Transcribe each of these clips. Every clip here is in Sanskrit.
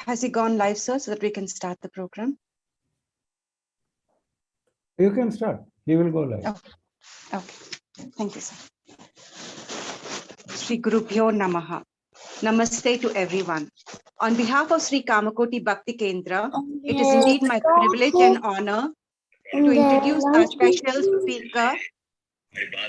Has he gone live, sir, so that we can start the program? You can start. He will go live. Okay. Thank you, sir. Sri Gurubhyo Namaha. Namaste to everyone. On behalf of Sri Kamakoti Bhakti Kendra, it is indeed my privilege and honor to introduce our special speaker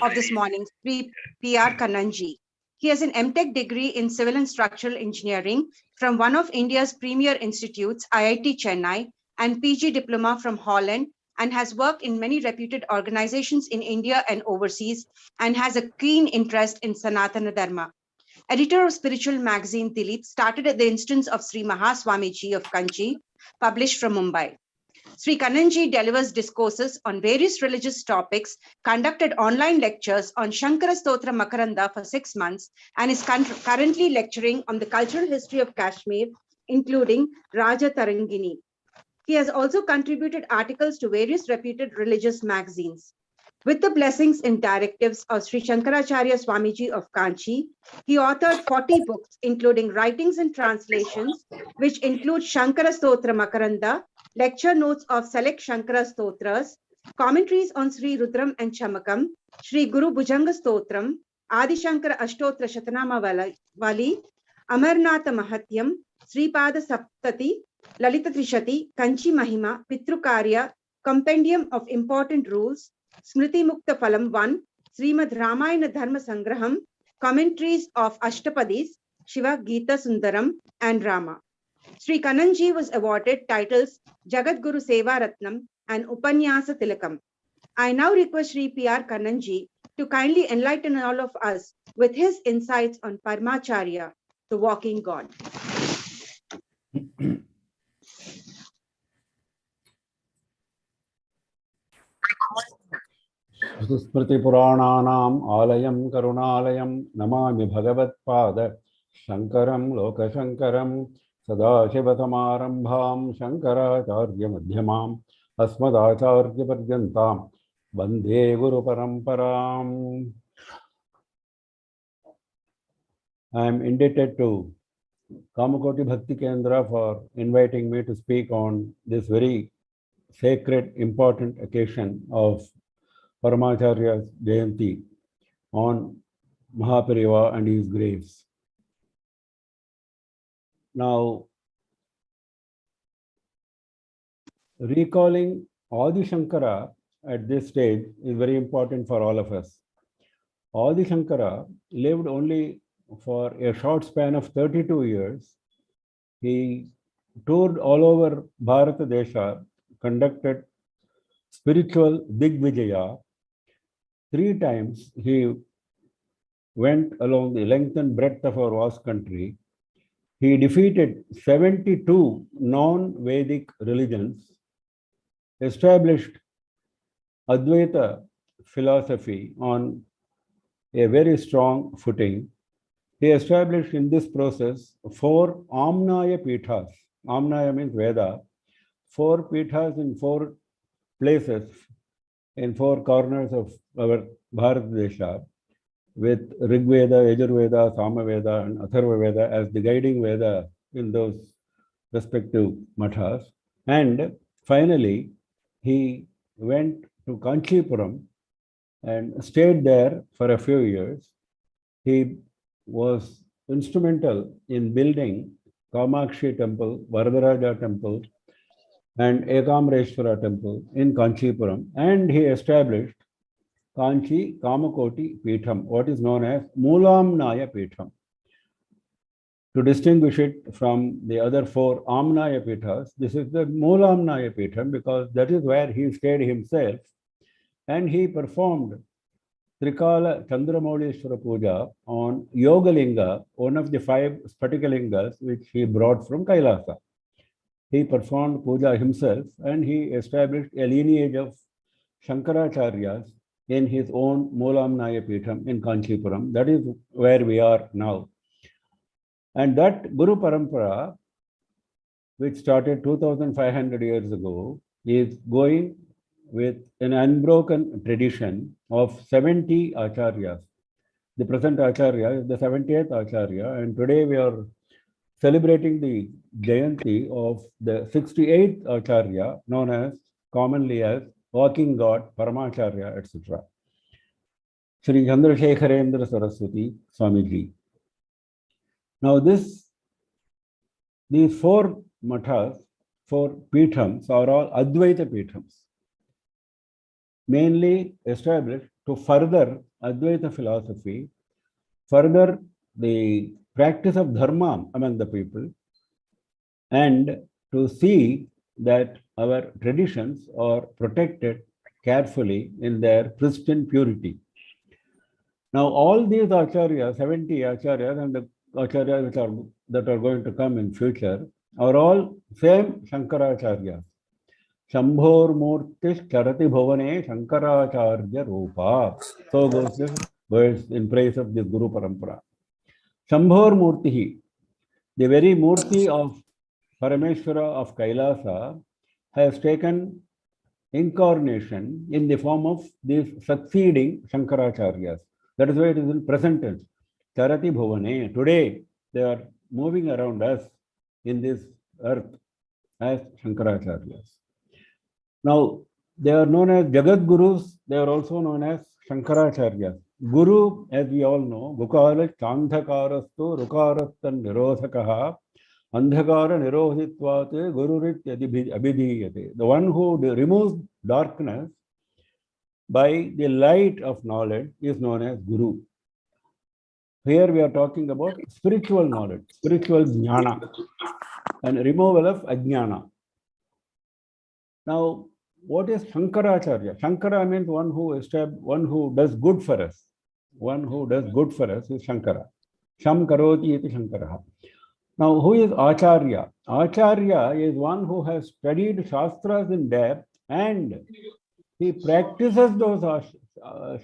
of this morning, Sri P.R. Kannanji. He has an M.Tech degree in Civil and Structural Engineering from one of India's premier institutes, IIT Chennai, and PG diploma from Holland, and has worked in many reputed organizations in India and overseas, and has a keen interest in Sanatana Dharma. Editor of spiritual magazine Dilip, started at the instance of Sri Mahaswamiji of Kanchi, published from Mumbai. Sri Kannanji delivers discourses on various religious topics, conducted online lectures on Shankara Stotra Makaranda for 6 months, and is currently lecturing on the cultural history of Kashmir, including Raja Tarangini. He has also contributed articles to various reputed religious magazines. With the blessings and directives of Sri Shankaracharya Swamiji of Kanchi, he authored 40 books, including writings and translations, which include Shankara Stotra Makaranda, lecture notes of select Shankara Stotras, commentaries on Sri Rudram and Chamakam, Sri Guru Bhujanga Stotram, Adi Shankara Ashtotra Shatanama Vali, Amarnatha Mahatyam, Sri Pada Saptati, Lalita Trishati, Kanchi Mahima, Pitrukarya, Compendium of Important Rules, Smriti Mukta Phalam 1, Srimad Ramayana Dharma Sangraham, commentaries of Ashtapadis, Shiva Gita Sundaram, and Rama. Sri Kannanji was awarded titles Jagat Guru Seva Ratnam and Upanyasa Tilakam. I now request Sri P.R. Kannanji to kindly enlighten all of us with his insights on Paramacharya, the walking God. Smriti Purananam Alayam Karunalayam Namami Bhagavatpada Shankaram Lokashankaram Sadashivasamarambham Shankaracharya Madhyamam Asmadacharya Paryantam Bande Guru Paramparam. I am indebted to Kamakoti Bhakti Kendra for inviting me to speak on this very sacred, important occasion of Paramacharya Jayanti on Mahapariva and his graves. Now, recalling Adi Shankara at this stage is very important for all of us. Adi Shankara lived only for a short span of 32 years. He toured all over Bharata Desha, conducted spiritual Digvijaya. 3 times he went along the length and breadth of our vast country. He defeated 72 non-Vedic religions, established Advaita philosophy on a very strong footing. He established in this process 4 Amnaya Pithas. Amnaya means Veda. 4 Pithas in 4 places, in 4 corners of our Bharat Desha, with Rig Veda, Yajurveda, Samaveda, and Atharva Veda as the guiding Veda in those respective mathas. And finally, he went to Kanchipuram and stayed there for a few years. He was instrumental in building Kamakshi Temple, Varadaraja Temple, and Ekamreshwara Temple in Kanchipuram, and he established Kanchi Kamakoti Pitham, what is known as Moolamnaya Pitham. To distinguish it from the other 4 Amnaya Pithas, this is the Moolamnaya Pitham because that is where he stayed himself, and he performed Trikala Chandramaulishwara Puja on Yogalinga, one of the 5 Spatikalingas which he brought from Kailasa. He performed puja himself, and he established a lineage of Shankaracharyas in his own Moolamnaya Pitham in Kanchipuram. That is where we are now. And that Guru Parampara, which started 2500 years ago, is going with an unbroken tradition of 70 Acharyas. The present Acharya is the 70th Acharya, and today we are celebrating the Jayanti of the 68th Acharya, known as commonly as Walking God, Paramacharya, etc. Sri Chandrasekharendra Saraswati Swamiji. Now these four mathas, four peethams are all Advaita peethams, mainly established to further Advaita philosophy, further the practice of dharma among the people, and to see that our traditions are protected carefully in their pristine purity. Now, all these acharyas, 70 acharyas, and the acharyas that are going to come in future, are all same Shankaracharya. Shambhor Murtish Charati Bhavane Shankaracharya Rupa. So goes the words in praise of this Guru Parampara. Shambhor Murtihi, the very Murti of Parameshwara of Kailasa, has taken incarnation in the form of these succeeding Shankaracharyas. That is why it is in present tense. Charati Bhavane. Today, they are moving around us in this earth as Shankaracharyas. Now, they are known as Jagat Gurus. They are also known as Shankaracharyas. Guru, as we all know, Gukala Chandhakarastu Rukarastan Nirodhakaha Andhakara Nirodhitvate Gururit Abhidhiyate. The one who removes darkness by the light of knowledge is known as Guru. Here we are talking about spiritual knowledge, spiritual jnana, and removal of ajnana. Now, what is Shankaracharya? Shankara means one who does good for us. One who does good for us is Shankara. Sham karoti iti Shankara. Now, who is Acharya? Acharya is one who has studied Shastras in depth and he practices those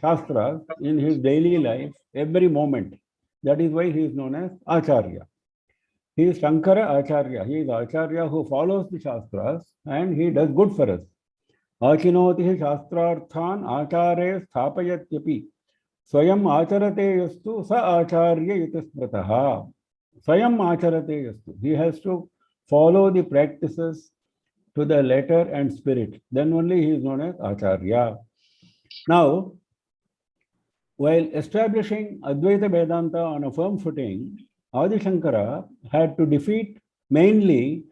Shastras in his daily life every moment. That is why he is known as Acharya. He is Shankara Acharya. He is Acharya who follows the Shastras and he does good for us. Achinoti Shastrarthan Acharya Sthapayatyapi. Swayam Acharate Yastu Sa Acharya Yutasmrataha. Swayam Acharate Yastu. He has to follow the practices to the letter and spirit. Then only he is known as Acharya. Now, while establishing Advaita Vedanta on a firm footing, Adi Shankara had to defeat mainly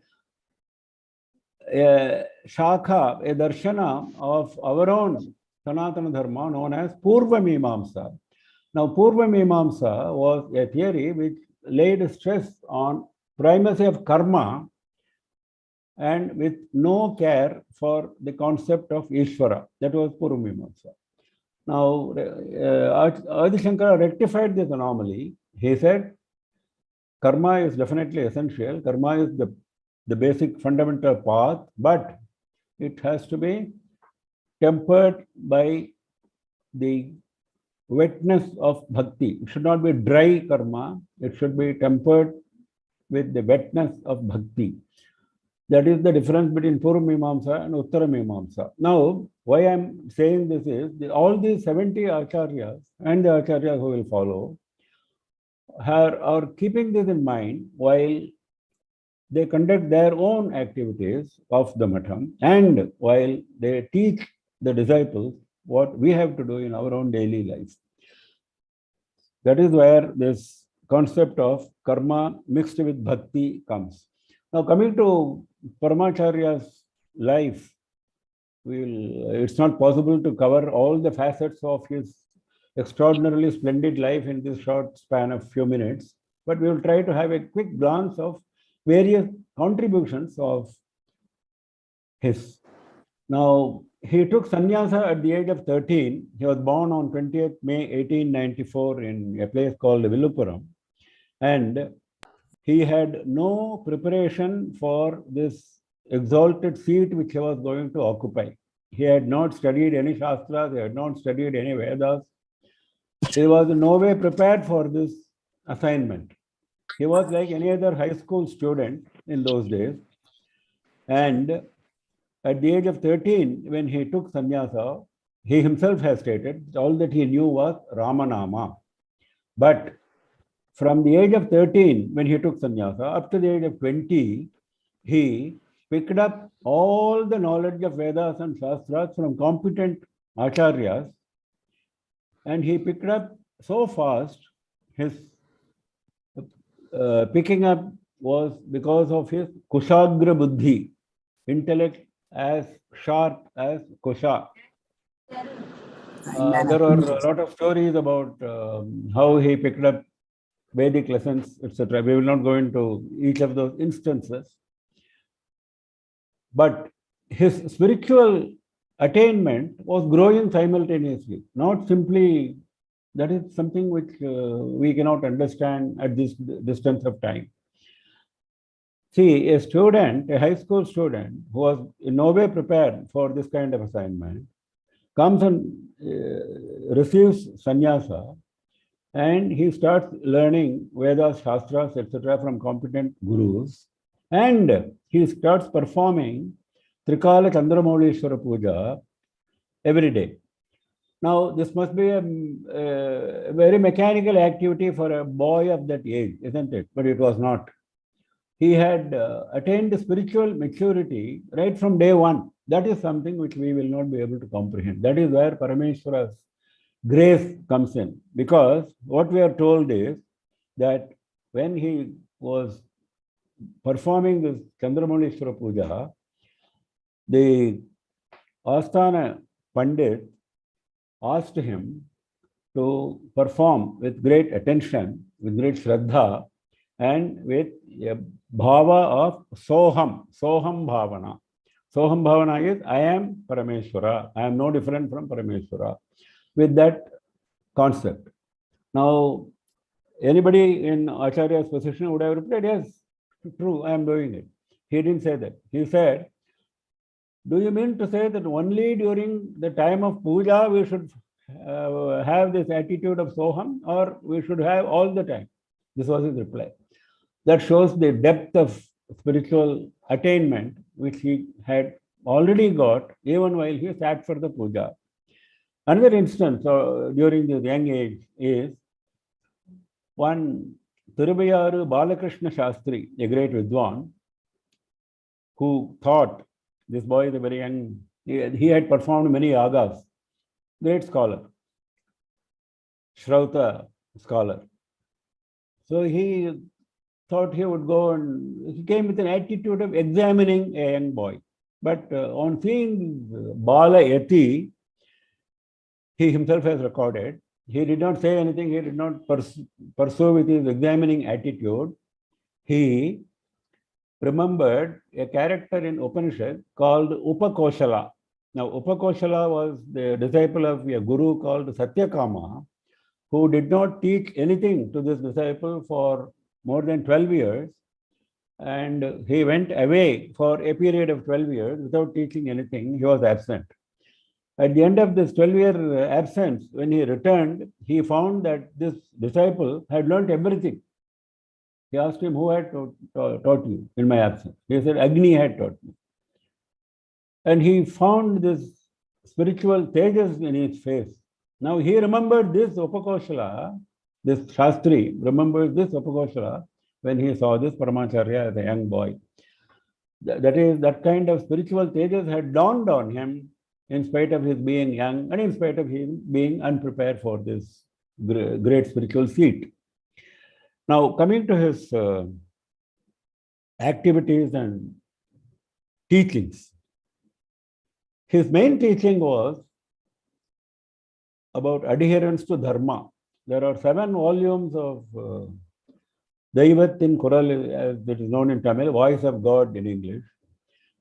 a shakha, a darshana of our own Sanatana Dharma known as Purva Mimamsa. Now, Purva Mimamsa was a theory which laid stress on primacy of karma and with no care for the concept of Ishvara. That was Purva Mimamsa. Now, Adi Shankara rectified this anomaly. He said, karma is definitely essential. Karma is the basic fundamental path, but it has to be tempered by the wetness of bhakti. It should not be dry karma. It should be tempered with the wetness of bhakti. That is the difference between Purva Mimamsa and Uttara Mimamsa. Now, why I'm saying this is, all these 70 acharyas and the acharyas who will follow are keeping this in mind while they conduct their own activities of the matham and while they teach the disciples what we have to do in our own daily life. That is where this concept of karma mixed with bhakti comes. Now, coming to Paramacharya's life, it's not possible to cover all the facets of his extraordinarily splendid life in this short span of few minutes, but we will try to have a quick glance of various contributions of his. Now, he took sannyasa at the age of 13. He was born on 20th May 1894 in a place called Villupuram, and he had no preparation for this exalted seat which he was going to occupy. He had not studied any Shastras, he had not studied any Vedas. He was in no way prepared for this assignment. He was like any other high school student in those days. And at the age of 13, when he took sannyasa, he himself has stated all that he knew was Ramanama. But from the age of 13, when he took sannyasa, up to the age of 20, he picked up all the knowledge of Vedas and Shastras from competent acharyas, and he picked up so fast. His picking up was because of his kushagra buddhi, intellect as sharp as kusha. There are a lot of stories about how he picked up Vedic lessons, etc. We will not go into each of those instances. But his spiritual attainment was growing simultaneously, not simply, that is something which we cannot understand at this distance of time. See, a student, a high school student who was in no way prepared for this kind of assignment, comes and receives sannyasa, and he starts learning Vedas, Shastras, etc. from competent gurus, and he starts performing Trikala Chandramaulishwara Puja every day. Now, this must be a very mechanical activity for a boy of that age, isn't it? But it was not. He had attained spiritual maturity right from day one. That is something which we will not be able to comprehend. That is where Parameshwara's grace comes in. Because what we are told is that when he was performing this Chandramaulishwara Puja, the Asthana Pandit asked him to perform with great attention, with great shraddha, and with a bhava of soham bhavana. Soham bhavana is, I am Parameshwara, I am no different from Parameshwara, with that concept. Now, anybody in Acharya's position would have replied, yes, true, I am doing it. He didn't say that. He said, do you mean to say that only during the time of puja we should have this attitude of soham, or we should have all the time? This was his reply. That shows the depth of spiritual attainment which he had already got even while he sat for the puja. Another instance during this young age is one Thiruvayaru Balakrishna Shastri, a great Vidwan, who thought this boy is a very young, he had performed many yagas, great scholar, Shrauta scholar. So he thought he would go, and he came with an attitude of examining a young boy. But on seeing Bala Yati, he himself has recorded, he did not say anything, he did not pursue with his examining attitude. He remembered a character in Upanishad called Upakoshala. Now, Upakoshala was the disciple of a guru called Satyakama, who did not teach anything to this disciple for more than 12 years. And he went away for a period of 12 years without teaching anything. He was absent. At the end of this 12-year absence, when he returned, he found that this disciple had learnt everything. He asked him, who had taught you in my absence? He said, Agni had taught me. And he found this spiritual tejas in his face. Now he remembered this Upakoshala, this Shastri remembers this Upakoshala when he saw this Paramacharya as a young boy. That is, that kind of spiritual tejas had dawned on him in spite of his being young and in spite of him being unprepared for this great spiritual feat. Now, coming to his activities and teachings, his main teaching was about adherence to dharma. There are 7 volumes of Daivat in Kural, as it is known in Tamil, Voice of God in English.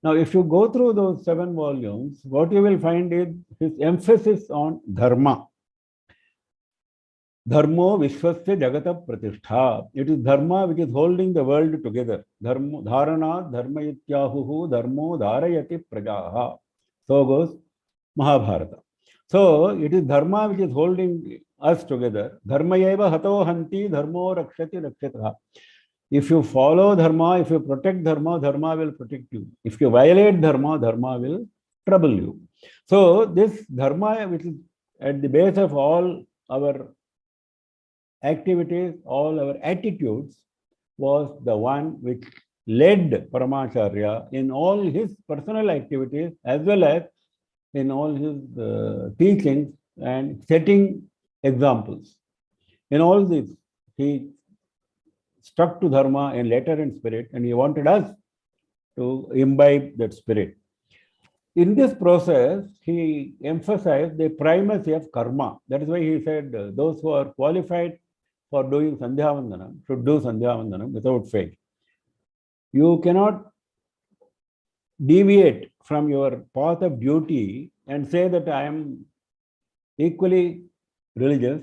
Now, if you go through those 7 volumes, what you will find is his emphasis on dharma. Dharmo Vishwasya Jagata Pratishtha. It is dharma which is holding the world together. Dharana Dharma Ityahuhu Dharmo Dharayati Prajaha. So goes Mahabharata. So it is dharma which is holding us together. Dharma eva hato hanti dharmo rakshati rakshataha. If you follow dharma, if you protect dharma, dharma will protect you. If you violate dharma, dharma will trouble you. So this dharma, which is at the base of all our activities, all our attitudes was the one which led Paramacharya in all his personal activities as well as in all his teachings and setting examples. In all this, he stuck to dharma in letter and spirit, and he wanted us to imbibe that spirit. In this process, he emphasized the primacy of karma. That is why he said those who are qualified for doing Sandhya Vandanam should do Sandhya Vandanam without fail. You cannot deviate from your path of duty and say that I am equally religious,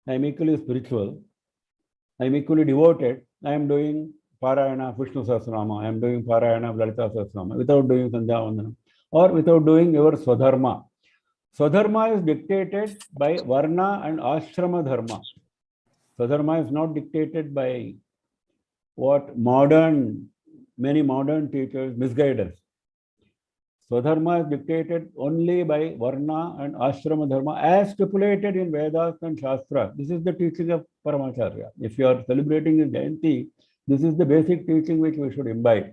I am equally spiritual, I am equally devoted, I am doing Parayana of Vishnu Sahasranama, I am doing Parayana of Lalita Sahasranama without doing Sandhya Vandanam or without doing your Swadharma. Swadharma is dictated by Varna and Ashrama Dharma. Swadharma is not dictated by what many modern teachers misguide us. Swadharma is dictated only by Varna and Ashrama Dharma as stipulated in Vedas and Shastra. This is the teaching of Paramacharya. If you are celebrating his Jayanti, this is the basic teaching which we should imbibe,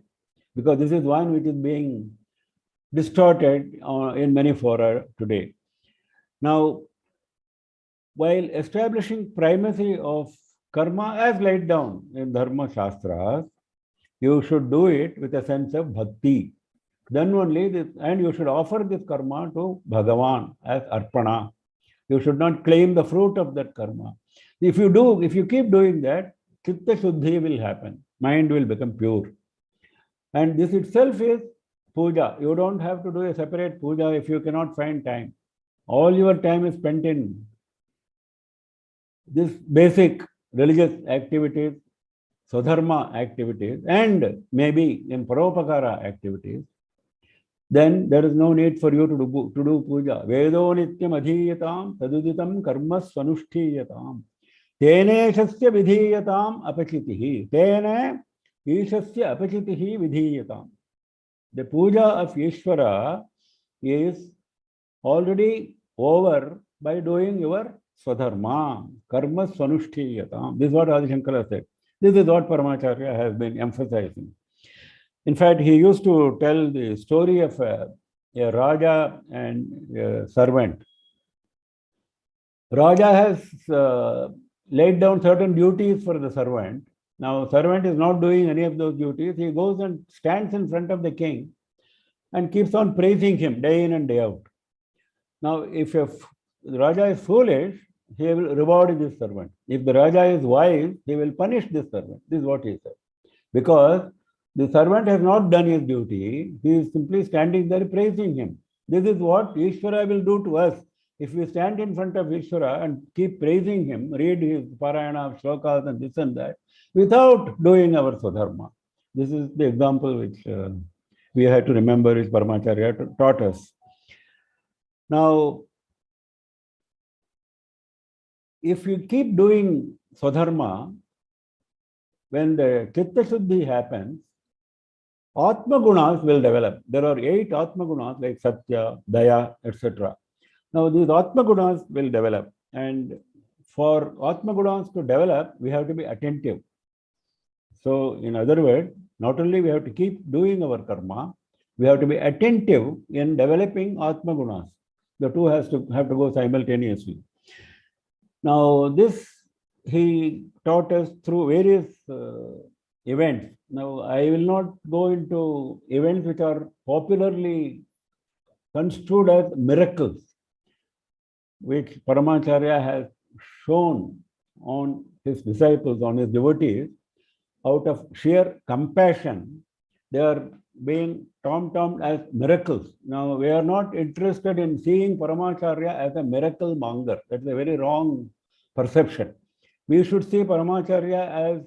because this is one which is being distorted in many fora today. Now, while establishing primacy of karma as laid down in Dharma Shastras, you should do it with a sense of bhakti. Then only this, and you should offer this karma to Bhagavan as arpana. You should not claim the fruit of that karma. If you keep doing that, chitta shuddhi will happen. Mind will become pure. And this itself is puja. You don't have to do a separate puja if you cannot find time. All your time is spent in this basic religious activities, Swadharma activities, and maybe in Paropakara activities. Then there is no need for you to do puja. Vedo nityam adhiyatam taduditam karma swanushtiyatam. Tene ishasya vidhiyatam apachitihi. Tene ishasya apachitihi vidhiyatam. The puja of Ishvara is already over by doing your Swadharma, karma swanushtiyatam. This is what Adi Shankara said. This is what Paramacharya has been emphasizing. In fact, he used to tell the story of a Raja and a servant. Raja has laid down certain duties for the servant. Now, servant is not doing any of those duties. He goes and stands in front of the king and keeps on praising him day in and day out. Now, if the Raja is foolish, he will reward this servant. If the Raja is wise, he will punish this servant. This is what he said. Because the servant has not done his duty, he is simply standing there praising him. This is what Ishvara will do to us. If we stand in front of Ishvara and keep praising him, read his Parayana of Shlokas and this and that, without doing our Swadharma. This is the example which we have to remember, which Paramacharya taught us. Now, if you keep doing Swadharma, when the Chitta Shuddhi happens, Atma Gunas will develop. There are 8 Atma Gunas like Satya, Daya, etc. Now, these Atma Gunas will develop. And for Atma Gunas to develop, we have to be attentive. So, in other words, not only we have to keep doing our karma, we have to be attentive in developing Atma Gunas. The two have to go simultaneously. Now, this he taught us through various events. Now, I will not go into events which are popularly construed as miracles, which Paramacharya has shown on his disciples, on his devotees. Out of sheer compassion, they are being termed as miracles. Now, we are not interested in seeing Paramacharya as a miracle monger. That's a very wrong perception. We should see Paramacharya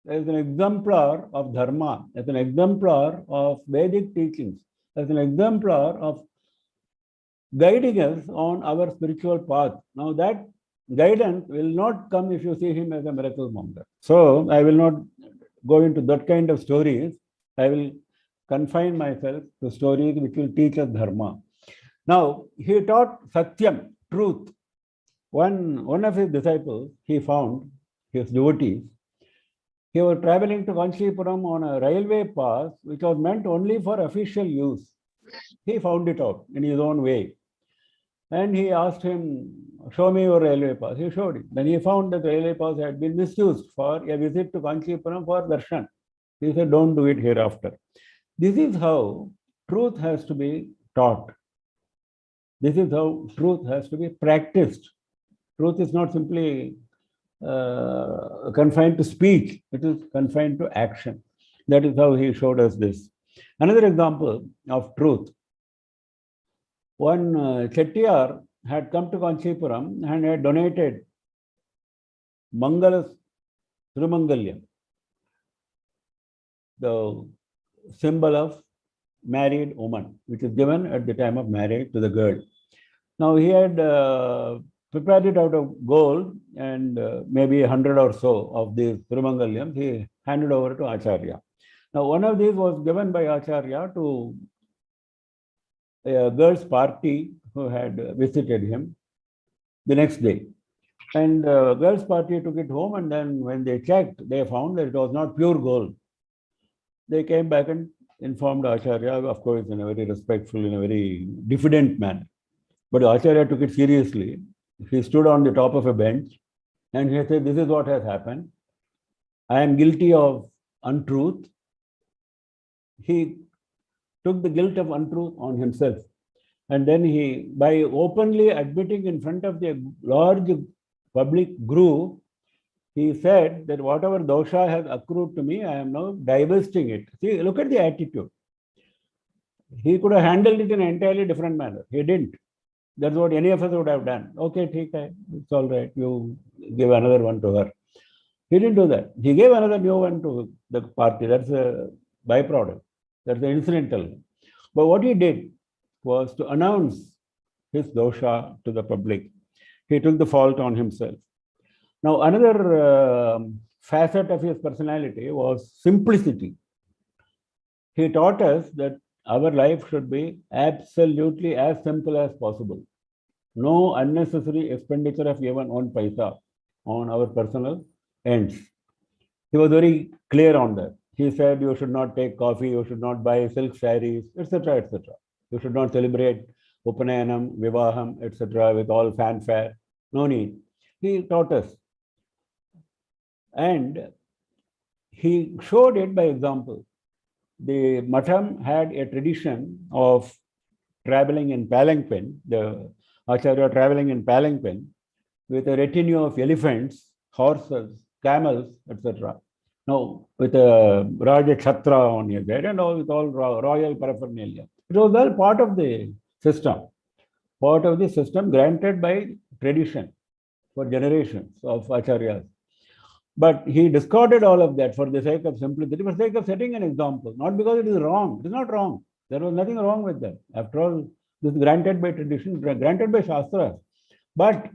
as an exemplar of Dharma, as an exemplar of Vedic teachings, as an exemplar of guiding us on our spiritual path. Now, that guidance will not come if you see him as a miracle monger. So, I will not go into that kind of stories. I will confine myself to stories which will teach us Dharma. Now, he taught Satyam, truth. One of his disciples, he found, his devotees. He was traveling to Kanchipuram on a railway pass, which was meant only for official use. He found it out in his own way. And he asked him, show me your railway pass. He showed it. Then he found that the railway pass had been misused for a visit to Kanchipuram for darshan. He said, don't do it hereafter. This is how truth has to be taught. This is how truth has to be practiced. Truth is not simply confined to speech, it is confined to action. That is how he showed us this. Another example of truth. One Chettiar had come to Kanchipuram and had donated Mangalas Thirumangalyam, the symbol of married woman, which is given at the time of marriage to the girl. Now he had prepared it out of gold and maybe 100 or so of these Thirumangalyams he handed over to Acharya. Now one of these was given by Acharya to a girl's party who had visited him the next day. And the girls' party took it home, and then when they checked, they found that it was not pure gold. They came back and informed Acharya, of course, in a very respectful, in a very diffident manner. But Acharya took it seriously. He stood on the top of a bench and he said, this is what has happened. I am guilty of untruth. He took the guilt of untruth on himself. And then he, by openly admitting in front of the large public group, he said that whatever dosha has accrued to me, I am now divesting it. See, look at the attitude. He could have handled it in an entirely different manner. He didn't. That's what any of us would have done. Okay, it's all right. You give another one to her. He didn't do that. He gave another new one to the party. That's a byproduct. That's the incidental. But what he did was to announce his dosha to the public. He took the fault on himself. Now, another facet of his personality was simplicity. He taught us that our life should be absolutely as simple as possible. No unnecessary expenditure of even one paisa on our personal ends. He was very clear on that. He said you should not take coffee, you should not buy silk saris, etc., etc. You should not celebrate Upanayanam, Vivaham, etc. with all fanfare. No need. He taught us. And he showed it by example. The Matham had a tradition of traveling in palanquin, the Acharya traveling in palanquin with a retinue of elephants, horses, camels, etc. Now, with a Raja Chhatra on his head and all with all royal paraphernalia. It was all part of the system granted by tradition for generations of Acharyas. But he discarded all of that for the sake of simplicity, for the sake of setting an example, not because it is wrong. It is not wrong. There was nothing wrong with that. After all, this is granted by tradition, granted by Shastra. But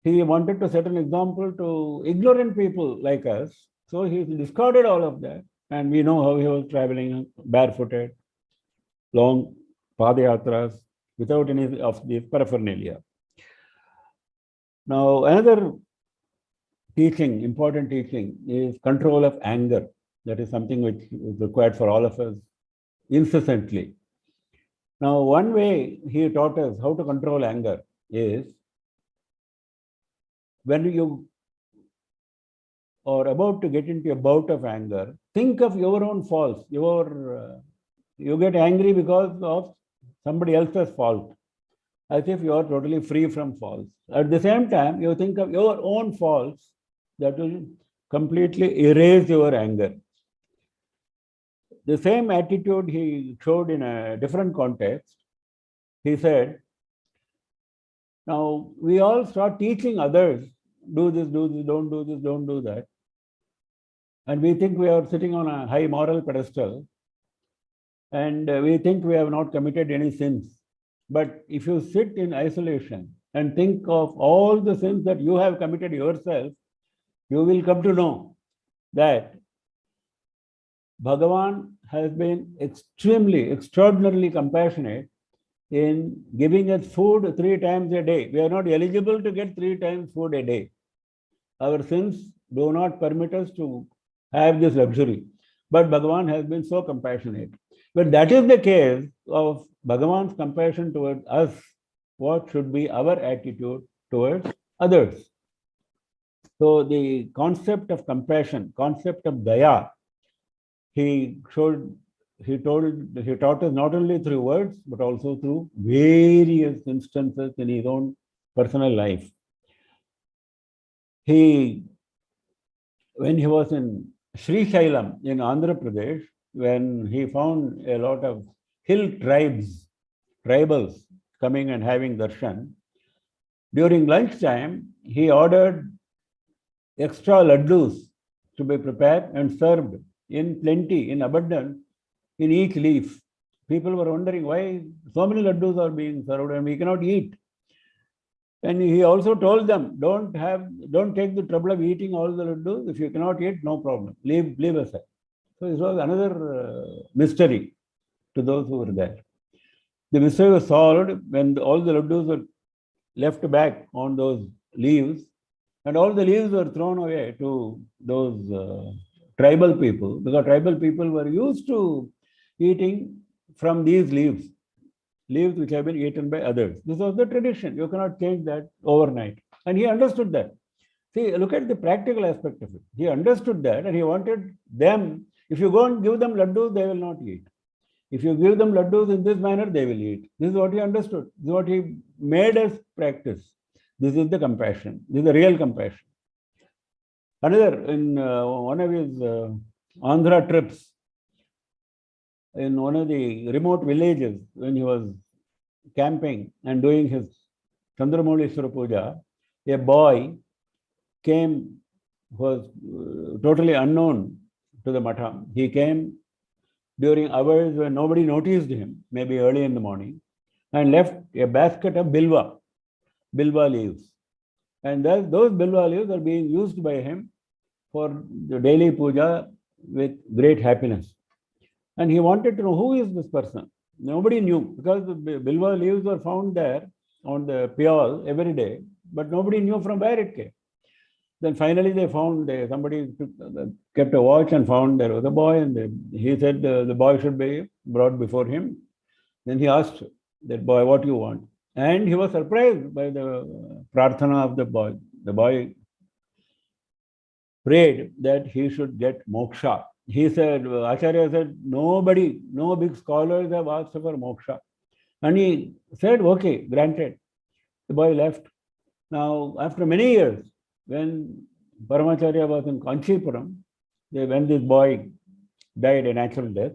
he wanted to set an example to ignorant people like us. So he discarded all of that. And we know how he was traveling barefooted, long padayatras, without any of these paraphernalia. Now, another teaching, important teaching, is control of anger. That is something which is required for all of us incessantly. Now, one way he taught us how to control anger is when you are about to get into a bout of anger, think of your own faults. You get angry because of somebody else's fault, as if you are totally free from faults. At the same time, you think of your own faults that will completely erase your anger. The same attitude he showed in a different context. He said, now we all start teaching others, do this, don't do this, don't do that. And we think we are sitting on a high moral pedestal and we think we have not committed any sins. But if you sit in isolation and think of all the sins that you have committed yourself, you will come to know that Bhagavan has been extraordinarily compassionate in giving us food 3 times a day. We are not eligible to get 3 times food a day. Our sins do not permit us to have this luxury. But Bhagavan has been so compassionate. But that is the case of Bhagavan's compassion towards us. What should be our attitude towards others? So the concept of compassion, concept of daya, he taught us not only through words, but also through various instances in his own personal life. When he was in Sri Shailam in Andhra Pradesh, when he found a lot of hill tribals coming and having darshan, during lunchtime, he ordered extra laddus to be prepared and served in plenty, in abundance, in each leaf. People were wondering why so many laddus are being served and we cannot eat. And he also told them, don't take the trouble of eating all the laddus. If you cannot eat, no problem. Leave aside. So this was another mystery to those who were there. The mystery was solved when all the laddus were left back on those leaves, and all the leaves were thrown away to those tribal people, because tribal people were used to eating from these leaves which have been eaten by others. This was the tradition. You cannot change that overnight. And he understood that. See, look at the practical aspect of it. He understood that, and he wanted them, if you go and give them laddus, they will not eat. If you give them laddus in this manner, they will eat. This is what he understood. This is what he made us practice. This is the compassion. This is the real compassion. Another, in one of his Andhra trips, in one of the remote villages, when he was camping and doing his Chandramauliswara Puja, a boy came, was totally unknown to the matha. He came during hours when nobody noticed him, maybe early in the morning, and left a basket of bilva leaves. And those bilva leaves are being used by him for the daily puja with great happiness. And he wanted to know, who is this person? Nobody knew, because the bilva leaves were found there on the pyal every day, but nobody knew from where it came. Then finally they found, somebody kept a watch and found there was a boy, and he said the boy should be brought before him. Then he asked that boy, what do you want? And he was surprised by the prarthana of the boy. The boy prayed that he should get moksha. He said, Acharya said, no big scholars have asked for moksha. And he said, okay, granted. The boy left. Now, after many years, when Paramacharya was in Kanchipuram, when this boy died a natural death,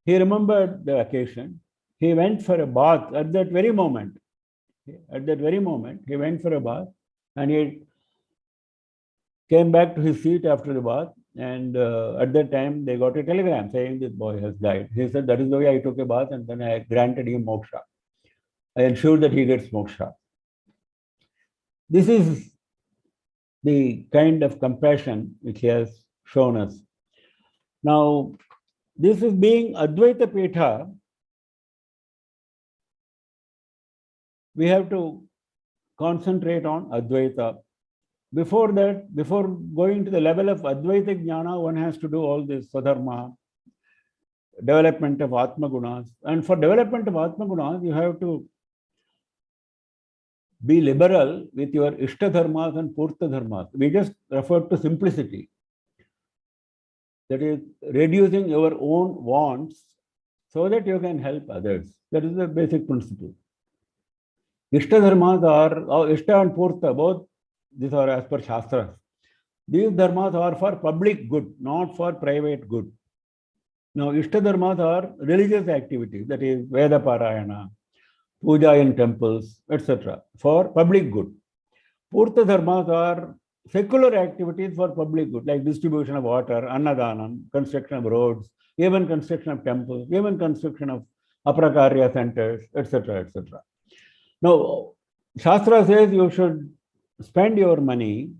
he remembered the occasion. He went for a bath at that very moment. He went for a bath, and he came back to his seat after the bath. And at that time, they got a telegram saying this boy has died. He said, that is the way I took a bath, and then I granted him moksha. I ensured that he gets moksha. This is the kind of compassion which he has shown us. Now, this is being Advaita Pitha. We have to concentrate on Advaita. Before that, before going to the level of Advaita Jnana, one has to do all this Swadharma, development of Atma Gunas. And for development of Atma Gunas, you have to be liberal with your Ishta Dharmas and Purta Dharmas. We just referred to simplicity. That is, reducing your own wants so that you can help others. That is the basic principle. Ishta Dharmas are, Ishta and Purta, both these are as per Shastras. These dharmas are for public good, not for private good. Now, Ishta dharmas are religious activities, that is Veda Parayana, puja in temples, etc., for public good. Purta dharmas are secular activities for public good, like distribution of water, annadanam, construction of roads, even construction of temples, even construction of aprakarya centers, etc., etc. Now, Shastra says you should spend your money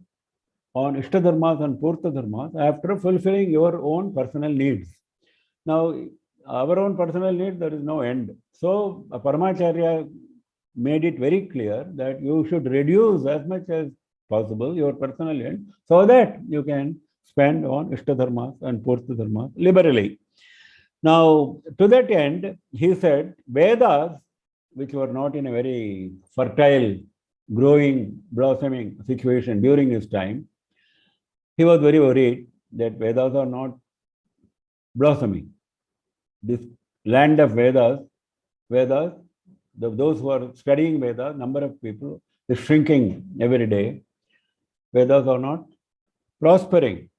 on Ishta dharmas and Purta dharmas after fulfilling your own personal needs. Now, our own personal needs, there is no end. So, Paramacharya made it very clear that you should reduce as much as possible, your personal end, so that you can spend on Ishtadharmas and Purtadharmas liberally. Now, to that end, he said, Vedas, which were not in a very fertile, growing, blossoming situation during his time, he was very worried that Vedas are not blossoming. This land of Vedas, those who are studying Vedas, number of people is shrinking every day. Vedas are not prospering.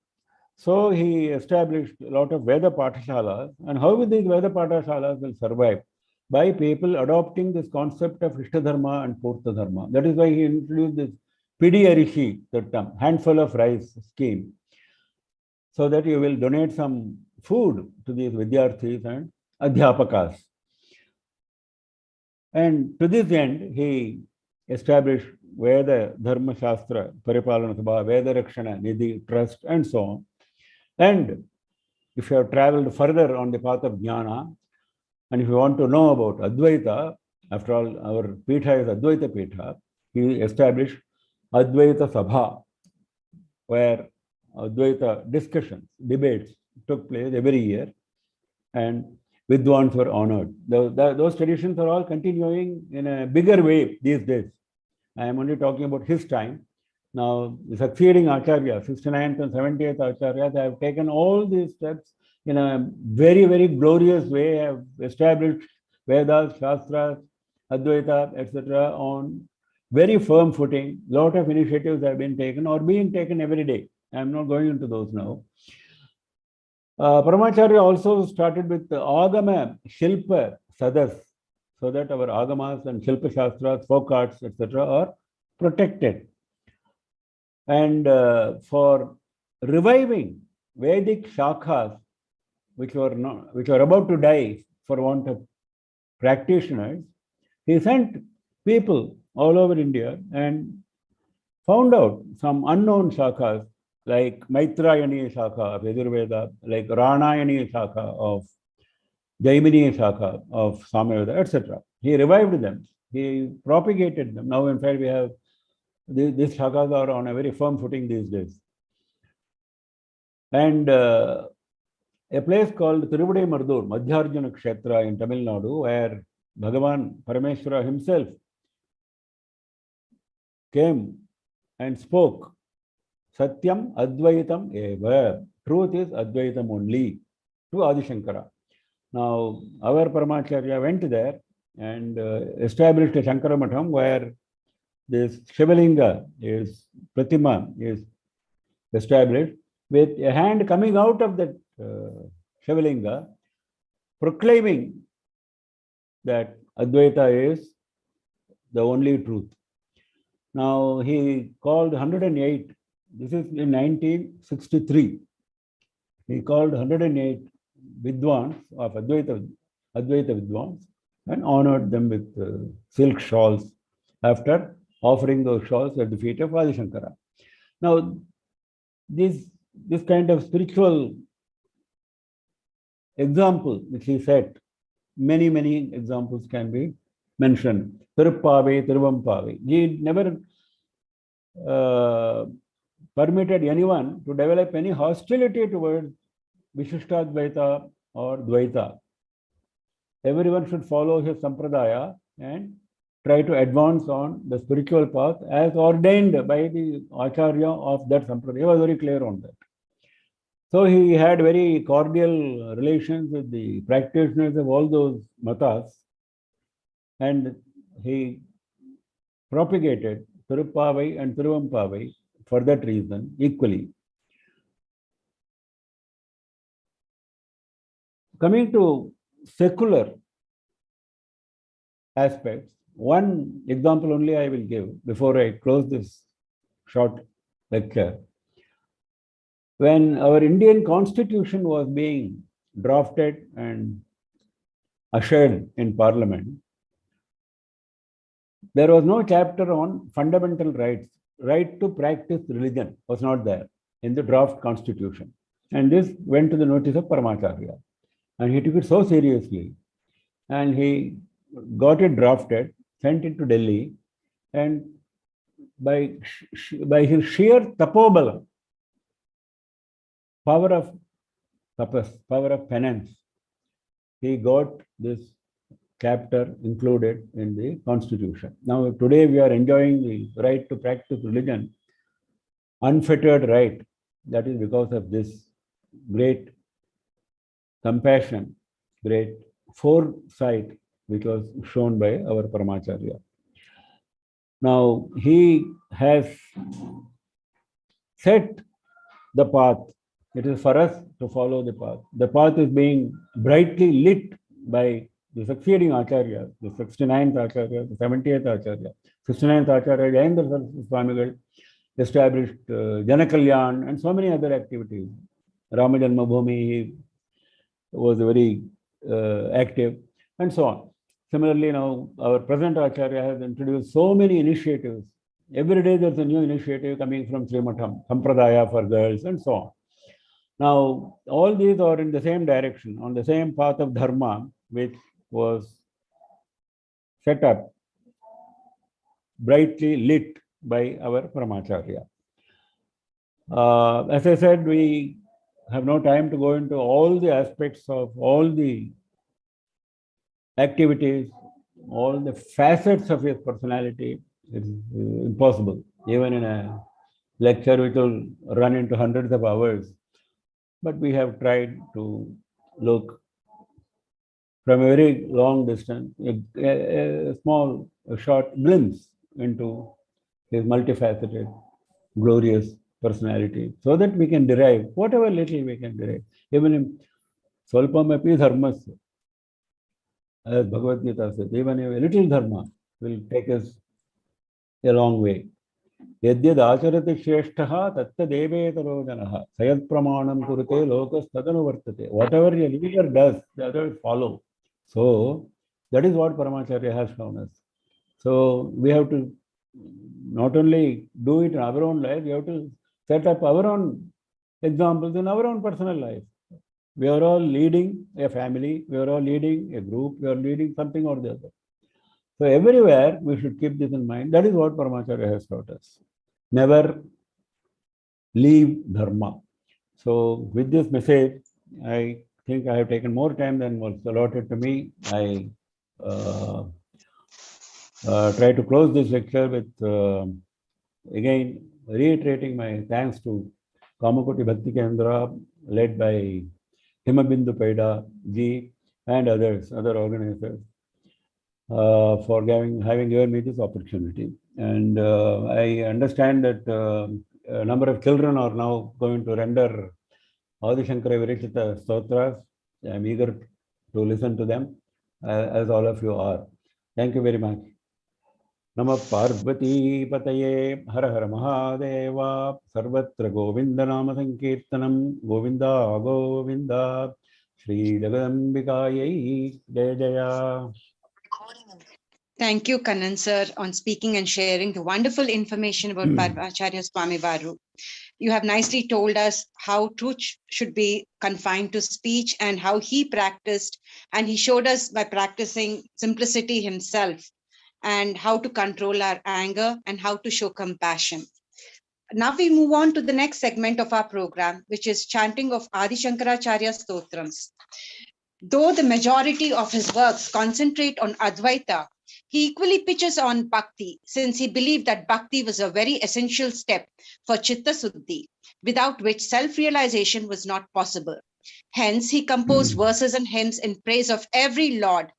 So he established a lot of Veda Pathashalas. And how will these Veda Pathashalas will survive? By people adopting this concept of Ishtadharma and Purtadharma. That is why he introduced this Pidi Arishi, the term, handful of rice scheme, so that you will donate some food to these Vidyarthis and Adhyapakas. And to this end, he established Veda Dharma Shastra, Paripalana Sabha, Veda Rakshana Nidhi Trust, and so on. And if you have traveled further on the path of Jnana, and if you want to know about Advaita, after all, our Pitha is Advaita Pitha, he established Advaita Sabha, where Advaita discussions, debates took place every year, and Vidwans were honored. Those traditions are all continuing in a bigger way these days. I am only talking about his time. Now, the succeeding Acharyas, 69th and 70th Acharyas, have taken all these steps in a very, very glorious way, have established Vedas, Shastras, Advaita, etc. on very firm footing. A lot of initiatives have been taken or being taken every day. I am not going into those now. Paramacharya also started with the Agama Shilpa Sadas, so that our Agamas and Shilpa Shastras, folk arts, etc. are protected. And for reviving Vedic shakhas, which were about to die for want of practitioners, he sent people all over India and found out some unknown shakhas like Maitrayani Shakha of Yajurveda, like Ranayani Shakha of Jaimini Shakha of Samaveda, etc. He revived them. He propagated them. Now, in fact, we have these shakhas are on a very firm footing these days. And a place called Tiruvadai Mardur, Madhyarjuna Kshetra in Tamil Nadu, where Bhagavan Parameshwara himself came and spoke, Satyam Advaitam Eva. Truth is Advaitam only, to Adi Shankara. Now, our Paramacharya went there and established a Shankara Matham where this Shivalinga is, Pratima is established with a hand coming out of that Shivalinga, proclaiming that Advaita is the only truth. Now, he called 108, this is in 1963, he called 108 Vidwans of Advaita Vidwans and honored them with silk shawls after offering those shawls at the feet of Adi Shankara. Now, this kind of spiritual example which he set, many examples can be mentioned. Tiruppave, Tiruvampave. He never permitted anyone to develop any hostility towards Vishishtadvaita or Dvaita. Everyone should follow his sampradaya and try to advance on the spiritual path as ordained by the Acharya of that sampradaya. He was very clear on that. So he had very cordial relations with the practitioners of all those matas, and he propagated Tiruppavai and Tiruvampavai for that reason equally. Coming to secular aspects, one example only I will give before I close this short lecture. When our Indian Constitution was being drafted and ushered in Parliament, there was no chapter on fundamental rights. Right to practice religion was not there in the draft Constitution. And this went to the notice of Paramacharya. And he took it so seriously. And he got it drafted, sent it to Delhi, and by his sheer tapobalam, power of tapas, power of penance, he got this chapter included in the constitution. Now, today we are enjoying the right to practice religion, unfettered right. That is because of this great compassion, great foresight, which was shown by our Paramacharya. Now, he has set the path. It is for us to follow the path. The path is being brightly lit by the succeeding Acharya, the 69th Acharya, the 70th Acharya. 69th Acharya Jayanti Swamigal established Janakalyan and so many other activities. Ramajanma Bhumi was very active and so on. Similarly, now our present Acharya has introduced so many initiatives. Every day there's a new initiative coming from Srimatham, Sampradaya for girls and so on. Now, all these are in the same direction, on the same path of Dharma, which was set up, brightly lit by our Paramacharya. As I said, we have no time to go into all the aspects of all the activities, all the facets of his personality. It's impossible, even in a lecture which will run into hundreds of hours. But we have tried to look from a very long distance, a small, short glimpse into his multifaceted, glorious personality, so that we can derive whatever little we can derive. Even in Swalpamapi Dharmasya, as Bhagavad Gita says, even a little dharma will take us a long way. Yadyad acharati shreshtaha tatta devetaro janaha sayat pramanam kurute lokas tadanu vartate. Whatever a leader does, the others follow. So that is what Paramacharya has shown us. So we have to not only do it in our own life, we have to set up our own examples in our own personal life. We are all leading a family, we are all leading a group, we are leading something or the other. So everywhere we should keep this in mind. That is what Paramacharya has taught us. Never leave Dharma. So with this message, I think I have taken more time than was allotted to me. I try to close this lecture with again reiterating my thanks to Kamakoti Bhakti Kendra, led by Himabindu Paida ji and others, other organizers, for having given me this opportunity. And I understand that a number of children are now going to render Adi Shankara Virishita Stotras. I am eager to listen to them, as all of you are. Thank you very much. Namah Parvati Pataye Har Har Mahadeva Sarvatra Govinda Nama Sankirtanam Govinda Govinda Shri Jagadambikaye Jaya Jaya. Thank you, Kannan sir, on speaking and sharing the wonderful information about Paramacharya Swami Varu. You have nicely told us how truth should be confined to speech and how he practiced, and he showed us by practicing simplicity himself and how to control our anger and how to show compassion. Now we move on to the next segment of our program, which is chanting of Adi Shankaracharya Stotrams. Though the majority of his works concentrate on Advaita, he equally pitches on Bhakti, since he believed that Bhakti was a very essential step for Chitta Suddhi, without which self-realization was not possible. Hence, he composed verses and hymns in praise of every Lord,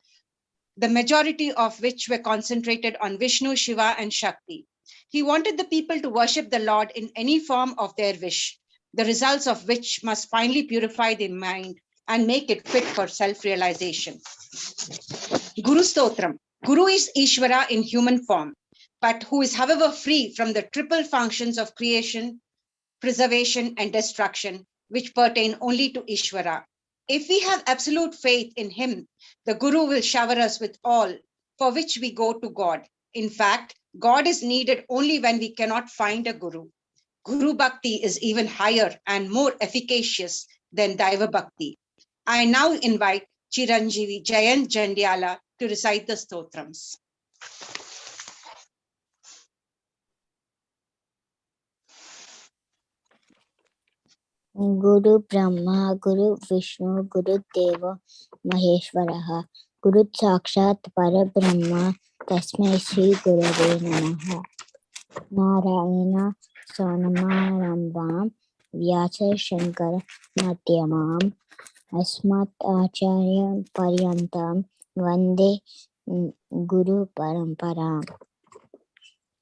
the majority of which were concentrated on Vishnu, Shiva, and Shakti. He wanted the people to worship the Lord in any form of their wish, the results of which must finally purify the mind and make it fit for self-realization. Guru Stotram. Guru is Ishvara in human form, but who is, however, free from the triple functions of creation, preservation, and destruction, which pertain only to Ishvara. If we have absolute faith in him, the Guru will shower us with all for which we go to God. In fact, God is needed only when we cannot find a Guru. Guru Bhakti is even higher and more efficacious than Daiva Bhakti. I now invite Chiranjeevi Jayant Jandiala to recite the stotrams. Guru Brahma, Guru Vishnu, Guru Deva Maheshwaraha, Guru Sakshat Parabrahma, Tasmai Shri Gurave Namaha. Narayana Sanamarambam, Vyasa Shankara Madhyamam, Asmat Acharya Paryantam, Vande Guru Paramparam.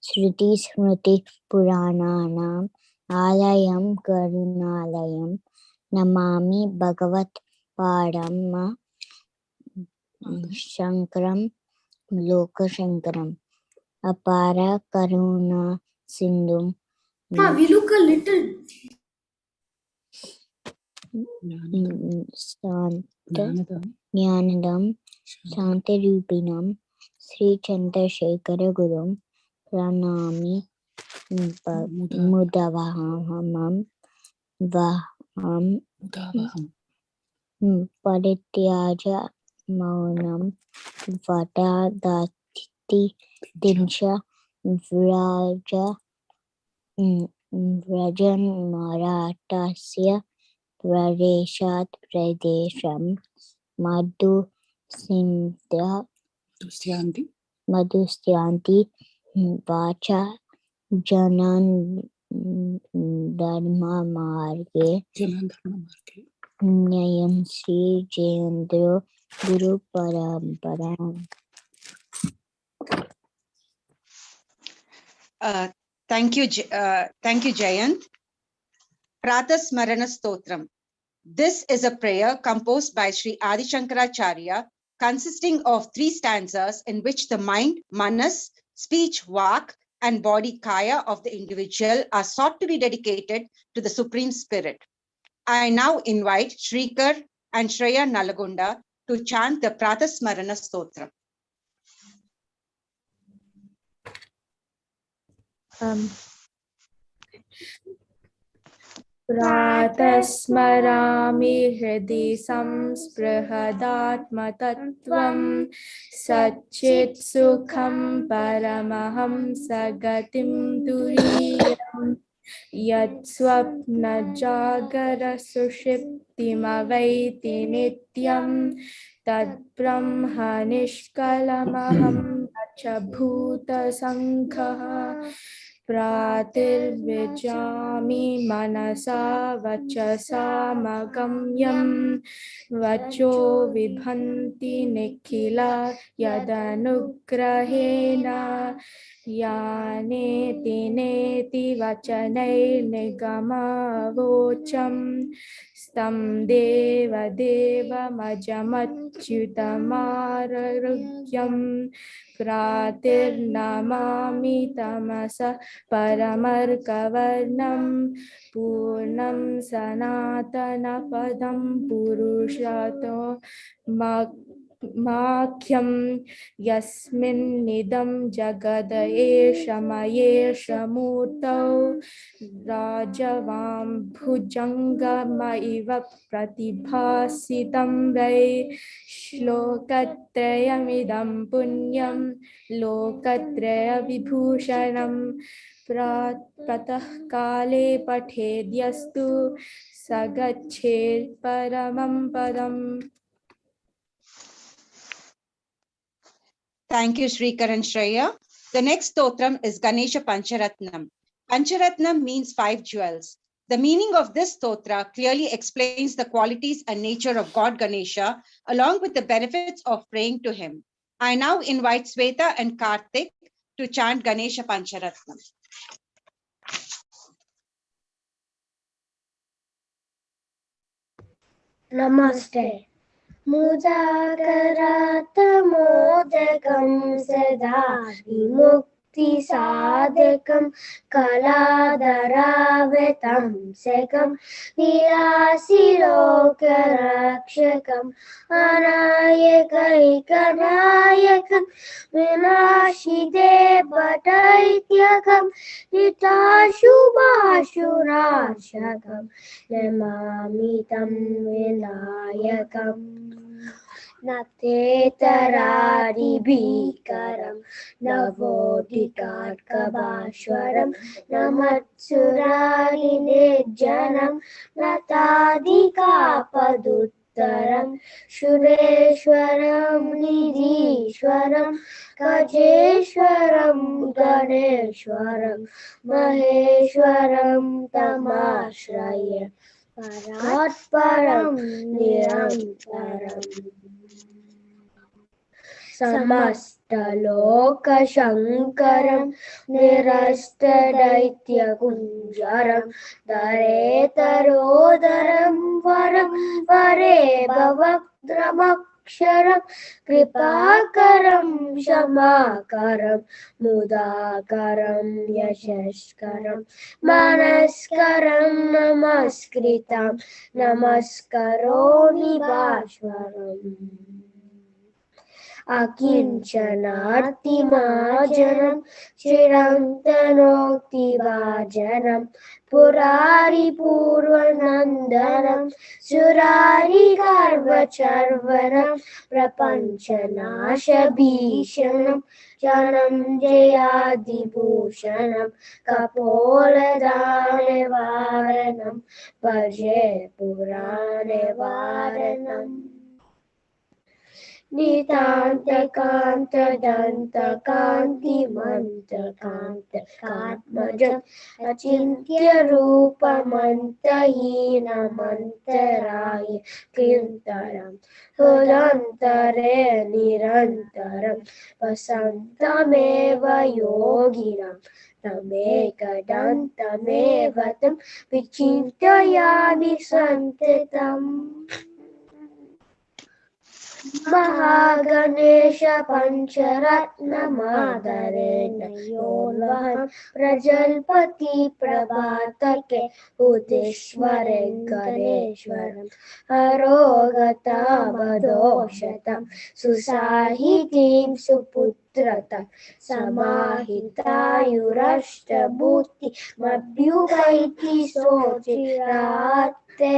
Shruti Smriti Purananam Alayam Karunalayam Namami Bhagavat Padam Shankaram Loka Shankaram Apara Karuna Sindhum. We look a little. Jnanadam Sante Rupinam Sri Chandrasekhara Gurum Pranami Mudavahamam Vaham Parityaja Maunam Vadadati Dinsha Vraja Vrajan Maratasya Prareshat Pradesham Madhu Sindha Madhustyanti Vacha Janan Dharma Marge Nyayam Sri Jayendra Guru Paramparam. Thank you, Jayant. Pratasmarana Stotram. This is a prayer composed by Sri Adi Shankaracharya, consisting of 3 stanzas in which the mind, manas, speech, vak, and body, kaya of the individual are sought to be dedicated to the Supreme Spirit. I now invite Shrikar and Shreya Nalagunda to chant the Pratasmarana Stotram. Pratasmarami hridi samsprahadaatmatattvam Satchit sukham paramaham sagatim turiyam Yat swapna jagara sushiptimavaiti nityam Tad brahma nishkalamaham acha bhuta sankha Pratirvijami manasa vachasa magamyam vacho vibhanti nikhila yadanugrahena yaneti neti vachanai nigama vocham stam deva deva majamachyutamarugyam Pratirnamami tamasa paramarkavarnam purnam sanatana padam purushato Makyam yasmin nidam jagadayesha mayesha murtau rajavam bhujanga maiva pratibhasitam vai shlokatrayamidam punyam lokatraya vibhushanam pratah kale patedyastu sagachet paramam padam. Thank you, Shrikar and Shreya. The next stotram is Ganesha Pancharatnam. Pancharatnam means 5 jewels. The meaning of this stotra clearly explains the qualities and nature of God Ganesha, along with the benefits of praying to him. I now invite Sweta and Karthik to chant Ganesha Pancharatnam. Namaste. Mudakarata-modakam sada vimukti sadakam kaladaravetam sekam vilasilokarakshakam anayakaikanayakam vinashide pataityakam nitashubhashurashakam namami tam vinayakam. नतेतरादिभीकरं नवोदितार्कभास्वरं नमत्सुरारिनिर्जनं नताधिकापदुत्तरं सुरेश्वरं निधीश्वरं गजेश्वरं गणेश्वरं महेश्वरं तमाश्रये परात्परं निरन्तरम् समस्तलोकशङ्करं निरस्तदैत्यकुञ्जरं दरेतरोदरं वरं वरे भवद्रमक्षरं कृपाकरं क्षमाकरं मुदाकरं यशस्करं मनस्करं नमस्कृतं नमस्करोमि भास्वरम् अकिञ्चनार्तिमाजनं चिरन्तनोक्तिभाजनं पुरारिपूर्वनन्दनं सुरारिगर्वचर्वनं प्रपञ्चनाशभीषणं जनं जयादिभूषणं कपोलदानवारणं भजे पुराणवारणम् नितान्तकान्तदन्तकान्तिमन्तकान्तकात्मजम् अचिन्त्यरूपमन्तहीनमन्तराय कृन्तरं हृदन्तरे निरन्तरं वसन्तमेव योगिनं तमेकदन्तमेव तं विचिन्तयामि सन्ततम् Mahaganesh पञ्चरत्नमादरेण योन्वहं प्रजल्पति प्रभातके उदिश्वरे गणेश्वरं हरोगतामदोषतं सुसाहितीं सुपुत्रतं समाहितायुरष्टभूतिमभ्युपैति सोचिरात्ते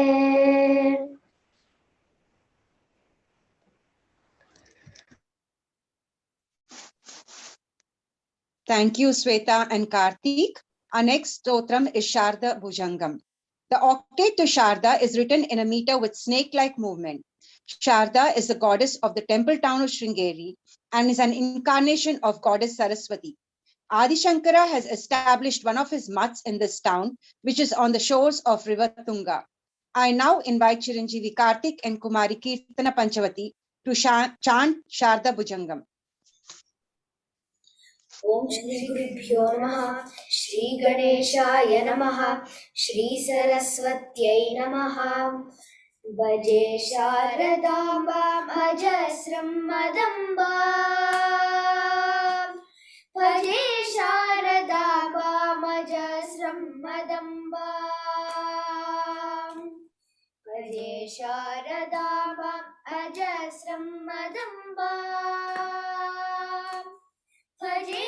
Thank you, Sweta and Karthik. Our next stotram is Sharda Bhujangam. The octave to Sharda is written in a meter with snake-like movement. Sharda is the goddess of the temple town of Sringeri and is an incarnation of goddess Saraswati. Adi Shankara has established one of his mats in this town, which is on the shores of river Tunga. I now invite Chiranjeevi Karthik and Kumari Kirtana Panchavati to chant Sharda Bhujangam. ओम श्री गुरुभ्यो नमः श्री गणेशाय नमः श्री सरस्वत्यै नमः भजे शारदाम्बाम् अजस्रं मदम्बाम् भजे शारदाम्बाम् अजस्रं मदम्बाम् भजे शारदाम्बाम् अजस्रं मदम्बाम् भजे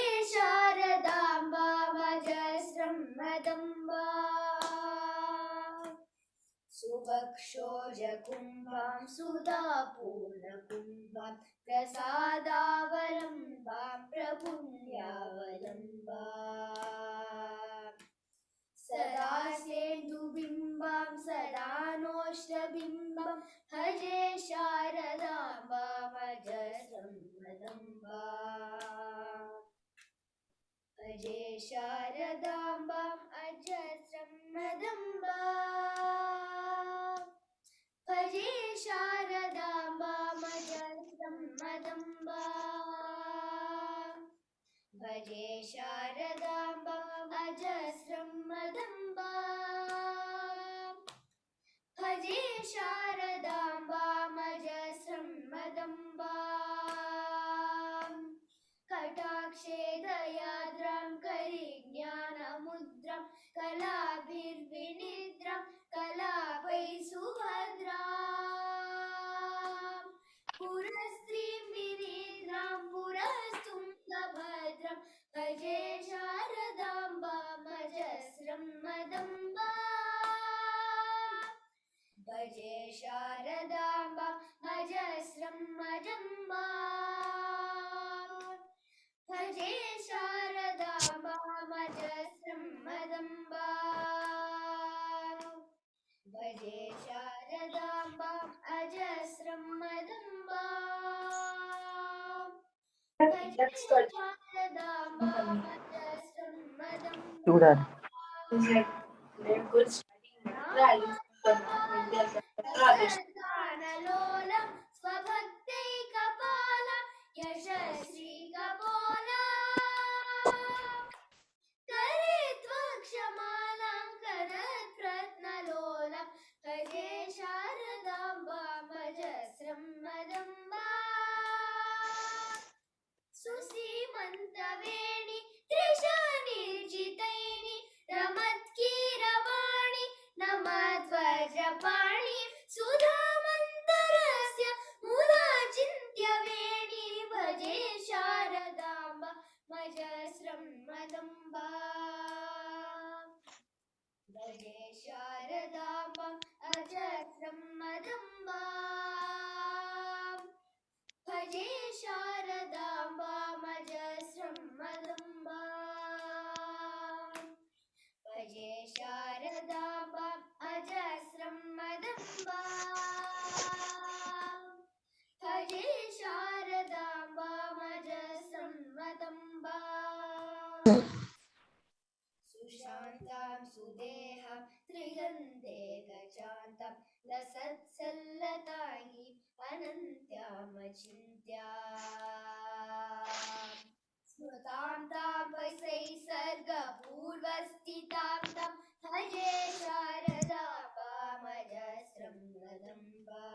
शारदाम्बामजस्रं मदम्बाम् सुभक्षोजकुम्भां सुधापूर्णकुम्भां प्रसादावलम्बां प्रपुण्यावलम्बाम् सदा सेन्दुबिम्बां सदा नोष्टबिम्बं भजे शारदाम्बामजस्रं मदम्बाम् भजे शारदाम्बाम् अजस्रं मदम्बाम् भजे शारदाम्बाम् अजस्रं मदम्बाम् भजे शारदाम्बाम् अजस्रं मदम्बाम् भजे शारदाम्बाम् अजस्रं मदम्बाम् कटाक्षे दयाद्रां करिज्ञानमुद्रां कलाभिर्विनिद्रां कलापै सुभद्रां पुरस्त्रीं विनिद्रां पुरस्तुं भद्रां भजे शारदां भजे शारदाम्बामजस्रं मदम्बा भजे शारदाम्बाम् अजस्रं मदम्बा भजे शारदाम्बाम् अजस्रं मदम्बा रसगानलोलं स्वभक्तैकपालं यशस्वी कपोला करेत्वक्षमालां करत्प्रत्नलोलं भजे शारदाम्बामजस्रं मदम्बा सुसीमन्तवेणि त्रिशनिर्जितैनि रमत्कीरवाणि नमध्वजपाणि सुधामन्तरस्य मुदाचिन्त्यवेणि भजे शारदाम्बा मजस्रं मदम्बा भजे शारदाम्बा अजस्रं मदम्बा भजे शारदाम्बामजस्रं मदम्बा भजे शारदाम्बाम् अजस्रं मदम्बा भजे शारदाम्बामजस्रं मदम्बा सुशान्तां सुदेहं त्रिगन्धे गजान्तं लसत्सल्लताङ्गी अनन्त्यामचिन्त्या स्मृतां तां वै सर्गपूर्वस्थितां तं भजे शारदाम्बामजस्रं मदम्बा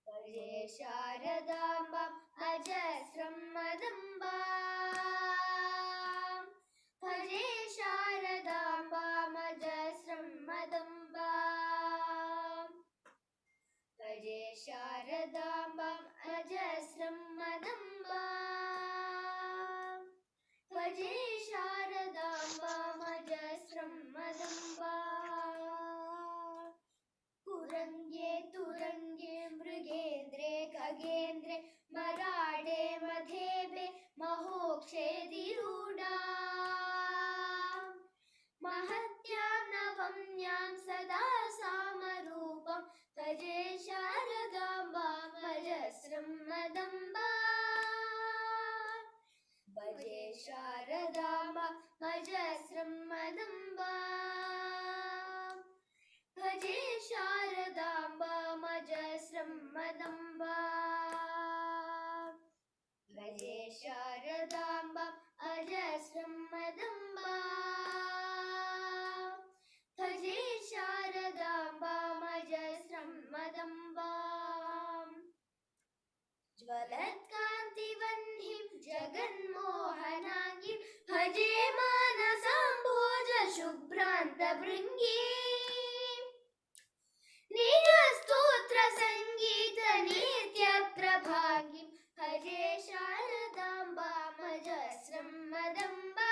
भजे शारदाम्बाम् अजस्रं मदम्बा भजे शारदाम्बामजस्रं मदम्बा भजे शारदाम्बाम् अजस्रं मदम्बा भजे शारदाम्बामजस्रं मदम्बा कुरङ्गे तुरङ्गे मृगेन्द्रे खगेन्द्रे मराडे मधेबे महोक्षेदिरूढा महत्यां नवम्यां सदा सामरूपं भजे शारदाम्बामजस्रं मदम्बा भजे शारदाम्बामजस्रं मदम्बा भजे शारदाम्बामजस्रं मदम्बा भजे शारदाम्बाम् अजस्रं मदम्बा भजे शारदाम्बामजस्रं मदम्बा ज्वलत्कान्तिवह्निं जगन्मोहनाङ्गीं भजे मानसाम्भोज शुभ्रान्तभृङ्गीं निजस्तोत्र संगीत नित्यप्रभाङ्गीं भजे शारदाम्बामजस्रं मदम्बा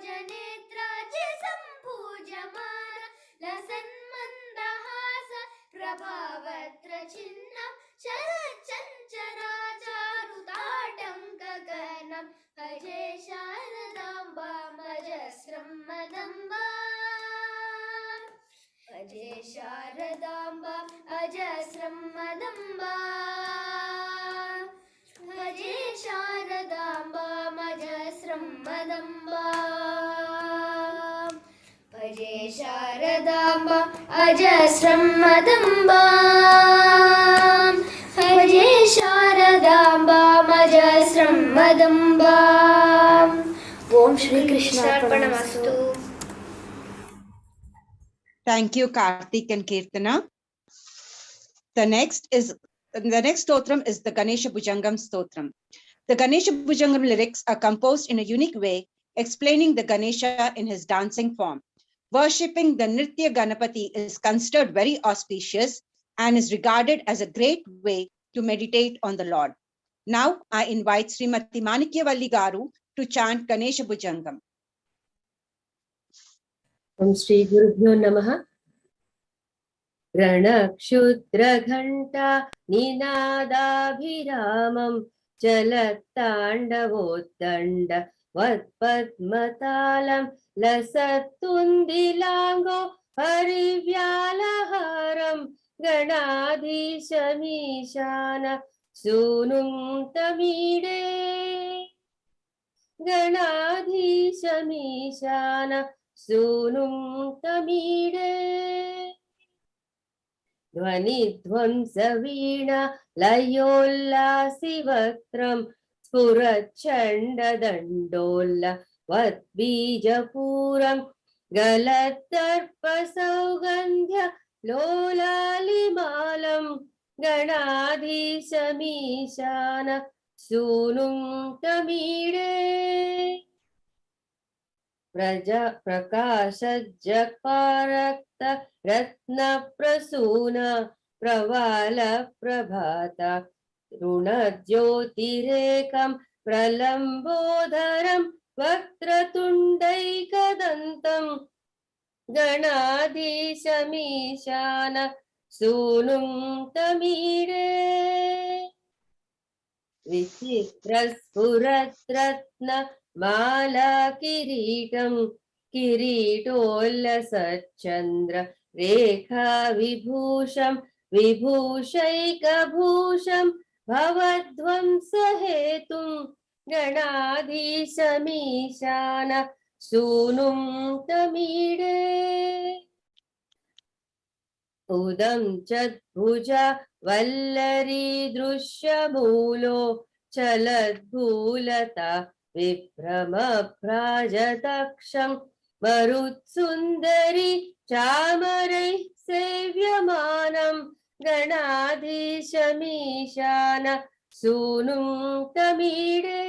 भवाम्भोजनेत्राच्य सम्पूज्यमान लसन्मन्दहास प्रभावत्र चिह्नं शरच्चञ्चराचारुताटङ्कगनं भजे शारदाम्बामजस्रं मदम्बा भजे शारदाम्बाम् अजस्रं मदम्बा भजे शारदाम्बामजस्रं मदम्बा भजे शारदाम्बाम् अजस्रं मदम्बा भजे शारदाम्बामजस्रं मदम्बा। ओम Shri कृष्णार्पणमस्तु। Thank you, Karthik and Kirtana. The next stotram is the Ganesha Bhujangam stotram. The Ganesha Bhujangam lyrics are composed in a unique way, explaining the Ganesha in his dancing form. Worshipping the Nritya Ganapati is considered very auspicious and is regarded as a great way to meditate on the Lord. Now I invite Srimati Manikyavalli Garu to chant Ganesha Bhujangam. Om Shri Gurubhyo Namaha. Rana Kshudra Ghanta निनादाभिरामं चलत्ताण्डवोद्दण्ड वत्पद्मतालं लसत्तुन्दिलाङ्गो हरिव्यालहारं गणाधीशमीशान सूनुं तमीडे गणाधीशमीशान सूनुं तमीडे ध्वनिध्वंसवीणा लयोल्लासिवक्त्रं स्फुरच्छण्डदण्डोल्लवद्बीजपूरं गलद्दर्पसौगन्ध्य लोलालिमालं गणाधीशमीशान सूनुं तमीडे प्रकाशजक्पारक्त रत्नप्रसून प्रवाल प्रभात ऋणज्योतिरेकं प्रलम्बोदरं वक्त्रतुण्डैकदन्तं गणाधीशमीशान सूनुं तमीडे विचित्रस्फुरद्रत्न माला किरीटं किरीटोल्लसच्चन्द्र रेखा विभूषं विभूषैकभूषं भवध्वंसहेतुं गणाधीशमीशान सूनुं तमीडे उदं चद्भुजा वल्लरी दृश्यमूलो चलद्भूलता विभ्रमभ्राजदक्षं मरुत्सुन्दरी चामरैः सेव्यमानं गणाधीशमीशान सूनुं तमीडे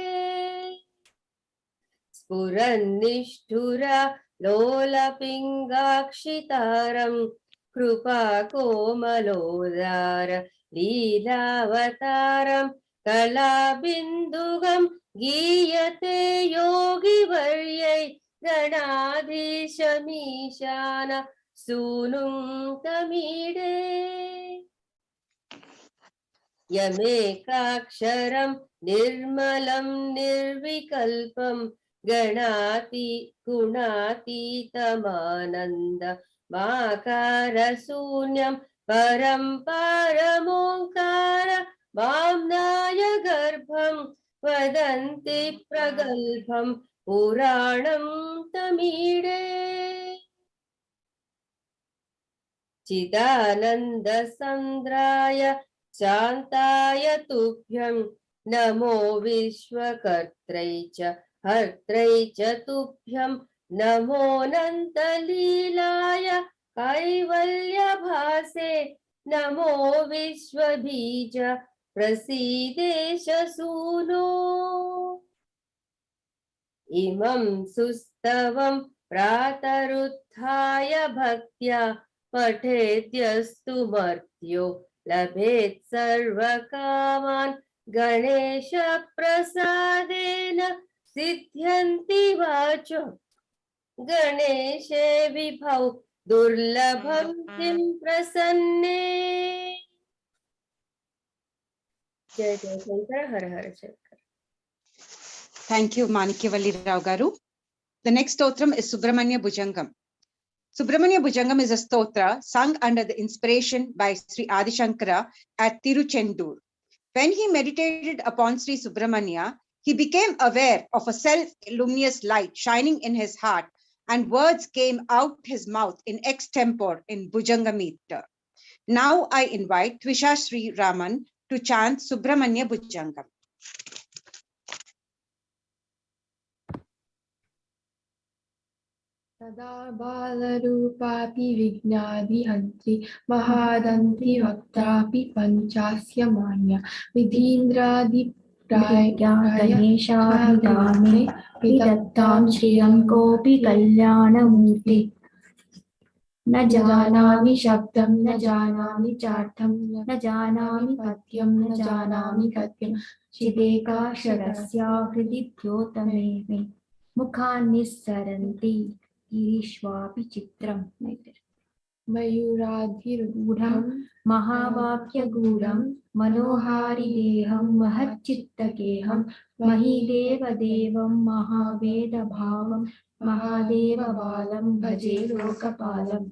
स्फुरन्निष्ठुरा लोलपिङ्गाक्षितारं कृपाकोमलोदार लीलावतारं कलाबिन्दुगं गीयते योगिवर्यै गणाधीशमीशान सूनुं तमीडे यमेकाक्षरं निर्मलं निर्विकल्पं गुणातीतमानन्द माकारशून्यं परं पारमोङ्कार वाम्नाय गर्भं वदन्ति प्रगल्भं पुराणं तमीडे चिदानन्दसन्द्राय शान्ताय तुभ्यं नमो विश्वकर्त्रै च हर्त्रै च तुभ्यं नमोऽनन्तलीलाय कैवल्यभासे नमो विश्वबीज प्रसीदेश सूनो इमं सुस्तवं प्रातरुत्थाय भक्त्या पठेद्यस्तु मर्त्यो लभेत् सर्वकामान् गणेश प्रसादेन सिद्ध्यन्ति वाचो गणेशे विभौ दुर्लभं किं प्रसन्ने जय जय शंकर हर हर Shankar. Thank you, Manikyavalli Rao Garu. The next stotram is Subramanya Bhujangam. Subramanya Bhujangam is a stotra sung under the inspiration by Sri Adi Shankara at Tiruchendur. When he meditated upon Sri Subramanya, he became aware of a self-luminous light shining in his heart, and words came out his mouth in extempore in Bhujanga meter. Now I invite Twisha Sri Raman to chant Subramanya Bhujangam. Sada balarupapi vignadihantri mahadantri vaktapi panchasya manya vidhindradi Ganesha-bhidame vidattam shriyam kopi kalyanamurti na janami shabdam na janami chartham na janami patyam na janami katyam chideka sharasya hrididyotameme mukhanis saranti irishvapi chitram. मयूराधिरूढं महावाक्यगूढं मनोहारिदेहं महच्चित्तगेहं महीदेवदेवं महावेदभावं महादेवबालं भजे लोकपालम्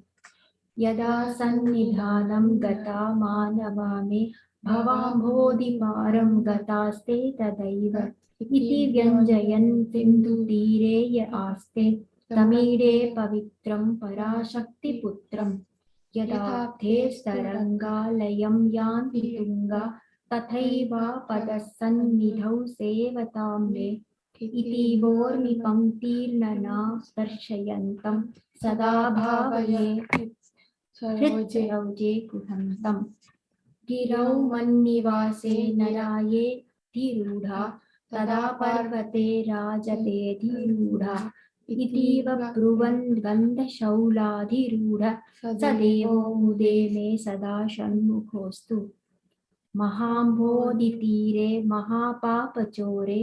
यदा सन्निधानं गता मानवामे भवाम्भोधिपारं गतास्ते तदैव इति व्यञ्जयन् सिन्धुतीरे य आस्ते तमीडे पवित्रं पराशक्तिपुत्रं यदाब्धे तरङ्गालयं यान्ति तुङ्गा तथैवापदः सन्निधौ सेवतां मे इति वोर्मिपङ्क्तिर्नना दर्शयन्तं सदा भावये हृत्सरोजे कुहन्तं गिरौ मन्निवासे नराये धिरूढा तदा पर्वते राजते धिरूढा इतीव ब्रुवन् गन्धशौलाधिरूढ स देवो मुदे मे सदा षण्मुखोऽस्तु महाम्भोधितीरे महापापचोरे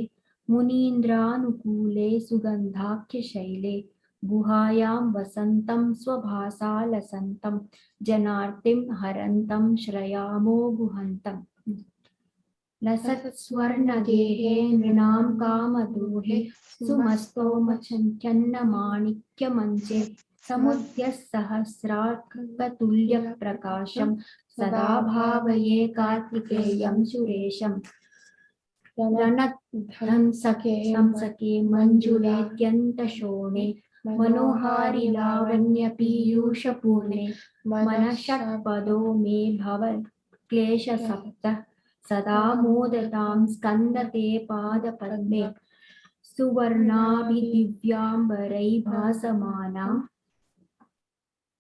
मुनीन्द्रानुकूले सुगन्धाख्यशैले गुहायां वसन्तं स्वभासा लसन्तं जनार्तिं हरन्तं श्रयामो गुहन्तम् लसत्स्वर्णगेहे नृणां कामदोहे सुमस्तोमचन्नमाणिक्यमञ्चे समुद्यस्सहस्रार्कतुल्यप्रकाशं सदा भावये कार्तिकेयं सुरेशम् रणध्वंसके मञ्जुलेत्यन्तशोणे मनोहारि लावण्यपीयूषपूर्णे मनःषट्पदो मे भव क्लेशसप्त सदा मोदतां स्कन्दते पादपद्मे सुवर्णाभिदिव्याम्बरै भासमाना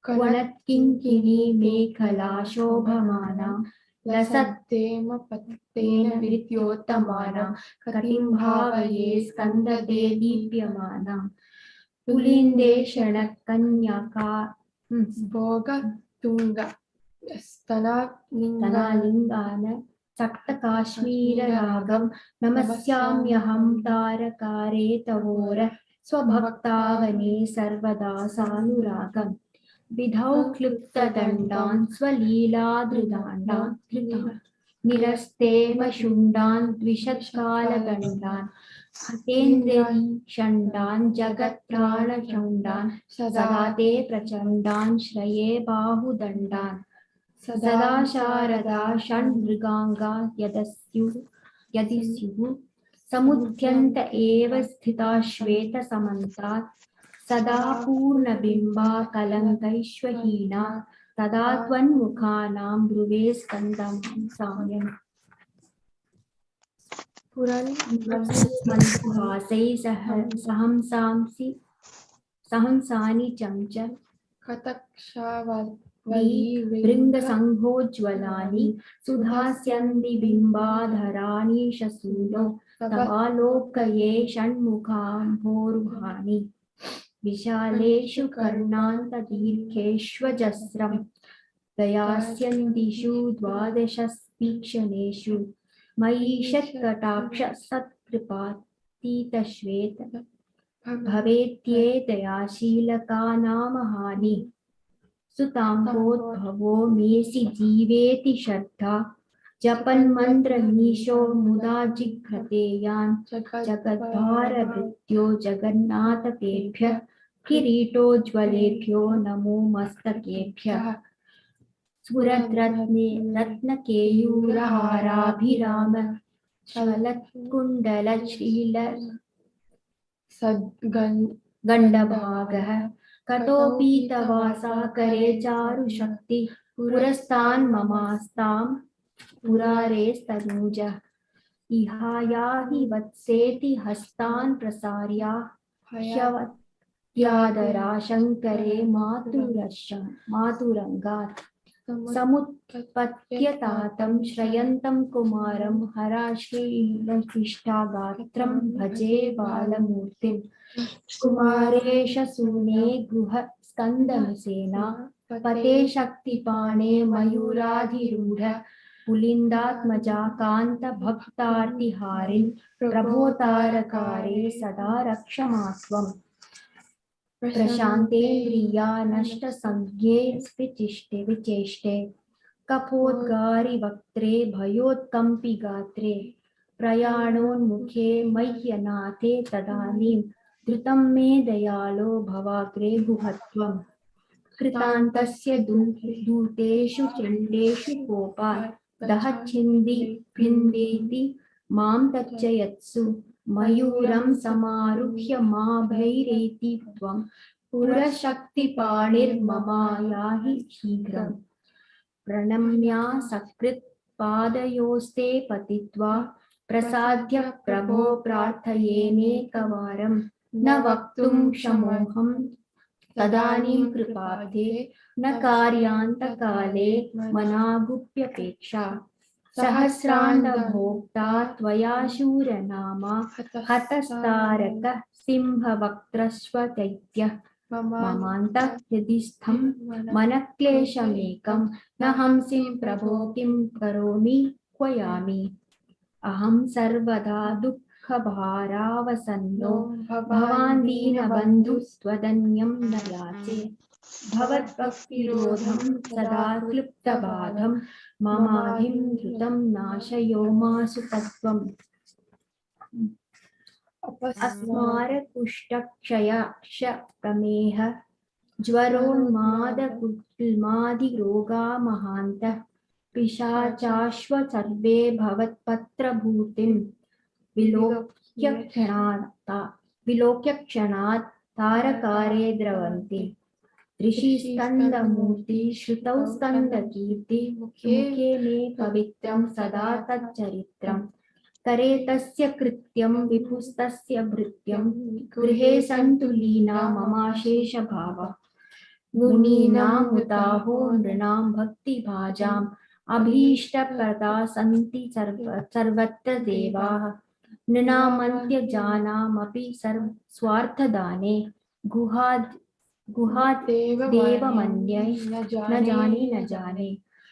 वनत्किङ्किणी मेखला शोभमाना लसत्तेम पत्तेन विद्योत्तमाना कटिं भावये स्कन्दते दीप्यमाना पुलिन्देशणकन्यका भोगतुङ्ग स्तनालिङ्गान सक्तकाश्मीररागं नमस्याम्यहं तारकारे तवोर स्वभक्तावने सर्वदा सानुरागम् विधौ क्लुप्तदण्डान् स्वलीलादृदाण्डान् निरस्तेम शुण्डान् द्विषत्कालदण्डान् हतेन्द्रीषण्डान् जगत्प्राणशण्डान् सदा ते प्रचण्डान् श्रये बाहुदण्डान् सदा शारदा षण्मृगाङ्गा यदि स्युः समुद्यन्त एव स्थिता श्वेतसमन्तात् सदा पूर्णबिम्बा कलङ्कैश्वहीना तदा त्वन्मुखानां ब्रुवे स्कन्दं साम्यम् पुरन्मन्दहासै सहंसानि चञ्च भृङ्गसङ्घोज्ज्वलानि सुधास्यन्दिबिम्बाधराणि शसूनो तवालोकये षण्मुखाम्भोरुहानि विशालेषु कर्णान्तदीर्घेष्वजस्रं दयास्यन्दिषु द्वादशस्तीक्ष्णेषु मयीषत्कटाक्ष सत्कृपातीतश्वेत भवेत्ये दयाशीलकानामहानि सुताङ्कोद्भवो मेसि जीवेति श्रद्धा जपन्मन्त्रमीशो मुदा जिघ्रते यान् जगद्भारभृत्यो जगन्नाथतेभ्यः किरीटोज्ज्वलेभ्यो नमो मस्तकेभ्यः स्फुरद्रत्ने रत्नकेयूरहाराभिराम शलत्कुण्डलश्रील गण्डभागः कटोपीतवासा करे चारुशक्ति पुरस्तान् ममास्तां पुरारेस्तनूज इहायाहि वत्सेति हस्तान् प्रसार्या ह्यवत्यादरा शङ्करे मातुरङ्गात् समुत्पत्यतातं श्रयन्तं कुमारं हराश्रीलशिष्टागात्रं भजे बालमूर्तिं कुमारेश सूने गृह स्कन्दमिसेना पते शक्तिपाणे मयूराधिरूढ पुलिन्दात्मजा कान्तभक्तार्तिहारिन् प्रभोतारकारे सदा रक्षमात्वम् प्रशान्तेन्द्रिया नष्टसंज्ञे विचेष्टे कफोद्गारि वक्त्रे भयोत्कम्पि गात्रे प्रयाणोन्मुखे मह्यनाथे तदानीं धृतं मे दयालो भवाग्रे गुहत्वम् कृतान्तस्य दूतेषु चण्डेषु कोपात् दहच्छिन्दी भिन्देति मां तच्चयत्सु मयूरं समारुह्य मा भैरेति त्वं पुरशक्तिपाणिर्ममायाहि शीघ्रम् प्रणम्या सकृत् पादयोस्ते पतित्वा प्रसाद्य प्रभो प्रार्थयेनेकवारं न वक्तुं क्षमोऽहं तदानीं कृपाब्धे न कार्यान्तकाले मनागुप्यपेक्षा सहस्राण्डभोक्ता त्वया शूरनामा हतस्तारकः सिंहवक्त्रश्वदैत्यः ममान्तः हृदिस्थं मनक्लेशमेकं न हंसिं प्रभो किं करोमि क्वयामि अहं सर्वदा दुःखभारावसन्नो भवान् दीनबन्धुस्त्वदन्यं न याचे भवद्भक्तिरोधं सदा क्लुप्तबाधं ममाधिं धृतं नाशयो मासु तत्त्वम् अस्मारकुष्ठक्षयक्ष प्रमेह ज्वरोन्मादकुल्मादिरोगा महान्तः पिशाचाश्व सर्वे भवत्पत्रभूतिं विलोक्य क्षणात् तारकारे द्रवन्ति ऋषिस्कन्दमूर्ति श्रुतौ स्कन्दकीर्ति मुखे मे पवित्रं सदा तच्चरित्रम् करे तस्य कृत्यं विपुस्तस्य भृत्यं गृहे सन्तु लीना ममाशेषभावः मुनीनामुताहो नृणां भक्तिभाजाम् अभीष्टप्रदा सन्ति सर्वत्र देवाः नृणामन्त्यजानामपि स्वार्थदाने गुहादेवमन्ये न जाने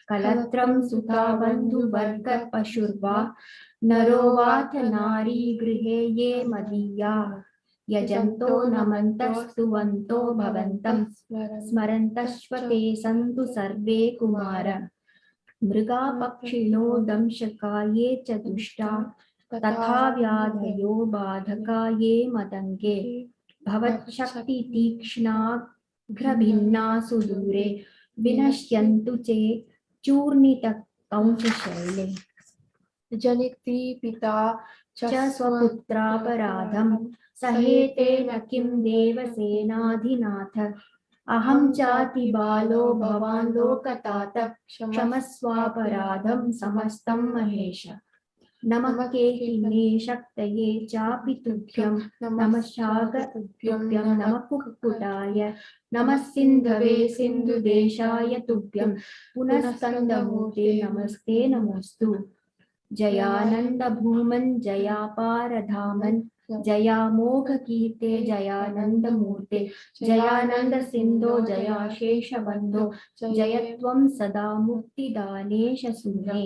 कलत्रं सुता बन्धुवर्ग पशुर्वा नरो वाथ नारी गृहे ये मदीयाः यजन्तो नमन्तस्तुवन्तो भवन्तं स्मरन्तश्वते सन्तु सर्वे कुमार मृगा पक्षिणो दंशका ये च दुष्टा तथा व्याधयो बाधका ये मदङ्गे भवच्छक्तितीक्ष्णाघ्रभिन्ना सुदूरे विनश्यन्तु चे चूर्णितकंसशैले जनित्री पिता च स्वपुत्रापराधं सहेते न किं देवसेनाधिनाथ अहं चाति बालो भवान् लोकतात क्षमस्वापराधं समस्तं महेश नमः केकिने शक्तये चापि तुभ्यं नमः शागतुभ्यं नमः कुक्कुटाय नमः सिन्धवे सिन्धुदेशाय तुभ्यं पुनः स्कन्दमूर्ते नमस्ते नमोस्तु जयानंद भूमन जयापारधामन जयामोघकीर्ते जयानंद मूर्ते जयानंद सिंधो जयाशेष बंधो जयत्वं सदा मुक्तिदानेश शून्ये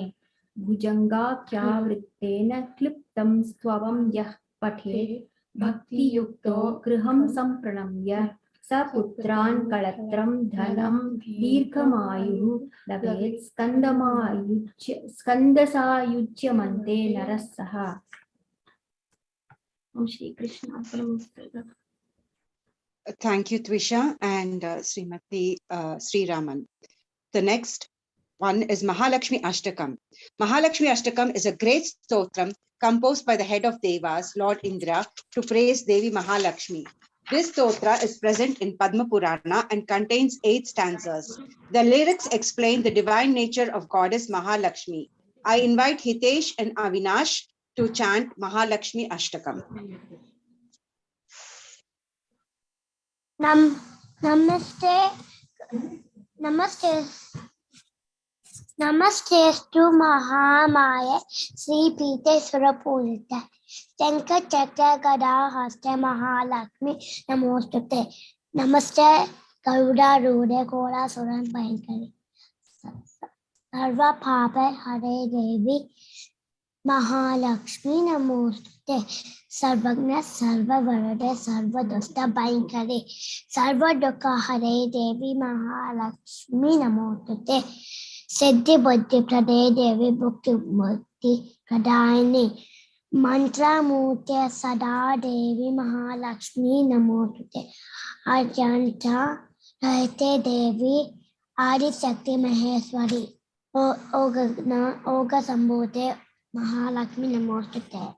भुजंगाख्यावृत्तेन क्लिप्तं स्वं यः पठे भक्तियुक्तो गृहं संप्रणम्य सपुत्रान् कलत्रं धनं दीर्घमायुः लभेत् स्कन्दसायुज्यमन्ते नरः सः। Shri Krishna. Thank you, Twisha and Srimati Sri Raman. The next one is Mahalakshmi Ashtakam. Mahalakshmi Ashtakam is a great stotram composed by the head of Devas, Lord Indra, to praise Devi Mahalakshmi. This stotra is present in Padma Purana and contains 8 stanzas. The lyrics explain the divine nature of goddess Mahalakshmi. I invite Hitesh and Avinash to chant Mahalakshmi Ashtakam. Namaste to Mahamaya Sri Pite Surapurita Shankar Chakra Gada Haste Mahalakshmi Namostute Namaste Garuda Rude Kora Suran Payankari Sarva Papa Hare Devi Mahalakshmi Namostute Sarvagna Sarvavarade Sarvadosta Bhayankare Sarvadokahare Devi Mahalakshmi Namostute Siddhi Buddhi Prade Devi Bhukti Mukti Pradayini Mantra Murti Sada Devi Mahalakshmi Namostute Ajanta Rahate Devi Adi Shakti Maheshwari Oga Sambhute Mahalakshmi Namostute.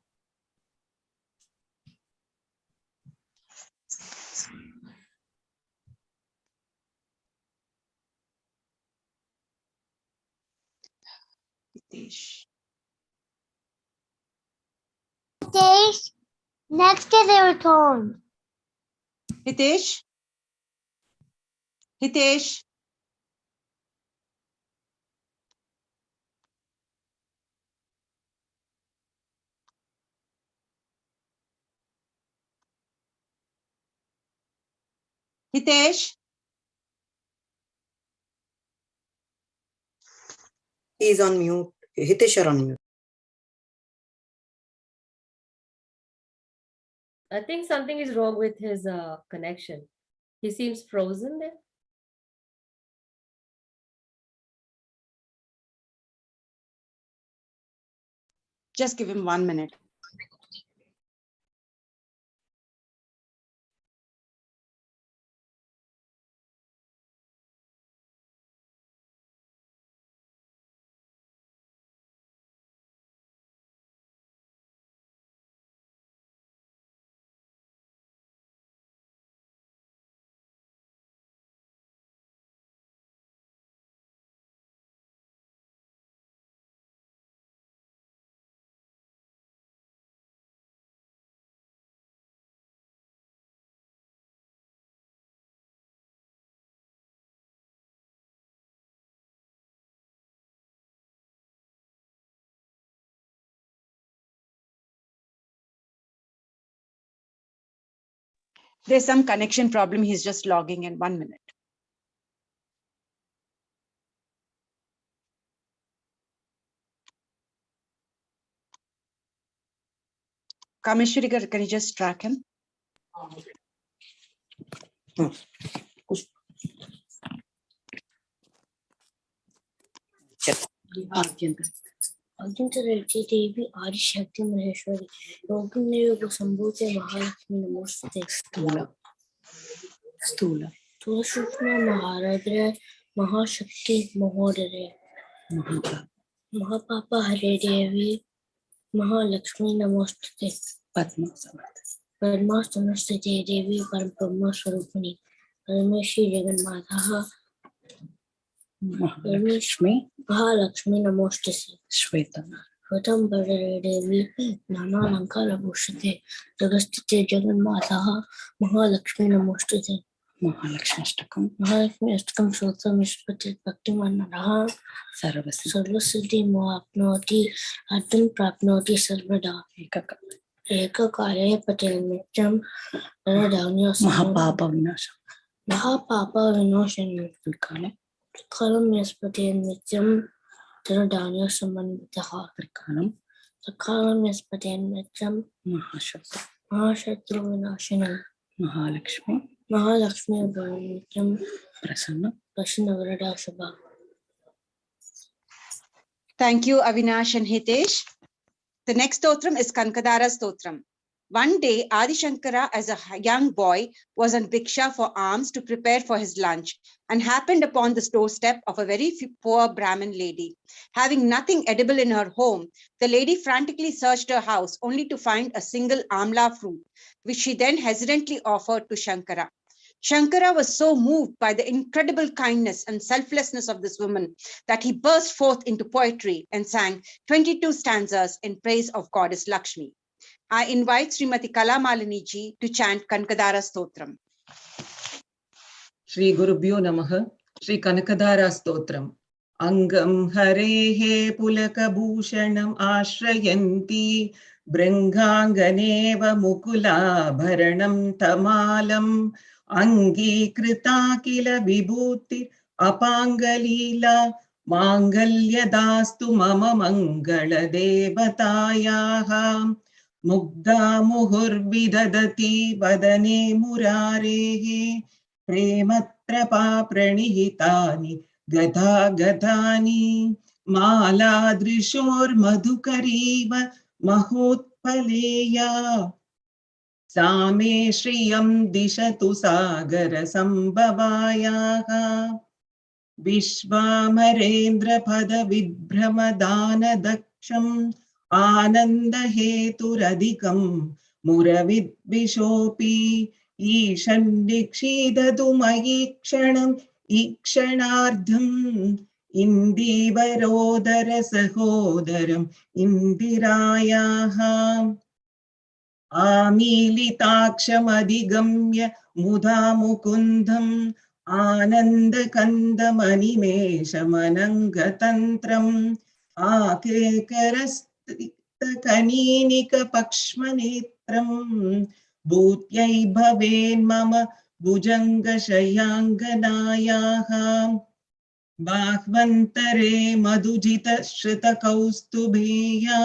Hitesh. Hitesh, next is your turn. Hitesh. Hitesh. Hitesh. He is on mute. Hitesh, you're on mute. I think something is wrong with his connection. He seems frozen there. Just give him 1 minute. There's some connection problem. He's just logging in. 1 minute. Kameshwari, can you just track him? Ajanta Reddy Devi Adi Shakti Maheshwari Yoga Yoga Sambhute Mahalakshmi Namostute Stula Shukma Maharadra Mahashakti Mahodare Mahapapa Hare Devi Mahalakshmi Namostute Padma Samastite Devi Parabrahma Swarupani Parameshi Jagannatha Mahalakshmi Namostute Shvetam Bhadare Devi Nana Lankara Bhushate Jagastite Jagannatha Mahalakshmi Namostute Mahalakshmi Astakam Shota Mishpati Bhakti Manaraha Sarvasiddhi Moapnoti Adam Prapnoti Sarvada Eka Kale Patel Mitram Dhaanya Mahapapa Vinasham Kalam Yaspati Mitram Dhaanya Samandha Sakalam Yaspati Mitram Mahashatru Vinashanam Mahalakshmi Mitram Prasanna Vrada Sabha. Thank you, Avinash and Hitesh. The next stotram is Kankadara stotram. One day, Adi Shankara, as a young boy, was on Bhiksha for alms to prepare for his lunch and happened upon the doorstep of a very poor Brahmin lady. Having nothing edible in her home, the lady frantically searched her house only to find a single amla fruit, which she then hesitantly offered to Shankara. Shankara was so moved by the incredible kindness and selflessness of this woman that he burst forth into poetry and sang 22 stanzas in praise of goddess Lakshmi. I invite Srimati Kalamalini ji to chant Kankadara Stotram. Shri Gurubhyo Namaha, Shri Kanakadara Stotram. Angam Harehe Pulaka Bhushanam Ashrayanti Bringanganeva Mukula Bharanam Tamalam Angi Krita Kila Vibhuti Apangalila माङ्गल्यदास्तु मम मङ्गलदेवतायाः मुग्धा मुहुर्विदधति वदने मुरारेः प्रेमत्रपा प्रणिहितानि गदा गदानि मालादृशोर्मधुकरीव महोत्पलेया सा मे श्रियं दिशतु सागरसम्भवायाः विश्वामरेन्द्रपदविभ्रमदानदक्षम् आनन्दहेतुरधिकं मुरविद्विषोऽपि ईशन्निक्षीदतु मयि क्षणम् ईक्षणार्धम् इन्दीवरोदर सहोदरम् इन्दिरायाः आमीलिताक्षमधिगम्य मुदा मुकुन्दम् आनन्दकन्दमनिमेषमनङ्गतन्त्रम् आकेकरस्तिक्तकनीनिकपक्ष्मनेत्रम् भूत्यै भवेन्मम भुजङ्गशयाङ्गनायाः बाह्वन्तरे मधुजितश्रितकौस्तुभेया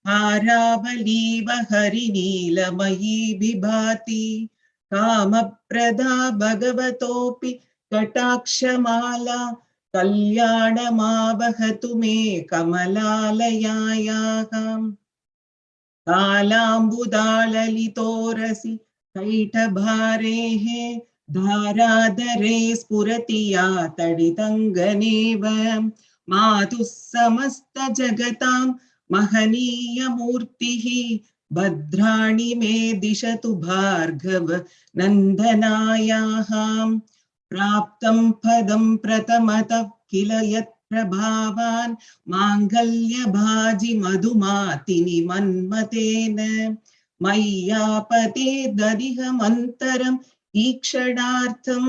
हारावलीव हरिनीलमयी विभाति कामप्रदा भगवतोऽपि कटाक्षमाला कल्याणमावहतु मे कमलालयायाः कालाम्बुदाललितोरसि कैटभारेः धाराधरे स्फुरति या तडितङ्गनेव मातुः समस्तजगतां महनीयमूर्तिः भद्राणि मे दिशतु भार्गव नन्दनायाः प्राप्तं पदं प्रथमतः किल यत् प्रभावान् माङ्गल्यभाजि मधुमातिनि मन्मतेन मय्यापते ददिहमन्तरम् ईक्षणार्थं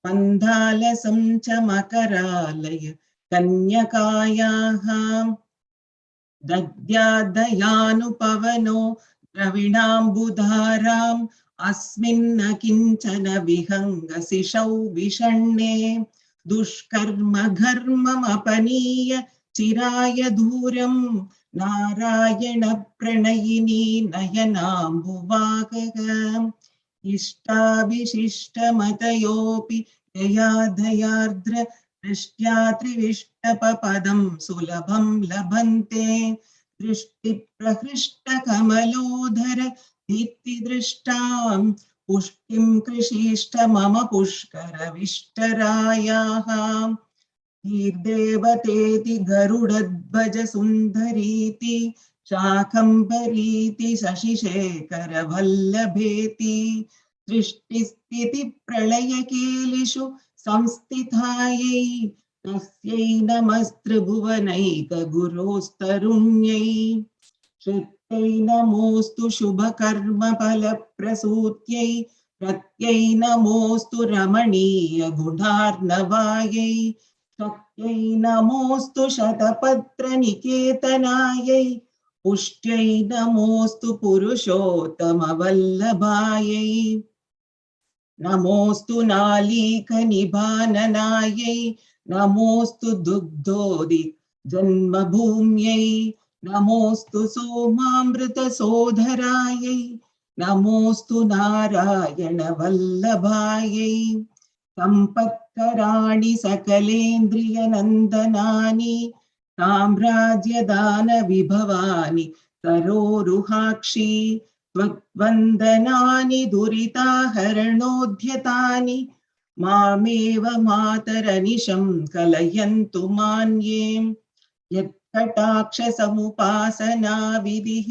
पन्दालसं च मकरालय कन्यकायाः दद्यादयानुपवनो द्रविणाम्बुधाराम् अस्मिन्न किञ्चन विहङ्गसिषौ विषण्णे दुष्कर्म घर्ममपनीय चिराय दूरम् नारायण प्रणयिनी नयनाम्बुवाहः इष्टाविशिष्टमतयोऽपि यया दयार्द्र दृष्ट्या त्रिविष्टपपदं सुलभं लभन्ते दृष्टिप्रहृष्टकमलोधर दीप्तिदृष्टां पुष्टिं कृषीष्ट मम पुष्करविष्टरायाः कीर्देवतेति गरुडध्वज सुन्दरीति शाकम्भरीति शशिशेखरवल्लभेति सृष्टिस्थितिप्रलयकेलिषु संस्थितायै तस्यै नमस्त्रिभुवनैकगुरोस्तरुण्यै श्रुत्यै नमोऽस्तु शुभकर्मफलप्रसूत्यै प्रत्यै नमोऽस्तु रमणीयगुणार्णवायै शक्त्यै नमोऽस्तु शतपत्रनिकेतनायै पुष्ट्यै नमोऽस्तु पुरुषोत्तमवल्लभायै नमोऽस्तु नालीकनिभाननायै नमोऽस्तु दुग्धोदि जन्मभूम्यै नमोऽस्तु सोमामृतसोदरायै नमोऽस्तु नारायणवल्लभायै सम्पत्कराणि सकलेन्द्रियनन्दनानि साम्राज्यदानविभवानि सरोरुहाक्षी त्वद्वन्दनानि दुरिताहरणोद्यतानि मामेव मातरनिशं कलयन्तु मान्ये यत्कटाक्षसमुपासना विधिः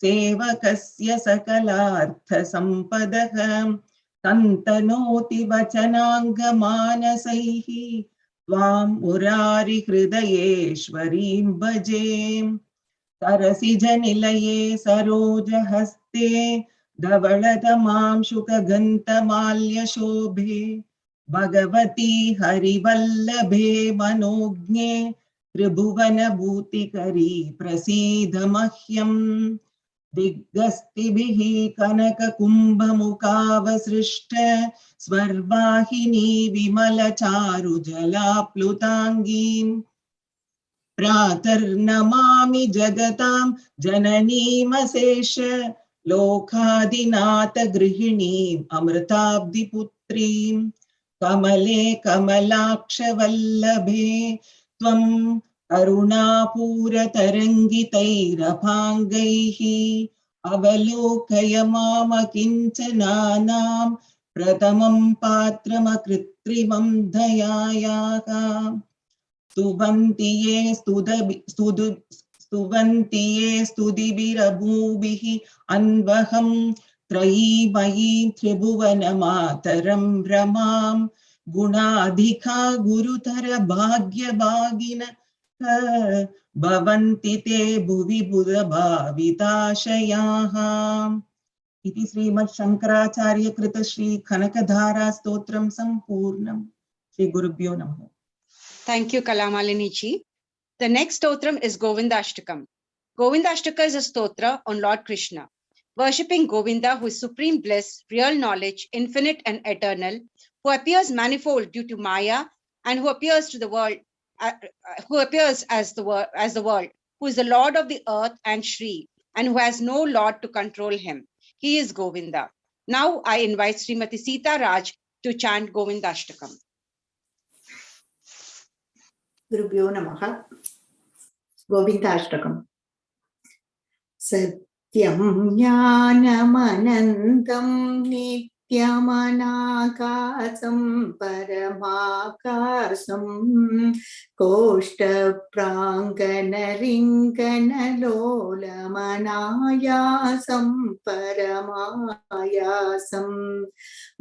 सेवकस्य सकलार्थसम्पदः तन्तनोति वचनाङ्गमानसैः त्वां मुरारिहृदयेश्वरीं भजे सरसिजनिलये सरोजहस्ते धवलतमां शुकगन्तमाल्यशोभे भगवती हरिवल्लभे मनोज्ञे त्रिभुवनभूतिकरी प्रसीद मह्यम् दिग्गस्तिभिः कनककुम्भमुखावसृष्ट स्वर्वाहिनी विमलचारुजलाप्लुताङ्गीं प्रातर्नमामि जगतां जननीमशेष लोकादिनाथ गृहिणीम् अमृताब्धिपुत्रीं कमले कमलाक्षवल्लभे त्वं करुणापूरतरङ्गितैरभाङ्गैः अवलोकय मामकिञ्चनानां प्रथमं पात्रमकृत्रिमं दयायाः स्तुवन्ति ये स्तुतिभिरभूभिः अन्वहं त्रयीमयीं त्रिभुवनमातरं रमां गुणाधिका गुरुतर भाग्यभागिन भवन्ति ते भुवि बुधभाविताशयाः इति श्रीमद् शंकराचार्य कृत श्री कनकधारा स्तोत्रम संपूर्णम। श्री गुरुभ्यो नमः। Thank you, Kalamalini ji. The next stotram is Govindashtakam. Govindashtaka is a stotra on Lord Krishna, worshipping Govinda, who is supreme bliss, real knowledge, infinite and eternal, who appears manifold due to Maya, and who appears to the world, who appears as the world, who is the Lord of the earth and Shri, and who has no Lord to control him. He is Govinda. Now I invite Srimati Sita Raj to chant Govindashtakam. गुरुभ्यो नमः। गोविन्दाष्टकम्। सत्यं ज्ञानमनन्तं नित्यमनाकाशं परमाकाशं कोष्ठप्राङ्गणरिङ्गणलोलमनायासं परमायासं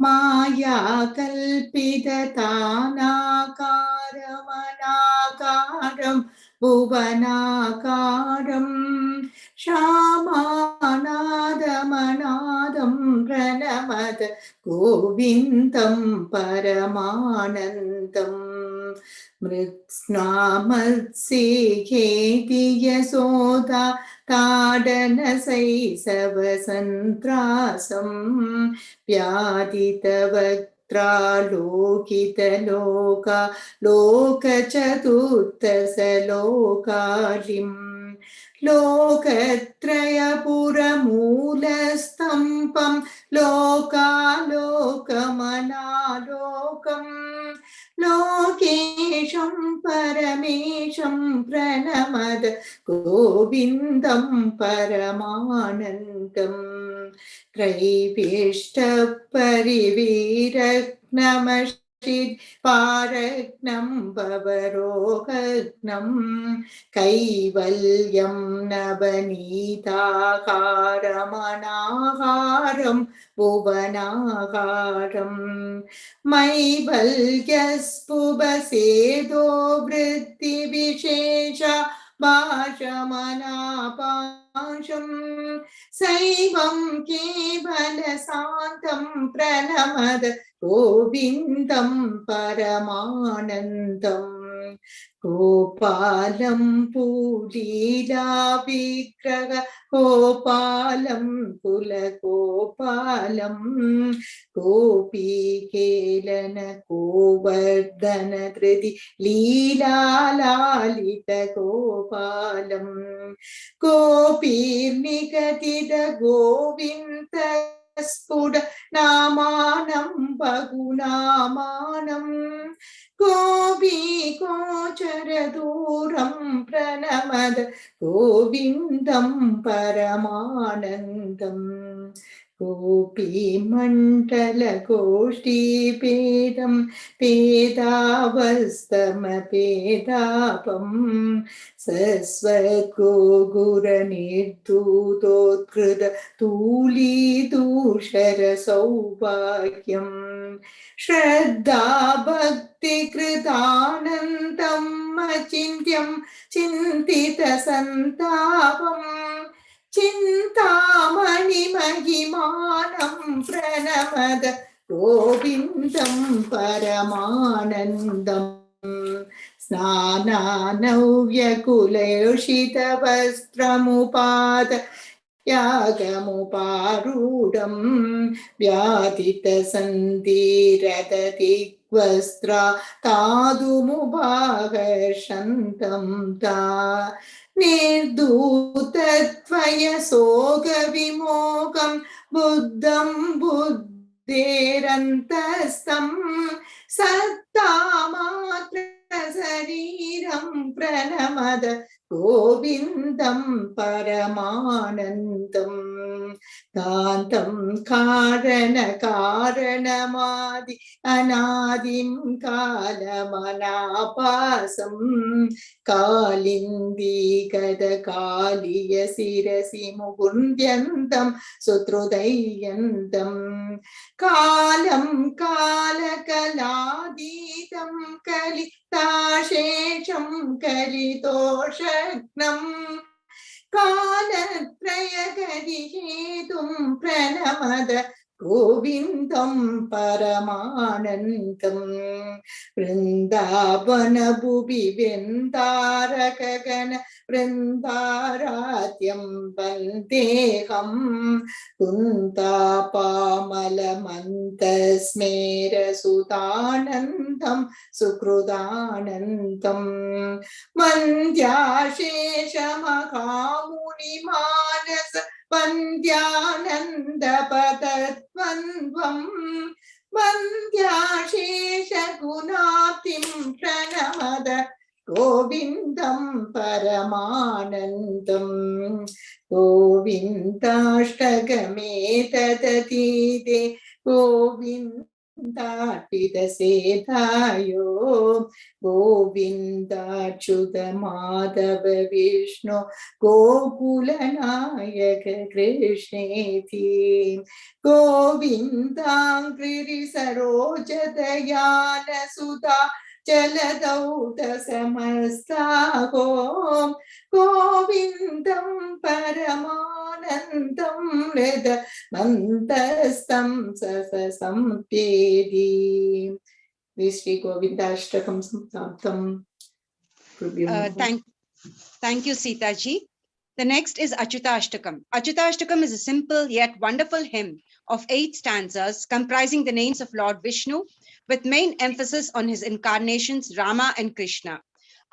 मायाकल्पिततानाकारमनाकारं भुवनाकारं श्यामानादमनादं प्रणमत गोविन्दं परमानन्दं मृत्स्नामत्स्येति यशोदा ताडनशैशवसन्त्रासं व्याधितवक्त्रालोकितलोका लोकचतुर्दशलोकालिम् लोकत्रयपुरमूलस्तम्भं लोकालोकमनालोकम् लोकेशं परमेशं प्रणमत गोविन्दं परमानन्दम् त्रैवेष्टपरिवीरग्नमश्चित् पारग्नं भवरोहग्नं कैवल्यं नवनीताकारमनाहारं भुवनाहारं मैवल्यस्पुबसेदो वृत्तिविशेष भाषमनापाशं सैवं केवलशान्तं प्रणमत गोविन्दं परमानन्दम् गोपालं पुलीलाविग्रह गोपालं कुलगोपालं गोपीकेलन गोवर्धन धृति लीलालालित गोपालं गोपीर्निगदित गोविन्द स्फुट नामानं बहुनामानं गोपी गोचर दूरं प्रणमत गोविन्दं परमानन्दम् गोपीमण्डल गोष्ठीपेदं पेदावस्तमपेदापं सस्वद्गोगुरनिर्धूतोत्कृत तूलीदूषर सौभाग्यं श्रद्धा भक्तिकृतानन्दम् अचिन्त्यं चिन्तितसन्तापम् चिन्तामणिमहिमानं प्रणमत गोविन्दं परमानन्दम् स्नानानव्यकुलयोषितवस्त्रमुपाद यागमुपारूढं व्याधितसन्धिरददिग्वस्त्रा तादुमुभागर्षन्तं ता निर्धूतत्वयसोगविमोगं बुद्धं बुद्धेरन्तस्तं सत्तामात्रशरीरं प्रणमद गोविन्दं परमानन्दं कान्तं कारणकारणमादि अनादिं कालमनापासं कालिन्दीगदकालिय शिरसि मुकुन्द्यन्तं सुहृदयन्तं कालं कालकलातीतं कलिताशेषं कलितोषग्नं कालत्रयगतिहेतुं प्रणमद गोविन्दं परमानन्दं वृन्दावनभुवि वृन्दारकगण वृन्दारात्यं वन्देऽहं कुन्तापामलमन्तस्मेरसुतानन्दं सुहृदानन्दं वन्द्याशेषमहामुनिमानस वन्द्यानन्दपदद्वन्द्वं वन्द्याशेषगुणाब्धिं प्रणमद गोविन्दं परमानन्दं गोविन्दाष्टकमेतदतीते गोविन्दार्पितसेतायो गोविन्दाच्युत माधव विष्णु गोकुलनायक कृष्णेति गोविन्दाङ्घ्रि सरोजदयानसुधा जलदौत समस्ताहो गोविन्दं परमानन्दं हृद मन्तस्तं ससंप्येदि. Shri Govindashtakam Samtam. Thank you, Sita ji. The next is Achyutashtakam. Achyutashtakam is a simple yet wonderful hymn of 8 stanzas comprising the names of Lord Vishnu, with main emphasis on his incarnations Rama and Krishna.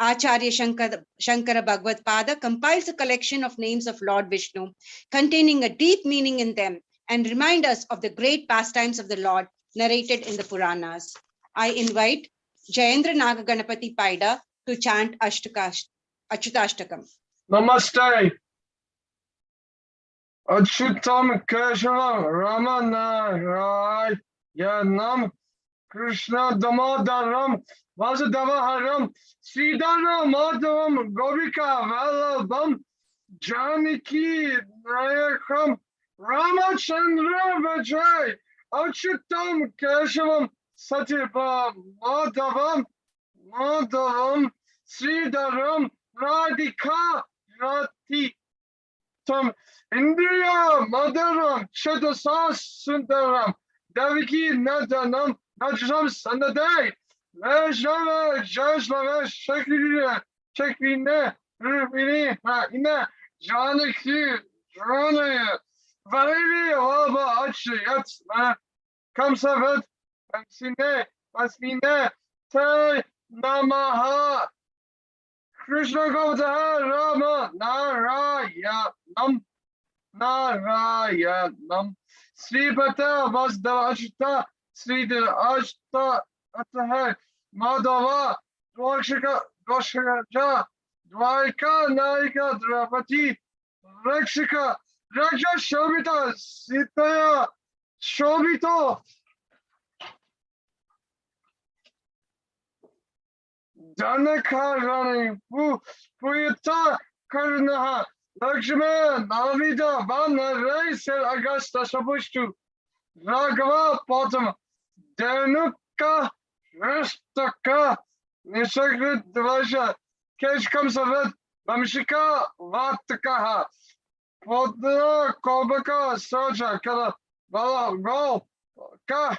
Acharya Shankara Bhagavad Pada compiles a collection of names of Lord Vishnu containing a deep meaning in them and remind us of the great pastimes of the Lord narrated in the Puranas. I invite Jayendra Nagaganapati Paida to chant Achyutashtakam. Namaste. Achyutam Keshavam Ramanayanam Krishna Damodaram Vasudavaharam Sridharam Madhavam Govika Vallabham Janaki Nayakam Ramachandra Vajay Achyutam Keshavam Satyavam Madhavam Sridharam Radhika Rati Tam Indriya Madaram Chadasas Sundaram Daviki Nadanam Najram Sanadai Vaishnava Jaslava Shakrina Rupini Ina Janaki Dranaya Valevi Alba Achiyat Kamsavat Vaksine Vasmine Te Namaha Krishna Gopata Rama Narayanam Sripata Vasdava Ashta Sridhar Ashta Atahar Madhava Dwarshika Dwarka Naika Drapati Rakshika Raksha Shobita Sitaya Shobito Janakarani Puyata Karnaha Lakshman Navida Vana Raisel Augusta Sabushtu Raghava Potam Danuka Rastaka Nishagrid Dvaja Kesh Kamsavat Vamshika Vatakaha Podra Kobaka Soja Kala Vala Go Ka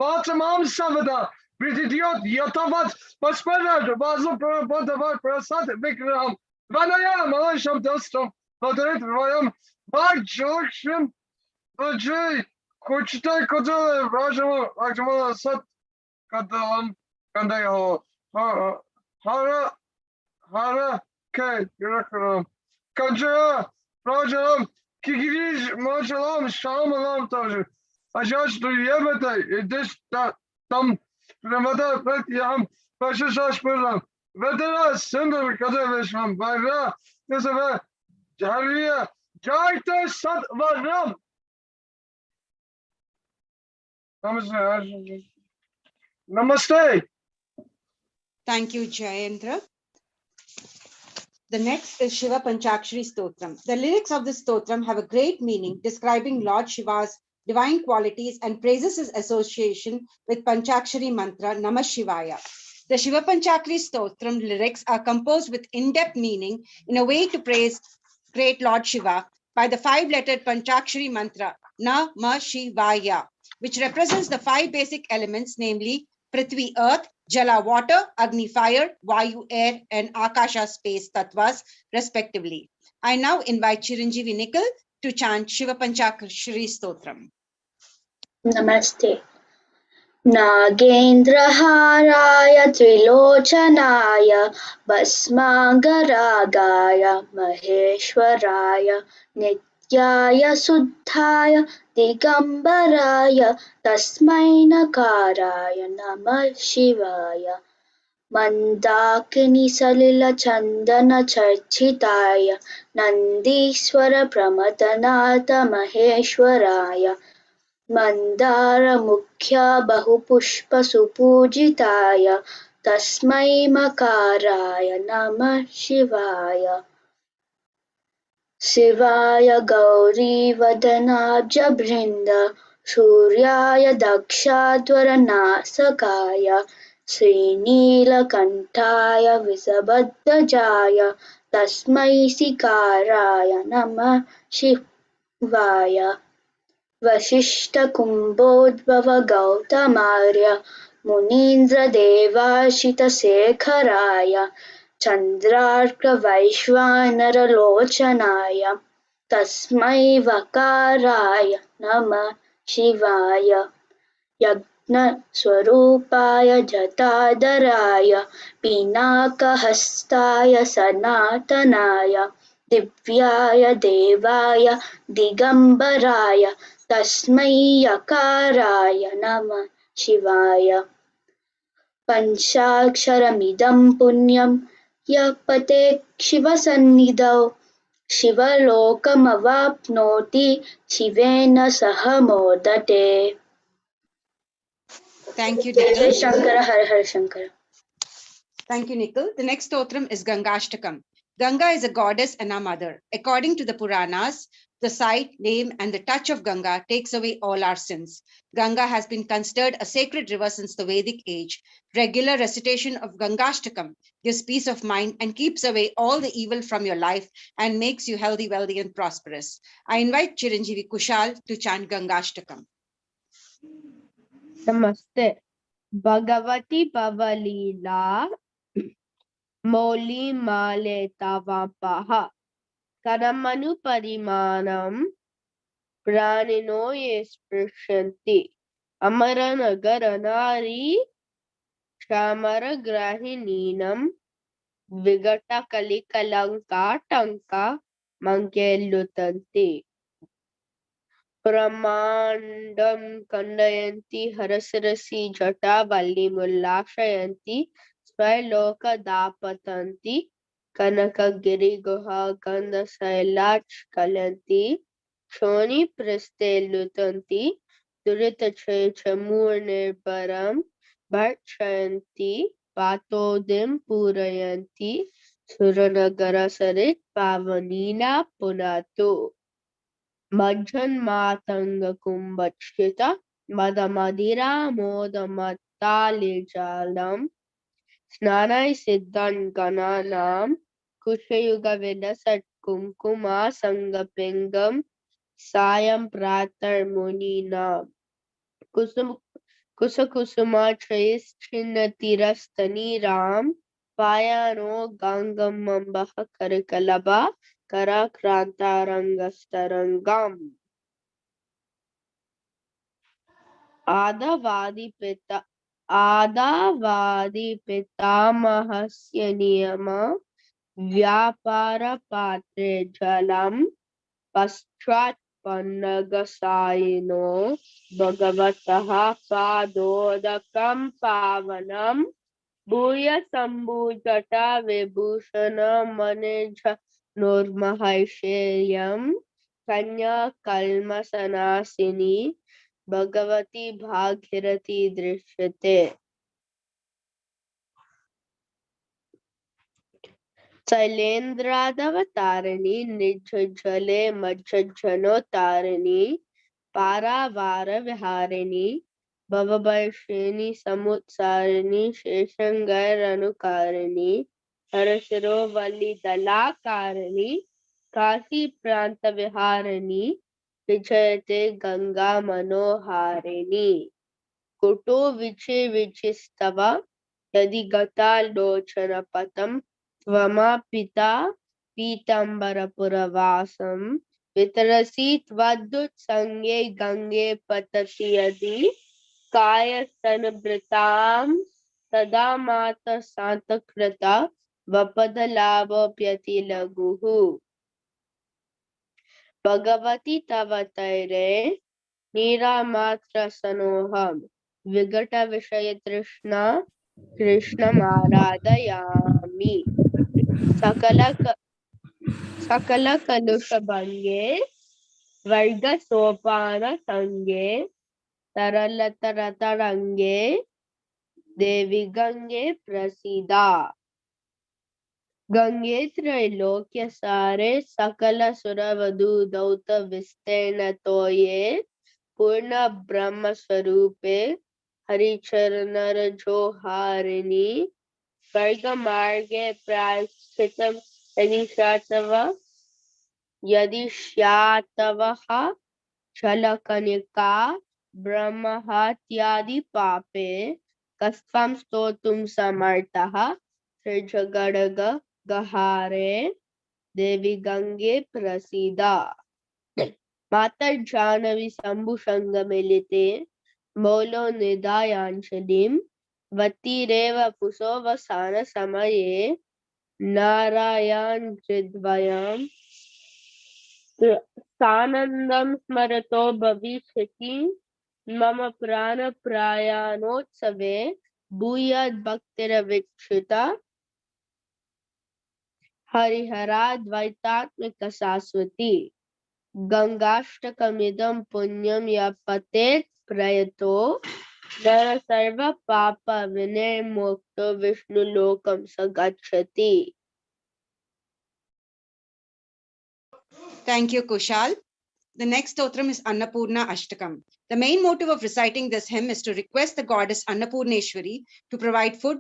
Potamam Savada Britidiot Yatavat Paspada Basil Padavat Prasad Vikram Vanaya Malasham Dostom Padret Royam Bhajakshan, Bhajay, Kuchita Kutala, Rajama, Rajama, Sat, Katalam, Kandayo, Hara, Hara, K, Yurakaram, Kanjara, Rajaram, Kikirish, Majalam, Shamalam, Taj, Ajash to Yamata, this, that, Tam, Ramada, Bet Yam, Pashash Puram, Vedara, Sindar Kadavisham, Bagra, Nisava, Jaria, Jaita Sat Varam. Namaste. Thank you, Jayendra. The next is Shiva Panchakshari Stotram. The lyrics of this stotram have a great meaning, describing Lord Shiva's divine qualities and praises his association with Panchakshari mantra Namah Shivaya. The Shiva Panchakshari Stotram lyrics are composed with in-depth meaning in a way to praise great Lord Shiva by the five-lettered Panchakshari mantra Namah Shivaya, which represents the five basic elements, namely Prithvi, earth, Jala, water, Agni, fire, Vayu, air, and Akasha, space, tattvas, respectively. I now invite Chiranjeevi Nikhil to chant Shiva Panchakshari Stotram. Namaste. Nagendraharaya Trilochanaaya Bhasmangaragaya Maheshwaraya Nityaya Suddhaya Digambaraya Tasmai Nakaraya Namah Shivaya Mandakini Salila Chandana Charchitaya Nandiswara Pramatanata Maheshwaraya Mandara Mukhya Bahupushpa Supujitaya Tasmai Makaraya Namah Shivaya Shivaya Gauri Vadanabja Brinda Suryaya Dakshadvara Nasakaya Srinila Kantaya Visabhaddhajaya Tasmai Sikaraya Namah Shivaya Vashishta Kumbodhava Gautamarya Munindra Devashita Sekharaya Chandrarka Vaishvanara Lochanaya Tasmai Vakaraya Namah Shivaya Yagna Swarupaya Jatadaraya Pinaka Hastaya Sanatanaya Divyaya Devaya Digambaraya Tasmai Yakaraya Namah Shivaya Panchaksharamidam Punyam Yapate Shivasannidau Shivalokam Shivena Sahamodate. Thank you, Jai Nikhil. Jai Shankara, Har Har Shankara. Thank you, Nikhil. The next stotram is Gangashtakam. Ganga is a goddess and our mother. According to the Puranas, the sight, name, and the touch of Ganga takes away all our sins. Ganga has been considered a sacred river since the Vedic age. Regular recitation of Gangashtakam gives peace of mind and keeps away all the evil from your life and makes you healthy, wealthy, and prosperous. I invite Chiranjeevi Kushal to chant Gangashtakam. Namaste. Bhagavati Pavalila Moli Male Tavapaha Karamanu Parimanam Pranino Yesprishanti Amara Nagaranari Shamara Grahininam Vigata Kalikalanka Tanka Mankelutanti Pramandam Kandayanti Harasarasi Jata Valli Mullashayanti Swailoka Dapatanti Kanaka Giri Guha Ganda Sailach Kalanti Shoni Preste Lutanti Durita Chamur Nirparam Bhatshayanti Patodim Purayanti Suranagara Sarit Pavanina Punatu Majhanmatanga Kumbachita Madamadira Modamattalijalam Snanai Siddhan Gananam Kushayuga Vedasat Kumkuma Sangapingam Sayam Pratar Munina Kusakusuma Trace Chinnatiras Tani Ram Payano Gangamambaha Karikalaba कराक्रान्तारङ्गस्तरङ्गम् आदावादि पितामहस्य नियम व्यापारपात्रे जलम् पश्चात्पन्नगसायिनो भगवतः पादोदकं पावनम् भूय सम्भूतटा विभूषणमनिजनोर्महैश्वर्यम् कन्या कल्मषनाशिनी भगवती भागीरथी दृश्यते शैलेन्द्रादवतारिणी निर्झले मज्जनोतारिणी पारावार विहारिणी भवभयशिनी समुत्सारिणी शेषंगैरनुकारिणी हरशिरोवल्लीदलाकारिणी काशी प्रांत विहारिणी विजयते गंगा मनोहारिणी कुटो विचे विचिस्तव यदि गता लोचन पतम त्वमा पिता पीताम्बरपुरवासं वितरसि त्वदुत्संगे गंगे पतति यदि कायस्तनभृतां तदा माता शान्तकृता वपदलाभोऽप्यति लघुः भगवति तव तैरे निरामात्रसनोऽहं विघटविषयतृष्णा कृष्णमाराधयामि सकलकलुषभङ्गे वर्गसोपानसङ्गे तरलतरतरङ्गे देवी गंगे प्रसीदा गंगे त्रैलोक्यसारे सकलसुरवधूदौत विस्तीर्णतोये पूर्ण ब्रह्मस्वरूपे हरिचरणरजोहारिणी वर्गमार्गे प्रायश्चितं यदि स्यात्तवः छलकनिका ब्रह्महत्यादि पापे कस्त्वं स्तोतुं समर्थः त्रिजगद्गहारे देवी गंगे प्रसीदा मातर्जाह्नवी शम्भुसङ्गमिलिते मौलो निधायाञ्जलिं वतीरेव पुसोऽवसानसमये नारायणहृद्वयं सानन्दं स्मरतो भविष्यति मम प्राणप्रयाणोत्सवे भूयाद्भक्तिरवीक्षिता हरिहराद्वैतात्मिक शाश्वती गंगाष्टकमिदं पुण्यं यः पठेत् प्रयतो नर सर्वपाप विनिर्मुक्तो विष्णुलोकं स गच्छति. Thank you, Kushal. The next stotram is Annapurna Ashtakam. The main motive of reciting this hymn is to request the goddess Annapurneshwari to provide food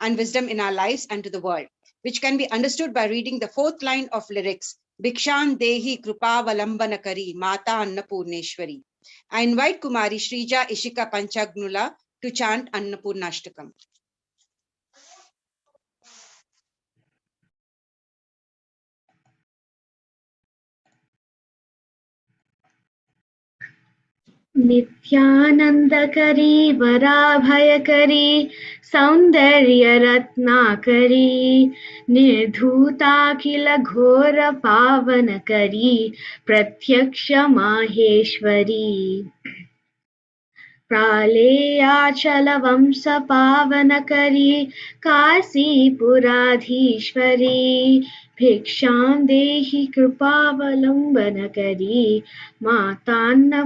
and wisdom in our lives and to the world, which can be understood by reading the fourth line of lyrics, Bhikshan Dehi Krupa Valambanakari Mata Annapurneshwari. I invite Kumari Shrija Ishika Panchagnula to chant Annapurna Ashtakam. नित्यानन्दकरी वराभयकरी सौन्दर्यरत्नाकरी निर्धूताखिल घोर पावनकरी प्रत्यक्ष माहेश्वरी प्रालेयाचल वंश पावनकरी काशीपुराधीश्वरी भिक्षां देहि कृपावलम्बनकरी मातान्नपूर्णेश्वरी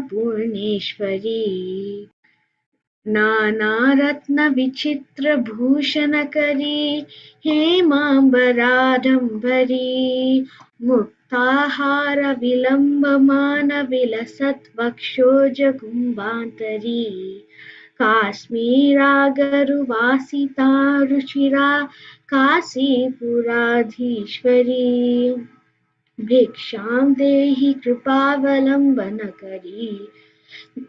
नानारत्न विचित्र भूषणकरी हेमाम्बराडम्बरी मुक्ताहार विलम्बमान विलसत् वक्षोज कुम्भान्तरी काश्मीरागरुवासिता रुचिरा काशीपुराधीश्वरी भिक्षां देहि कृपावलम्बनकरी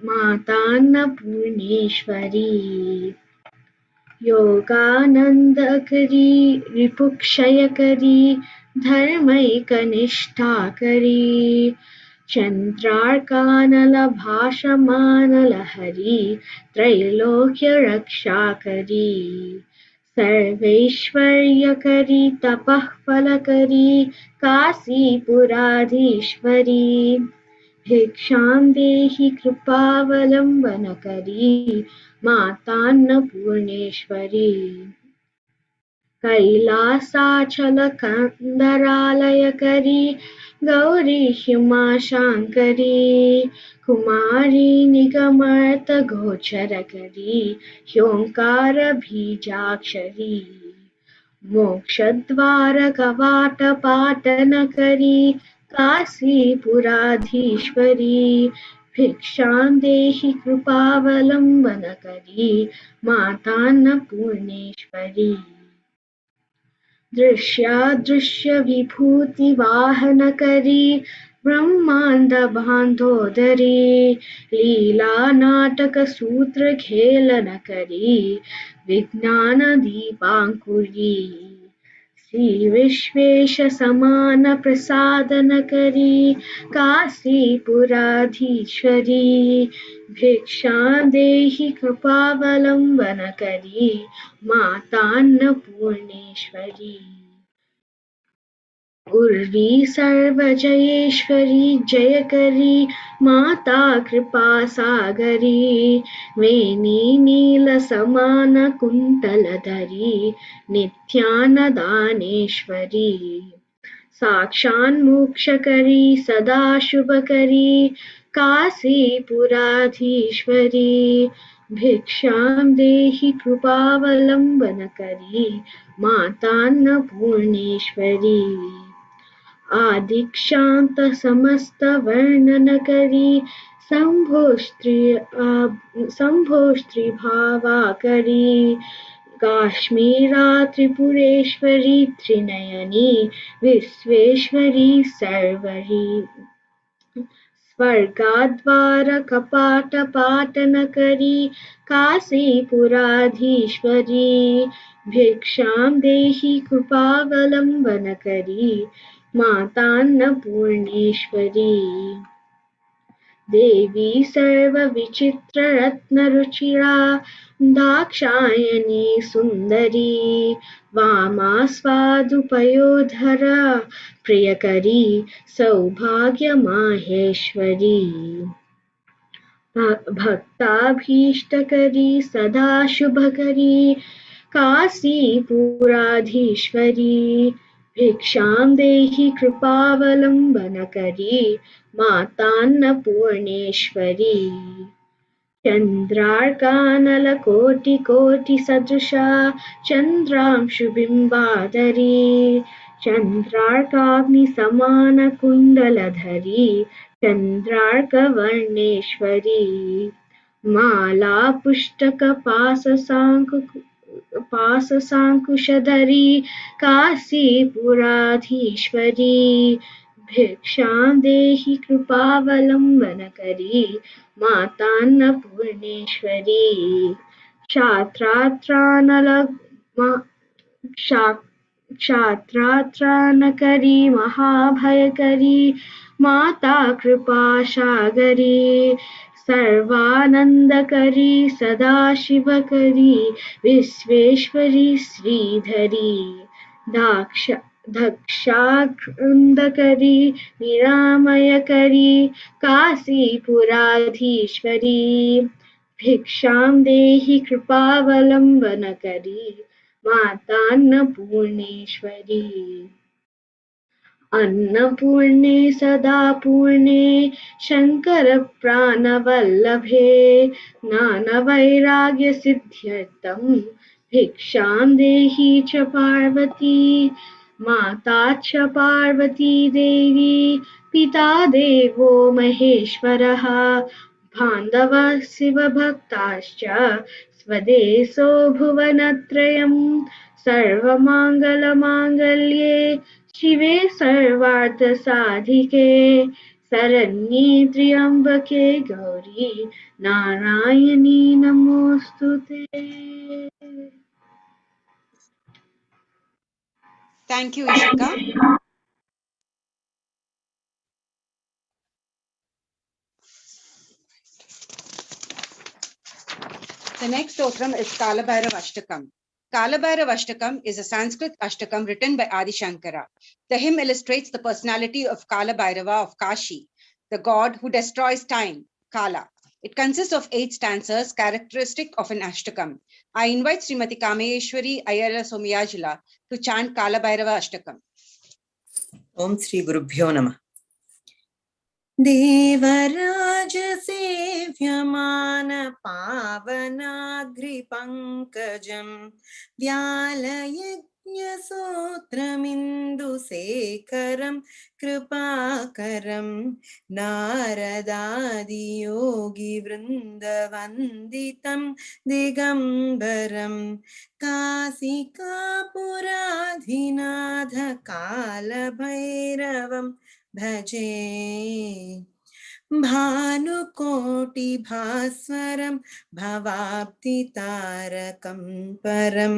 मातान्नपूर्णेश्वरी योगानन्दकरी रिपुक्षयकरी धर्मैकनिष्ठाकरी चन्द्रार्कानलभाषमानलहरी त्रैलोक्यरक्षाकरी सर्वैश्वर्यकरी तपःफलकरी काशीपुराधीश्वरी भिक्षां देहि कृपावलम्बनकरी मातान्नपूर्णेश्वरी कैलासाचलकन्दरालयकरी गौरी हुमाशाङ्करी कुमारी निगमार्थगोचरकरी ह्योङ्कारबीजाक्षरी मोक्षद्वारकवाटपाटनकरी काशीपुराधीश्वरी भिक्षां देहि कृपावलम्बनकरी मातान्नपूर्णेश्वरी दृश्यादृश्यविभूतिवाहनकरी ब्रह्माण्डबान्धोदरी लीलानाटकसूत्रखेलनकरी विज्ञानदीपाङ्कुरी श्रीविश्वेशसमानप्रसादनकरी काशीपुराधीश्वरी भिक्षां देहि कृपावलम्बनकरी मातान्नपूर्णेश्वरी उर्वी सर्वजयेश्वरी जयकरी माता कृपासागरी वेणी नीलसमानकुन्तलधरी नित्यानदानेश्वरी साक्षान्मोक्षकरी सदा शुभकरी काशीपुराधीश्वरी भिक्षां देहि कृपावलम्बनकरी मातान्नपूर्णेश्वरी आदिक्षान्तसमस्तवर्णनकरी शम्भोस्त्रीभावाकरी काश्मीरा त्रिपुरेश्वरी त्रिनयनी विश्वेश्वरी सर्वरी स्वर्गाद्वारकपाटपाटनकरी काशीपुराधीश्वरी भिक्षां देहि कृपावलम्बनकरी मातान्नपूर्णेश्वरी देवी सर्वविचित्ररत्नरुचिरा दाक्षायणी सुन्दरी वामा स्वादुपयोधरा प्रियकरी सौभाग्यमाहेश्वरी भक्ताभीष्टकरी सदा शुभकरी काशीपुराधीश्वरी भिक्षां देहि कृपावलम्बनकरी मातान्नपूर्णेश्वरी चन्द्रार्कानलकोटिकोटिसदृशा चन्द्रांशुबिम्बाधरी चन्द्रार्काग्निसमानकुण्डलधरी चन्द्रार्कवर्णेश्वरी मालापुष्टकपाशशाङ्कुशधरी काशीपुराधीश्वरी भिक्षां देहि कृपावलम्बनकरी मातान्नपूर्णेश्वरी क्षात्रात्रणकरी महाभयकरी माता कृपासागरी सर्वानन्दकरी सदाशिवकरी विश्वेश्वरी श्रीधरी दक्षानन्दकरी निरामयकरी काशीपुराधीश्वरी भिक्षां देहि कृपावलम्बनकरी मातान्नपूर्णेश्वरी अन्नपूर्णे सदा पूर्णे शङ्करप्राणवल्लभे ज्ञानवैराग्यसिद्ध्यर्थं भिक्षां देहि च पार्वती माता च पार्वती देवी पिता देवो महेश्वरः बान्धवः शिवभक्ताश्च स्वदेशो भुवनत्रयं सर्वमङ्गलमाङ्गल्ये शिवे सर्वार्थसाधिके शरण्ये त्र्यम्बके गौरी नारायणी नमोऽस्तुते. Thank you, Ishika. The next stotram is Kalabhairava Ashtakam. Kalabhairava Ashtakam is a Sanskrit Ashtakam written by Adi Shankara. The hymn illustrates the personality of Kalabhairava of Kashi, the god who destroys time, Kala. It consists of 8 stanzas characteristic of an Ashtakam. I invite Srimati Kameshwari Ayala Somyajula to chant Kalabhairava Ashtakam. Om Sri Gurubhyo Namah. Devraj सेव्यमान पावनाग्रिपङ्कजं व्यालयज्ञसूत्रमिन्दुशेखरं कृपाकरं नारदादियोगिवृन्दवन्दितं दिगम्बरं काशिकापुराधिनाथ कालभैरवं भजे भानुकोटिभास्वरं भवाब्धितारकं परं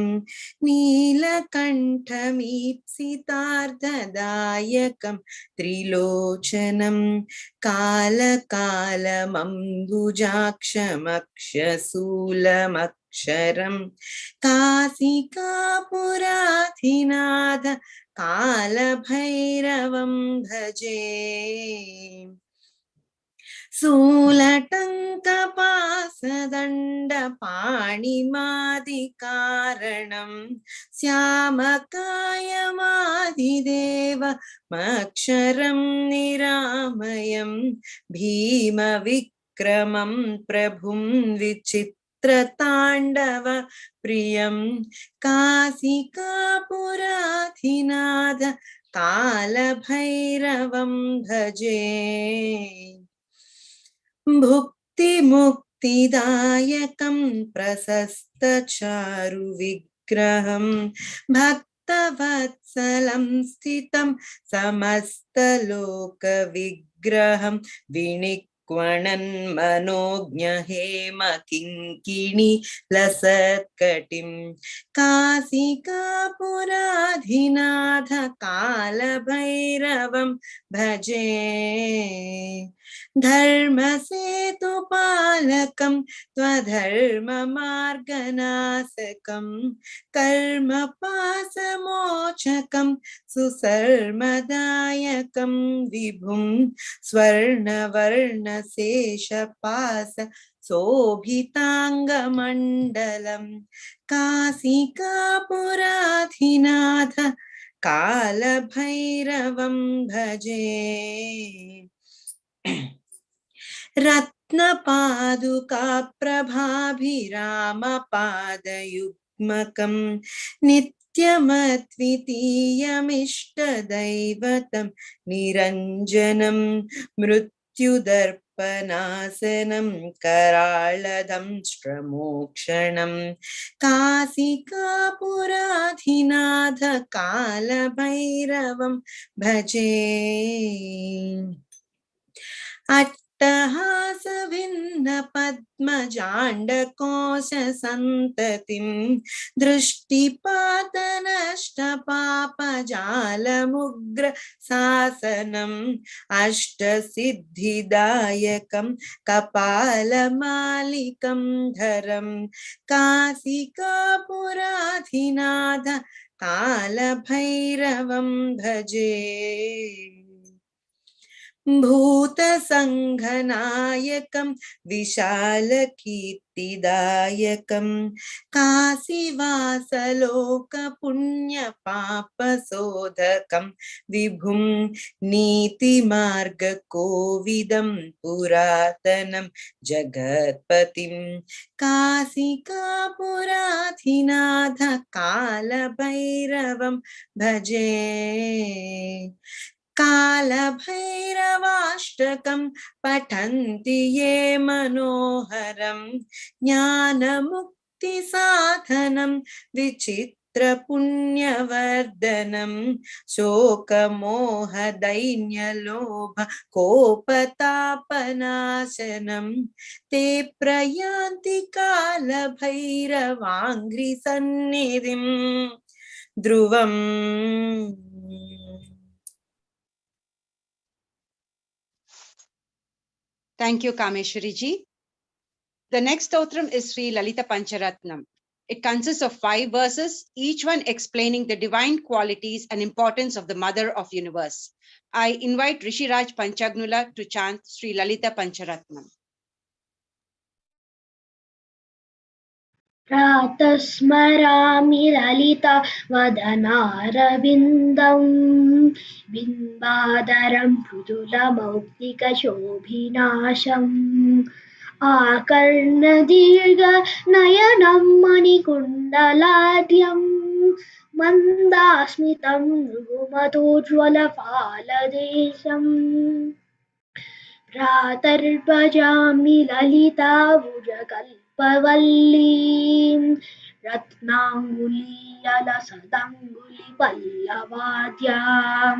नीलकण्ठमीप्सितार्धदायकं त्रिलोचनं कालकालमम्बुजाक्षमक्षशूलमक्षरं काशिकापुराधिनाथ कालभैरवं भजे शूलटङ्कपासदण्डपाणिमादिकारणं श्यामकायमादिदेवमक्षरं निरामयं भीमविक्रमं प्रभुं विचित्रताण्डव प्रियं काशिकापुराधिनाथ कालभैरवं भजे भुक्तिमुक्तिदायकं प्रशस्तचारुविग्रहं भक्तवत्सलं स्थितं समस्तलोकविग्रहं विनिक्वणन् मनोज्ञहेमकिङ्किणी लसत्कटिं काशिकापुराधिनाथ कालभैरवं भजे धर्मसेतुपालकं त्वधर्ममार्गनाशकं कर्मपाशमोचकं सुसर्मदायकं विभुं स्वर्णवर्णशेषपाश शोभिताङ्गमण्डलं काशिकापुराधिनाथ कालभैरवं भजे रत्नपादुकाप्रभाभिरामपादयुग्मकं नित्यमद्वितीयमिष्टदैवतं निरञ्जनं मृत्युदर्पणासनं कराळदंष्ट्रमोक्षणं काशिकापुराधिनाथ कालभैरवं भजे अट्टहासभिन्नपद्मजाण्डकोशसन्ततिं दृष्टिपातनष्टपापजालमुग्रशासनम् अष्टसिद्धिदायकं कपालमालिकं धरं काशिकापुराधिनाथ कालभैरवं भजे भूतसङ्घनायकं विशालकीर्तिदायकं काशीवासलोकपुण्यपापशोधकं विभुं नीतिमार्गकोविदं पुरातनं जगत्पतिं काशिकापुराधिनाथ कालभैरवं भजे कालभैरवाष्टकं पठन्ति ये मनोहरं ज्ञानमुक्तिसाधनं विचित्रपुण्यवर्धनं शोकमोहदैन्यलोभ कोपतापनाशनं ते प्रयान्ति कालभैरवाङ्घ्रिसन्निधिं ध्रुवम् Thank you, Kameshwari ji. The next stotram is Sri Lalita Pancharatnam. It consists of 5 verses, each one explaining the divine qualities and importance of the Mother of Universe. I invite Rishi Raj Panchagnula to chant Sri Lalita Pancharatnam. प्रातः स्मरामि ललिता वदनारविन्दं बिम्बादरं मृदुलमौक्तिकशोभिनाशम् आकर्णदीर्घनयनं मणिकुण्डलाढ्यं मन्दास्मितं भृगुमतोज्ज्वलफालदेशम् प्रातर्भजामि ललिताभुजकल्पवल्लीं रत्नाङ्गुलीयलसदङ्गुलिपल्लवाद्यां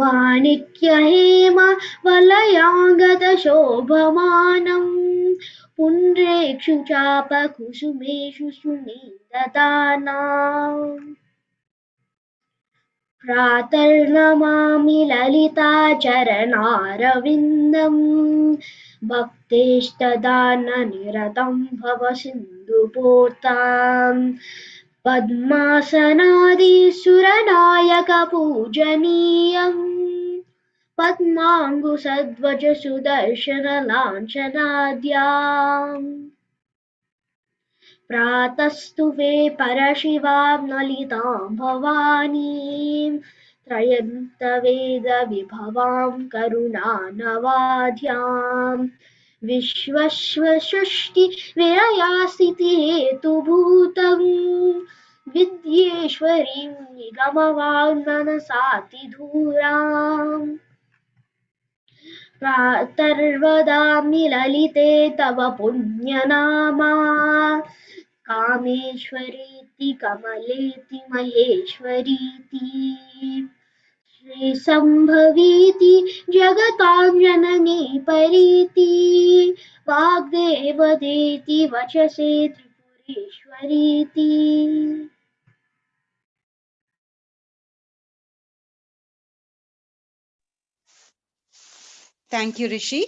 माणिक्यहेम वलयाङ्गदशोभमानं पुण्ड्रेक्षु चापकुसुमेषु सुनिदतानाम् प्रातर्नमामि ललिता चरणारविन्दं भक्तेष्टदाननिरतं भव सिन्धुपोतां पद्मासनादिसुरनायकपूजनीयं पद्माङ्गुसध्वज सुदर्शनलाञ्छनाद्याम् प्रातस्तुवे परशिवां ललितां भवानीं त्रयन्तवेदविभवां करुणानवाद्यां विश्वस्वसृष्टिविरयास्थितिहेतुभूतं विद्येश्वरीं निगमवाङ्मनसातिधूराम् प्रातर्वदामि ललिते तव पुण्यनामा कामेश्वरीति कमलेति महेश्वरीति श्रीसम्भवीति जगतां जननी परीति वाग्देवतेति वचसे त्रिपुरेश्वरीति Thank you, Rishi.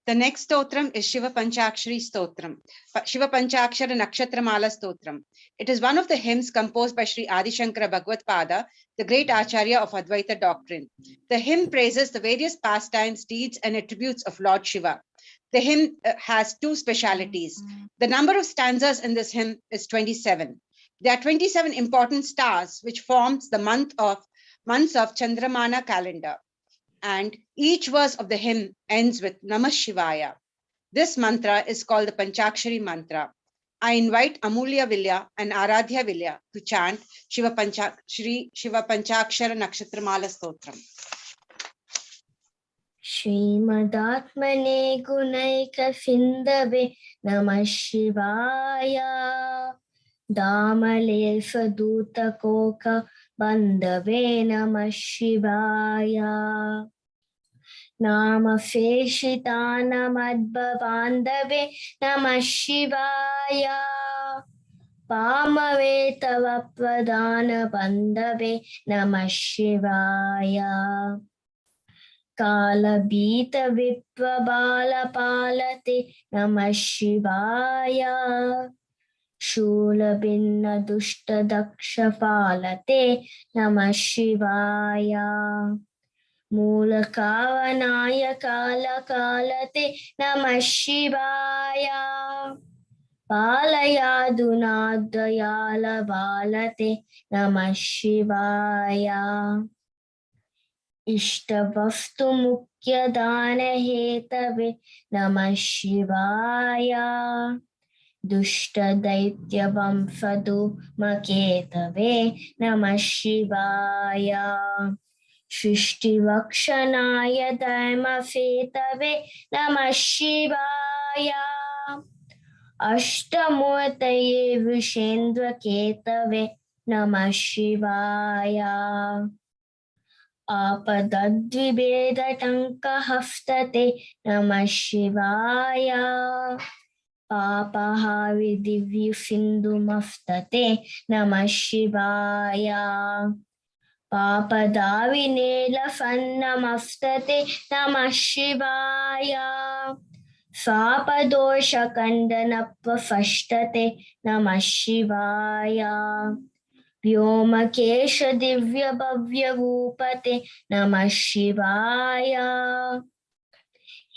The next stotram is Shiva Panchakshari Stotram, Shiva Panchakshara Nakshatramala Stotram. It is one of the hymns composed by Sri Adi Shankara Bhagavad Pada, the great Acharya of Advaita doctrine. The hymn praises the various pastimes, deeds, and attributes of Lord Shiva. The hymn has 2 specialities. The number of stanzas in this hymn is 27. There are 27 important stars which forms the months of Chandramana calendar. And each verse of the hymn ends with Namah Shivaya. This mantra is called the Panchakshari mantra. I invite Amulya Vilya and Aradhya Vilya to chant Shri Shiva Panchakshara Nakshatramala Stotram. Shrimadatmane Gunaika Sindave Namah Shivaya Damale Saduta Koka Bandave Namah Shivaya Nama Feshita Namadba Bandave Namah Shivaya Pamave Tavapradana Bandave Namah Shivaya Kala Bita Vipva Bala Palate Namah Shivaya Shula Binna Dushta Daksha Palate Namah Shivaya Mula Kavanaya Kala Kalate Namah Shivaya Palaya Dunadayala Balate Namah Shivaya Ishtavastu Mukhya Dana Hetave Namah Shivaya Dushta Daitya Vamsadu Maketave Namah Shivaya Shrishti Vakshanaya Dharma Fetave Namah Shivaya Ashtamurtaye Vishendra Ketave Namah Shivaya Apadadvibeda Tanka Haftate Namah Shivaya Papahavi Divyu Sindhu Maftate Namah Shivaya Papadavi Nela Fanna Maftate Namah Shivaya स्वापदोषकण्डनपफष्टते नमः शिवाय व्योमकेश दिव्यभव्यभूपते नमः शिवाय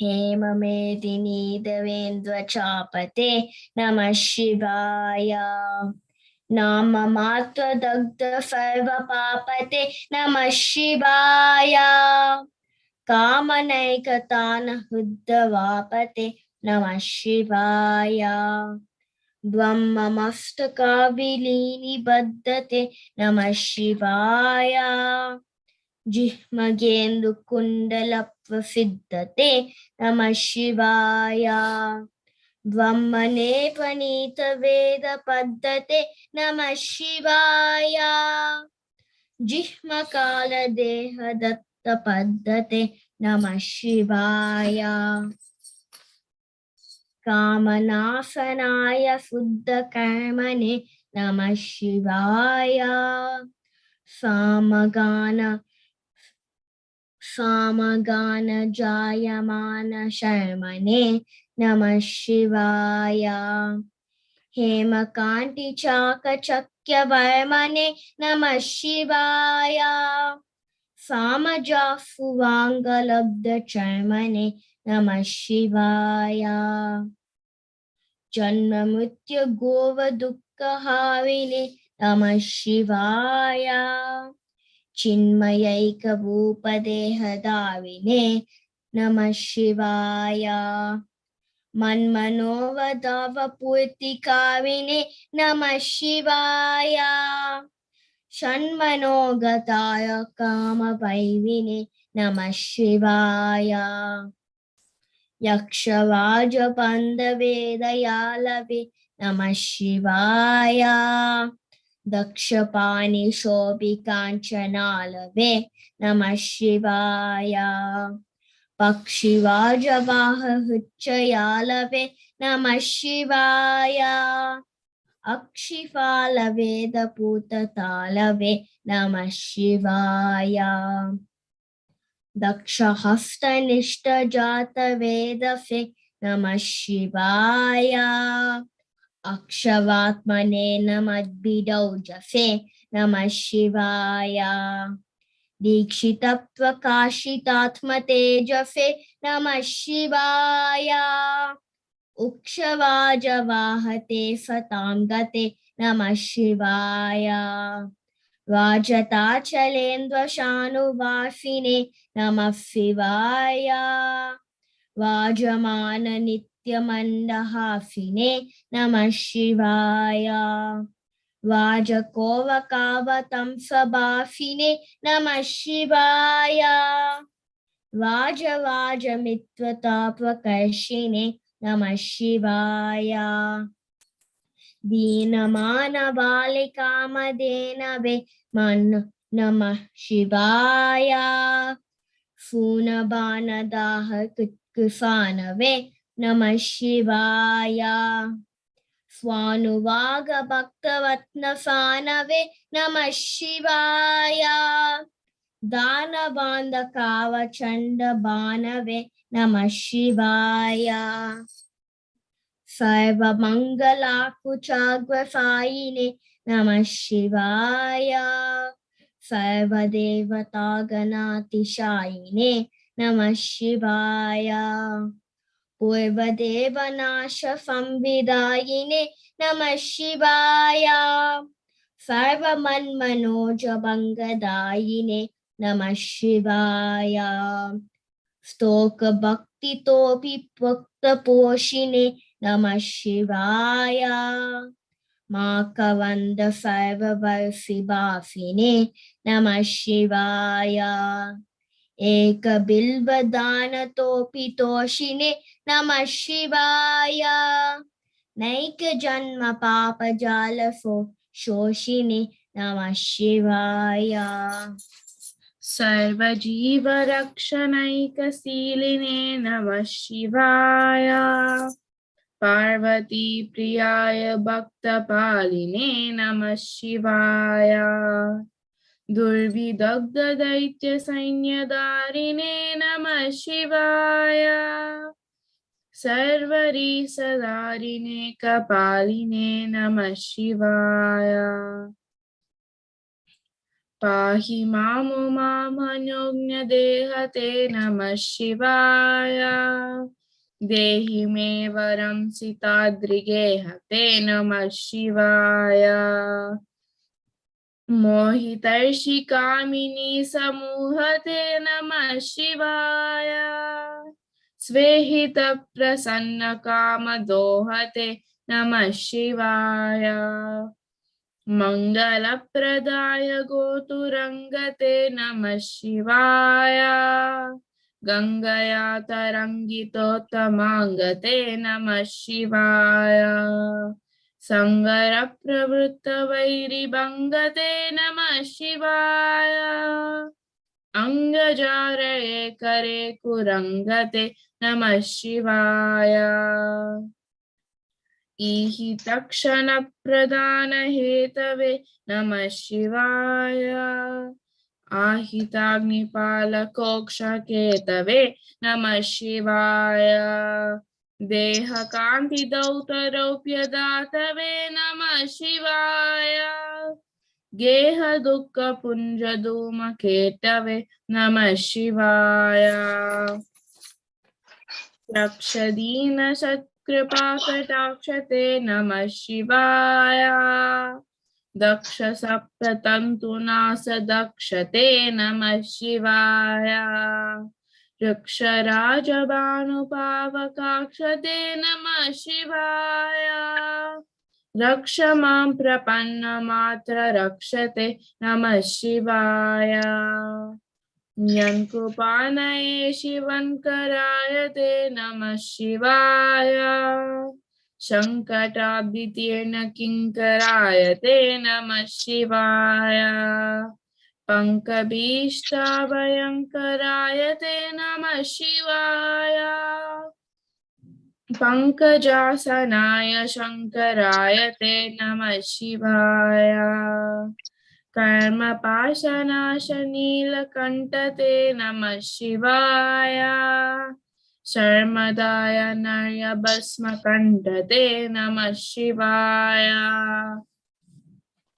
हेममेदिनी देवेन्द्रचापते नमः शिवाय नाममात्रदग्धसर्वपापते नमः शिवाय कामनैकतानहृद्वापते नमः शिवाय ब्रह्ममस्तकाविलीनिबद्धते नमः शिवाय जिह्मगेन्दुकुण्डलप्रसिद्धते नमः शिवाय ब्रह्मणे प्रणीतवेदपद्धते नमः शिवाय जिह्मकालदेहदत्तपद्धते नमः शिवाय कामनाशनाय शुद्धकर्मणे नमः शिवाय सामगान जायमान शर्मणे नमः शिवाय हेमकांति चाकचक्यवर्मणे नमः शिवाय सामजाफुवांगलब्धचर्मणे नमः शिवाय जन्म मृत्यु गोव दुःखहारिणे नमः शिवाय चिन्मयैकभूपदेहदारिणे नमः शिवाय मन्मनोवदावपूर्तिकारिणे नमः शिवाय षण्मनोगताय कामभैरिणे नमः शिवाय यक्षवाजबन्धवेदयालवे नमः शिवाय दक्षपाणिशोभिकाञ्चनालवे नमः शिवाय पक्षिवाजवाहहृच्चयालवे नमः शिवाय अक्षिफालवेदपूततालवे नमः शिवाय दक्षहस्तनिष्ठजातवेदफे नमः शिवाय अक्षवात्मने नमद्भिदौजफे नमः शिवाय दीक्षितप्रकाशितात्मतेजफे नमः शिवाय उक्षवाजवाहते फतांगते नमः शिवाय वाजताचलेन्द्रशानुवासिने नमः शिवाय वाजमान नित्यमन्दहासिने नमः शिवाय वाजकोवकावतं सभासिने नमः शिवाय वाजमित्रताप्रकर्षिणे नमः शिवाय दीनमानबालिकामदेनवे नमः शिवाय शूनबाणदाह कृत्कुफानवे नमः शिवाय स्वानुवागभक्तवत्नफानवे नमः शिवाय दानबान्धकावचण्डबानवे नमः शिवाय सर्वमङ्गलाकुचाग्रसायिने नमः शिवाय सर्वदेवतागणातिशायिने नमः शिवाय पूर्वदेवनाशसंविदायिने नमः शिवाय सर्वमन्मनोजभङ्गदायिने नमः शिवाय स्तोकभक्तितोऽपि भक्तपोषिणे नमः शिवाय माकवन्द सर्ववर्षिभासिने नमः शिवाय एकबिल्वदानतोऽपि नमः शिवाय नैकजन्म पापजालफो शोषिने नमः शिवाय सर्वजीवरक्षणैकशीलिने नमः शिवाय पार्वती प्रियाय भक्तपालिने नमः शिवाय दुर्विदग्धदैत्यसैन्यधारिणे नमः शिवाय सर्वरी सदारिणे कपालिने नमः शिवाय पाहि मामो मामन्योज्ञदेहते नमः शिवाय देहि मे वरं सिताद्रिगेहते नमः शिवाय मोहितैषि कामिनी समूहते नमः शिवाय स्वेहित प्रसन्न कामदोहते नमः शिवाय मंगलप्रदाय गोतुरंगते नमः शिवाय गंगया तरंगितोत्तमांगते नमः शिवाय संगर प्रवृत्त वैरिभंगते नमः शिवाय अंगजारये करे कुरंगते नमः शिवाय ईहि तक्षण प्रदान हेतवे नमः शिवाय आहिताग्निपालकोक्षकेतवे नमः शिवाय देह कांति दौतरौप्यदातवे नमः शिवाय गेह दुःख पुंज धूम केतवे नमः शिवाय रक्षदीन सत्कृपा कटाक्षते नमः शिवाय दक्ष सप्ततन्तुनास दक्षते नमः शिवाय वृक्षराजभानुपावकाक्षते नमः शिवाय रक्ष मां प्रपन्नमात्र रक्षते नमः शिवाय यन्कृपाणये शिवङ्करायते नमः शिवाय शङ्कटाब्दितीर्ण किङ्करायते नमः शिवाय पङ्कभीष्टाभयङ्करायते नमः शिवाय पङ्कजासनाय शङ्करायते नमः शिवाय कर्मपाशनाशनीलकण्ठते नमः शिवाय शर्मदाय नर्यभस्मकण्ठते नमः शिवाय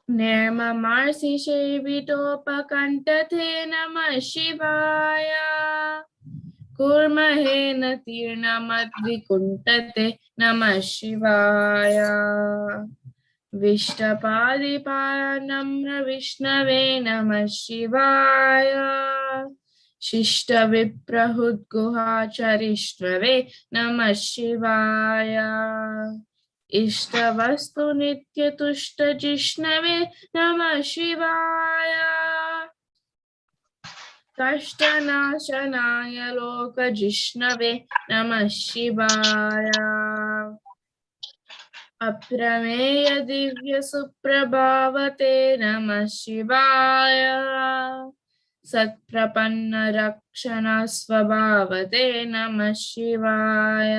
निर्ममार्षिषेवितोपकण्ठते नमः शिवाय कूर्महेन तीर्णमद्विकुण्ठते नमः शिवाय विष्टपादिपानम्र विष्णवे नमः शिवाय शिष्ट विप्रहुद्गुहाचरिष्णवे नमः शिवाय इष्टवस्तु नित्यतुष्ट जिष्णवे नमः शिवाय कष्टनाशनाय लोकजिष्णवे नमः शिवाय अप्रमेय दिव्य सुप्रभावते नमः शिवाय सत्प्रपन्न रक्षण स्वभावते नमः शिवाय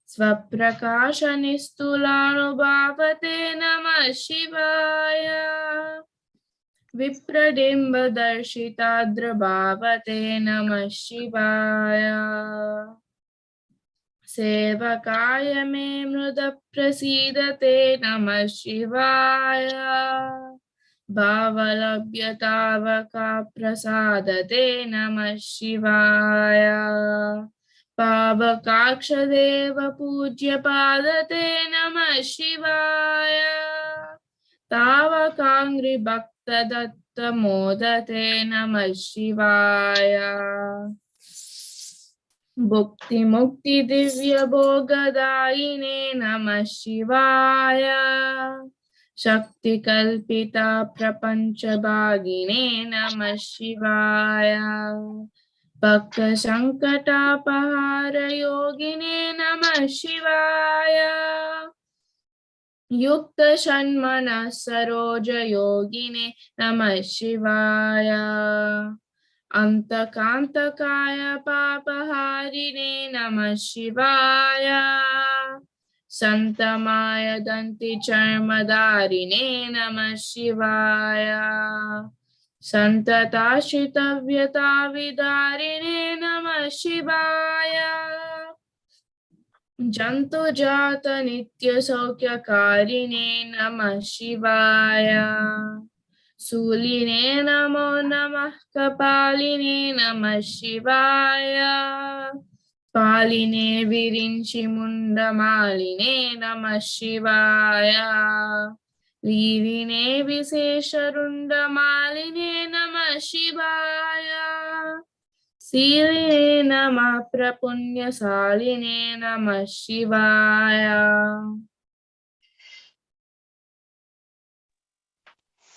स्वप्रकाश निस्तुलानुभावते नमः शिवाय विप्रडिम्ब दर्शिताद्रभावते नमः शिवाय सेवकाय मे मृद प्रसीदते नमः शिवाय भावलभ्यतावका प्रसादते नमः शिवाय पावकाक्षदेव पूज्य पादते नमः शिवाय तावकाङ्घ्रि भक्त दत्त मोदते नमः शिवाय भुक्ति मुक्ति दिव्य भोगदायिने नमः शिवाय शक्ति कल्पिता प्रपंच भागिने नमः शिवाय भक्त संकटापहार योगिने नमः शिवाय युक्त षण्मनः सरोज योगिने नमः शिवाय अंतकांतकाय पापहारिणे नमः शिवाय संतमाय दंति चर्मदारिणे नमः शिवाय संतताश्रितव्यता विदारिणे नमः शिवाय Jantu Jata Nitya Saukyakariне Namah Shivaya. Suline Namo Namah Kapaline Namah Shivaya. Paline Virinchi Mundamaline Namah Shivaya. Virine Visesharundamaline Namah Shivaya. Sile Namah Prapunya Saline Namah Shivaya.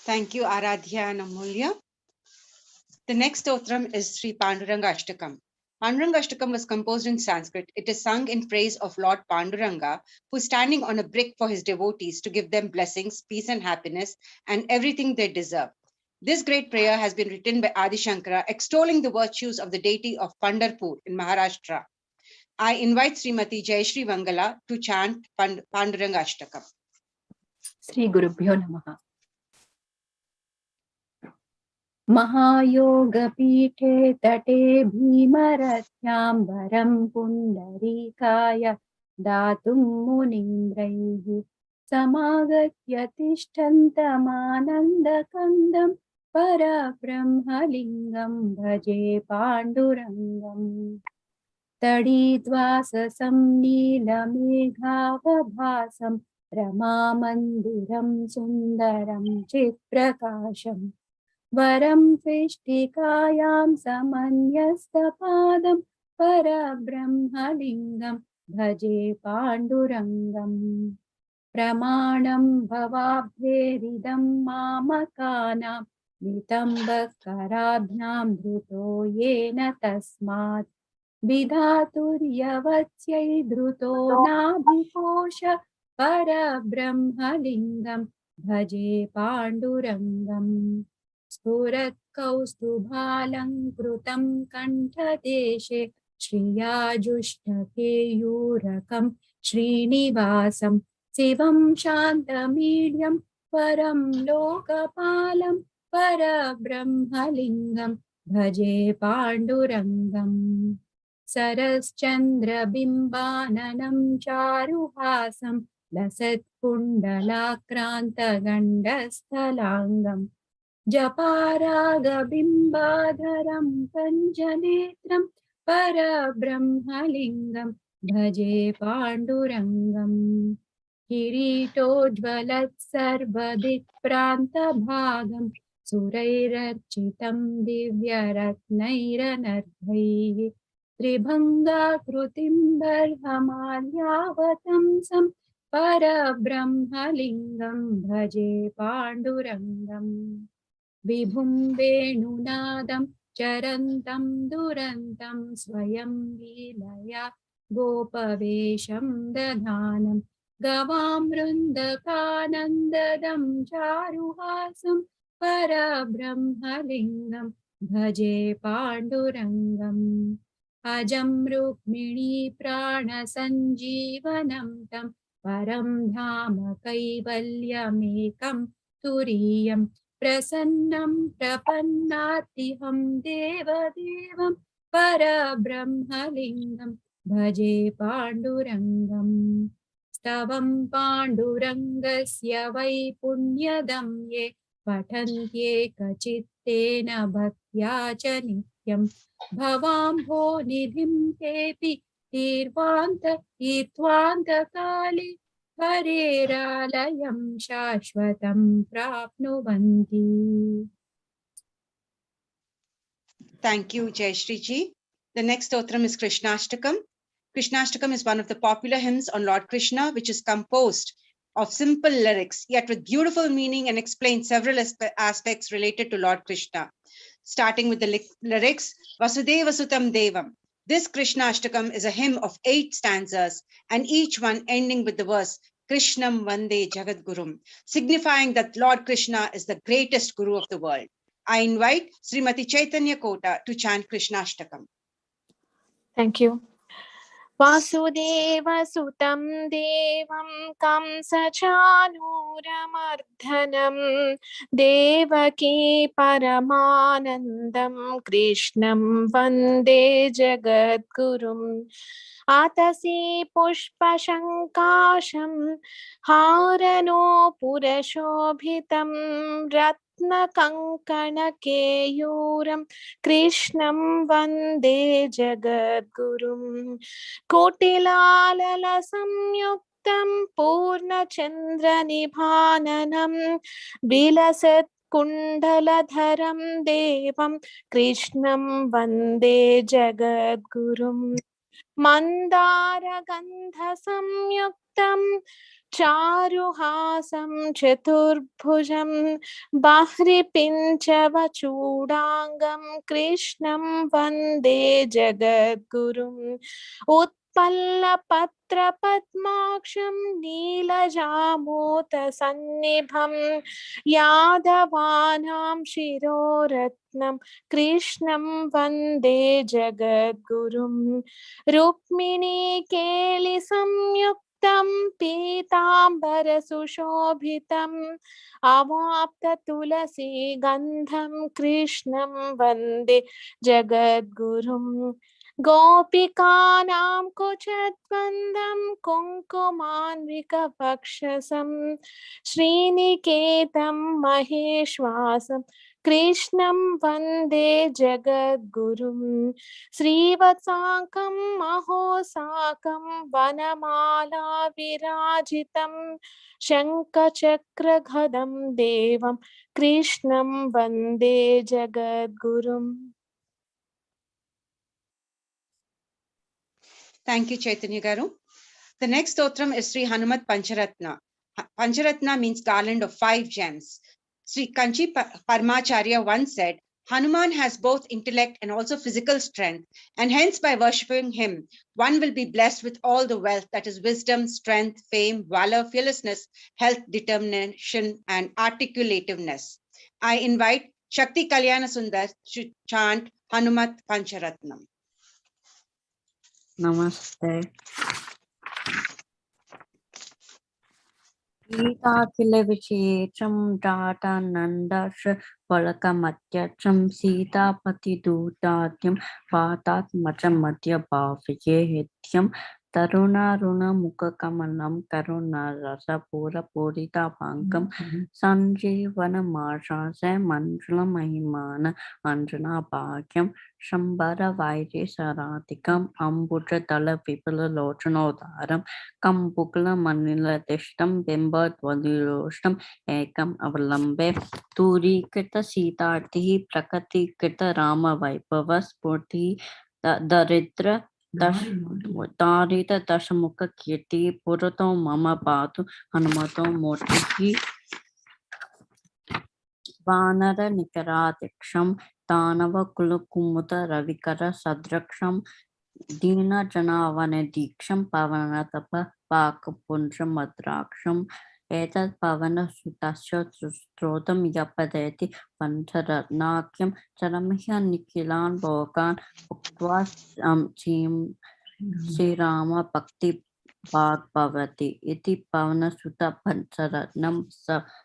Thank you, Aradhya and Amulya. The next stotram is Sri Panduranga Ashtakam. Panduranga Ashtakam was composed in Sanskrit. It is sung in praise of Lord Panduranga, who is standing on a brick for his devotees to give them blessings, peace and happiness, and everything they deserve. This great prayer has been written by Adi Shankara, extolling the virtues of the deity of Pandharpur in Maharashtra. I invite Srimati Jayashree Vangala to chant Panduranga Ashtakam. Sri Gurubhyo Namaha. महायोगपीठे तटे भीमरथ्याम्बरं पुण्डरीकाय दातुं मुनीन्द्रैः समागत्य तिष्ठन्तमानन्दकन्दं परब्रह्मलिङ्गं भजे पाण्डुरङ्गम् तडिद्वाससं नीलमेघावभासं रमामन्दिरं सुन्दरं चित्प्रकाशम् वरं त्विष्टिकायां समन्यस्तपादं परब्रह्मलिङ्गं भजे पाण्डुरङ्गम् प्रमाणं भवाब्धेरिदं मामकानां नितम्बकराभ्यां धृतो येन तस्मात् विधातुर्यवत्यै धृतो नाभिकोश परब्रह्मलिङ्गं भजे पाण्डुरङ्गम् स्फुरत्कौस्तुभालङ्कृतं कण्ठदेशे श्रियाजुष्टकेयूरकं श्रीनिवासं शिवं शान्तमीड्यं परं लोकपालं परब्रह्मलिङ्गं भजे पाण्डुरङ्गम् सरश्चन्द्रबिम्बाननं चारुहासं लसत्कुण्डलाक्रान्तगण्डस्थलाङ्गम् जपारागबिम्बाधरं पञ्चनेत्रं परब्रह्मलिङ्गं भजे पाण्डुरङ्गम् किरीटोज्ज्वलत् सर्वदिक्प्रान्तभागं सुरैरर्चितं दिव्यरत्नैरनर्घैः त्रिभङ्गाकृतिं बर्हमाल्यावतंसं परब्रह्मलिङ्गं भजे पाण्डुरङ्गम् विभुं वेणुनादं चरन्तं दुरन्तं स्वयं लीलया गोपवेशं दधानं गवां वृन्दकानन्ददं चारुहासं परब्रह्मलिङ्गं भजे पाण्डुरङ्गम् अजं रुक्मिणी प्राणसञ्जीवनं तं परं धाम कैवल्यमेकं तुरीयं प्रसन्नं प्रपन्नातिहं देवदेवं परब्रह्मलिङ्गं भजे पाण्डुरङ्गम् स्तवं पाण्डुरङ्गस्य वै पुण्यदं ये पठन्त्येकचित्तेन भक्त्या च नित्यं भवाम्भोनिधिं तेऽपि तीर्वान्तकाले हरेरालयं शाश्वतं प्राप्नुवन्ति. Thank you, Jayashree ji. The next stotram is Krishnashtakam. Krishnashtakam is one of the popular hymns on Lord Krishna, which is composed of simple lyrics, yet with beautiful meaning, and explains several aspects related to Lord Krishna. Starting with the lyrics, Vasudeva Sutam Devam. This Krishnashtakam is a hymn of 8 stanzas, and each one ending with the verse, Krishnam Vande Jagat Gurum, signifying that Lord Krishna is the greatest Guru of the world. I invite Srimati Chaitanya Kota to chant Krishnashtakam. Thank you. वासुदेवसुतं देवं कंसचाणूरमर्दनं देवकी परमानन्दं कृष्णं वन्दे जगद्गुरुम् आतसी पुष्पशङ्काशं हारनूपुरशोभितं रत्नकङ्कणकेयूरं कृष्णं वन्दे जगद्गुरुम् कोटिलालसंयुक्तं पूर्णचन्द्रनिभाननं विलसत् कुण्डलधरं देवं कृष्णं वन्दे जगद्गुरुम् मन्दारगन्धसंयुक्तं चारुहासं चतुर्भुजं बाह्रिपिञ्चवचूडाङ्गं कृष्णं वन्दे जगद्गुरुम् उत्पल्लपत्रपद्माक्षं नीलजामोतसन्निभं यादवानां शिरोरत्नं कृष्णं वन्दे जगद्गुरुम् रुक्मिणी केलिसंयुक्तं पीताम्बरसुशोभितम् अवाप्ततुलसीगन्धं कृष्णं वन्दे जगद्गुरुम् गोपिकानां कुचद्वन्द्वं कुङ्कुमान्विकवक्षसं श्रीनिकेतं महेश्वासं कृष्णं वन्दे जगद्गुरुम् श्रीवत्साङ्कं महोसाकं वनमाला विराजितं शङ्खचक्रगदं देवं कृष्णं वन्दे जगद्गुरुम्. Thank you, Chaitanya Garu. The next stotram is Sri Hanumat Pancharatna. Pancharatna means garland of 5 gems. Sri Kanchi Paramacharya once said, Hanuman has both intellect and also physical strength, and hence by worshipping him, one will be blessed with all the wealth, that is wisdom, strength, fame, valor, fearlessness, health, determination, and articulativeness. I invite Shakti Kalyana Sundar to chant Hanumat Pancharatnam. Namaste. Gita-Kilevishecham Data Nandash Valakamatyacham Sita-Pati Dutatyam Patat Machamadya Bhaviye Hityam Taruna Runa Mukha Kamalam Karuna Rasa Pura Purita Pankam Sanjeevana Marshase Manjula Mahimana Anjana Bhagyam Shambara Vairi Saratikam Ambuja Tala Vipala Lochanodaram Kambukla Manila Dishtam Bimba Dwadiroshtam Ekam Avalambe Turi Kita Sitarthi Prakati Kita Rama Vaipava Spurti Daridra Darita Dashamuka Kirti Purato Mama Batu Hanumato Murti Vanara Nikaradiksham Tanava Kulukumuta Ravikara Sadraksham Dina Janavane Diksham Pavanatapa Pakapunjam Madraksham Etat Pavana Sutasya Strotam Yapadeti Pancharatnakyam Charamihya Nikilan Bokan Uktva Chim Srirama Bhakti Bhagavati Iti Pavana Sutta Pancharatnam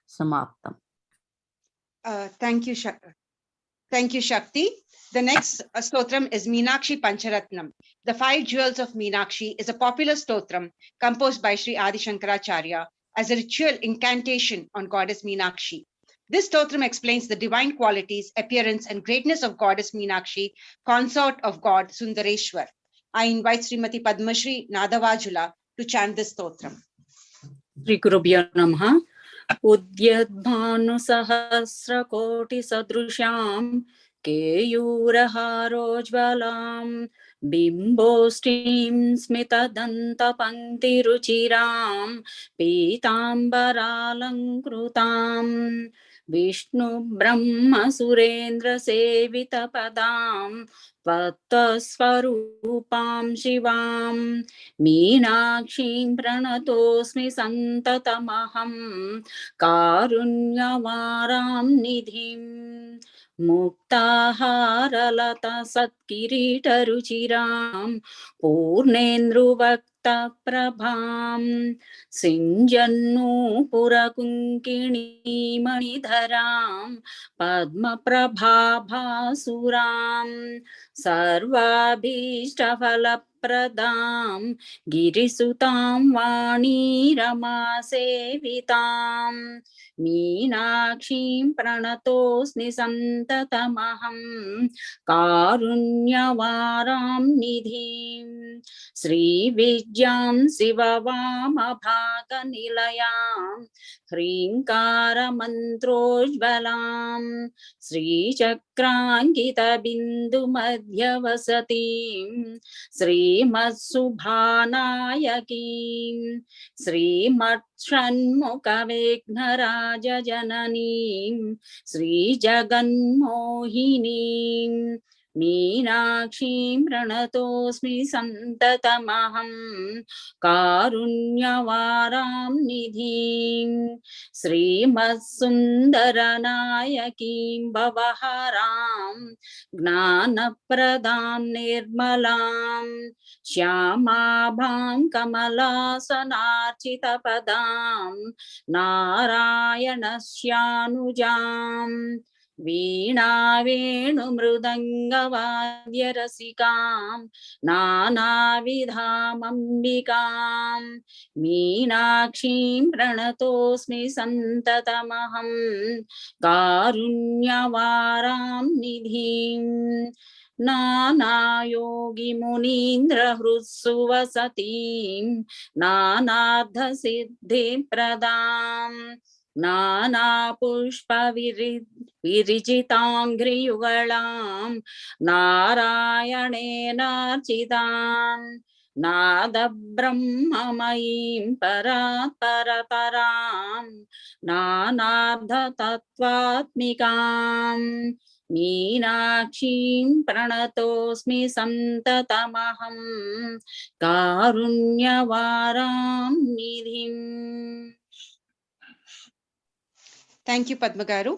Samaptam. Thank you, Shakti. The next stotram is Meenakshi Pancharatnam. The 5 jewels of Meenakshi is a popular stotram composed by Sri Adi Shankaracharya as a ritual incantation on Goddess Meenakshi. This stotram explains the divine qualities, appearance, and greatness of Goddess Meenakshi, consort of God Sundareshwar. I invite Srimati Padmashri Nadavajula to chant this stotram. Sri Gurubhyo Namaha. Udyadbhanu sahasrakoti sadrusham Keyurharojvalam Bimbostim smitadanta panti ruchiram Pitambaraalankrutam Vishnu Brahma Surendra Sevita Padam Vattasvarupam Shivam Meenakshim Pranatosmi Santatamaham Karunyavaram Nidhim मुक्ताहारलता सत्किरीटरुचिरां पूर्णेन्दुवक्त्रप्रभां सिञ्जन्नूपुरकुङ्किणीमणिधरां पद्मप्रभाभासुरां सर्वाभीष्टफलप्रदां गिरिसुतां वाणीरमासेवितां मीनाक्षीं प्रणतोऽस्मि सन्ततमहं कारुण्यवारां निधिं श्रीविद्यां शिववामभागनिलयां ह्रीङ्कारमन्त्रोज्ज्वलां श्रीचक्राङ्कितबिन्दुमध्यवसतीं श्रीमत्सुभानायकीं श्रीमत्षण्मुखविघ्नराजजननीं श्रीजगन्मोहिनीं मीनाक्षीं प्रणतोऽस्मि सन्ततमहं कारुण्यवारां निधिं श्रीमत्सुन्दरनायकीं भवहरां ज्ञानप्रदां निर्मलां श्यामाभां कमलासनार्चितपदां नारायणस्यानुजां वीणावेणुमृदङ्गवाद्यरसिकां नानाविधामम्बिकां मीनाक्षीं प्रणतोऽस्मि सन्ततमहं कारुण्यवारां निधिं नानायोगिमुनीन्द्रहृत्सुवसतीं नानार्धसिद्धिप्रदां नानापुष्पविरिजिताङ्घ्रियुगलां नारायणेनार्चितां नादब्रह्ममयीं परात्परपरां नानार्धतत्त्वात्मिकां मीनाक्षीं प्रणतोऽस्मि सन्ततमहं कारुण्यवारां निधिम्. Thank you, Padma Garu.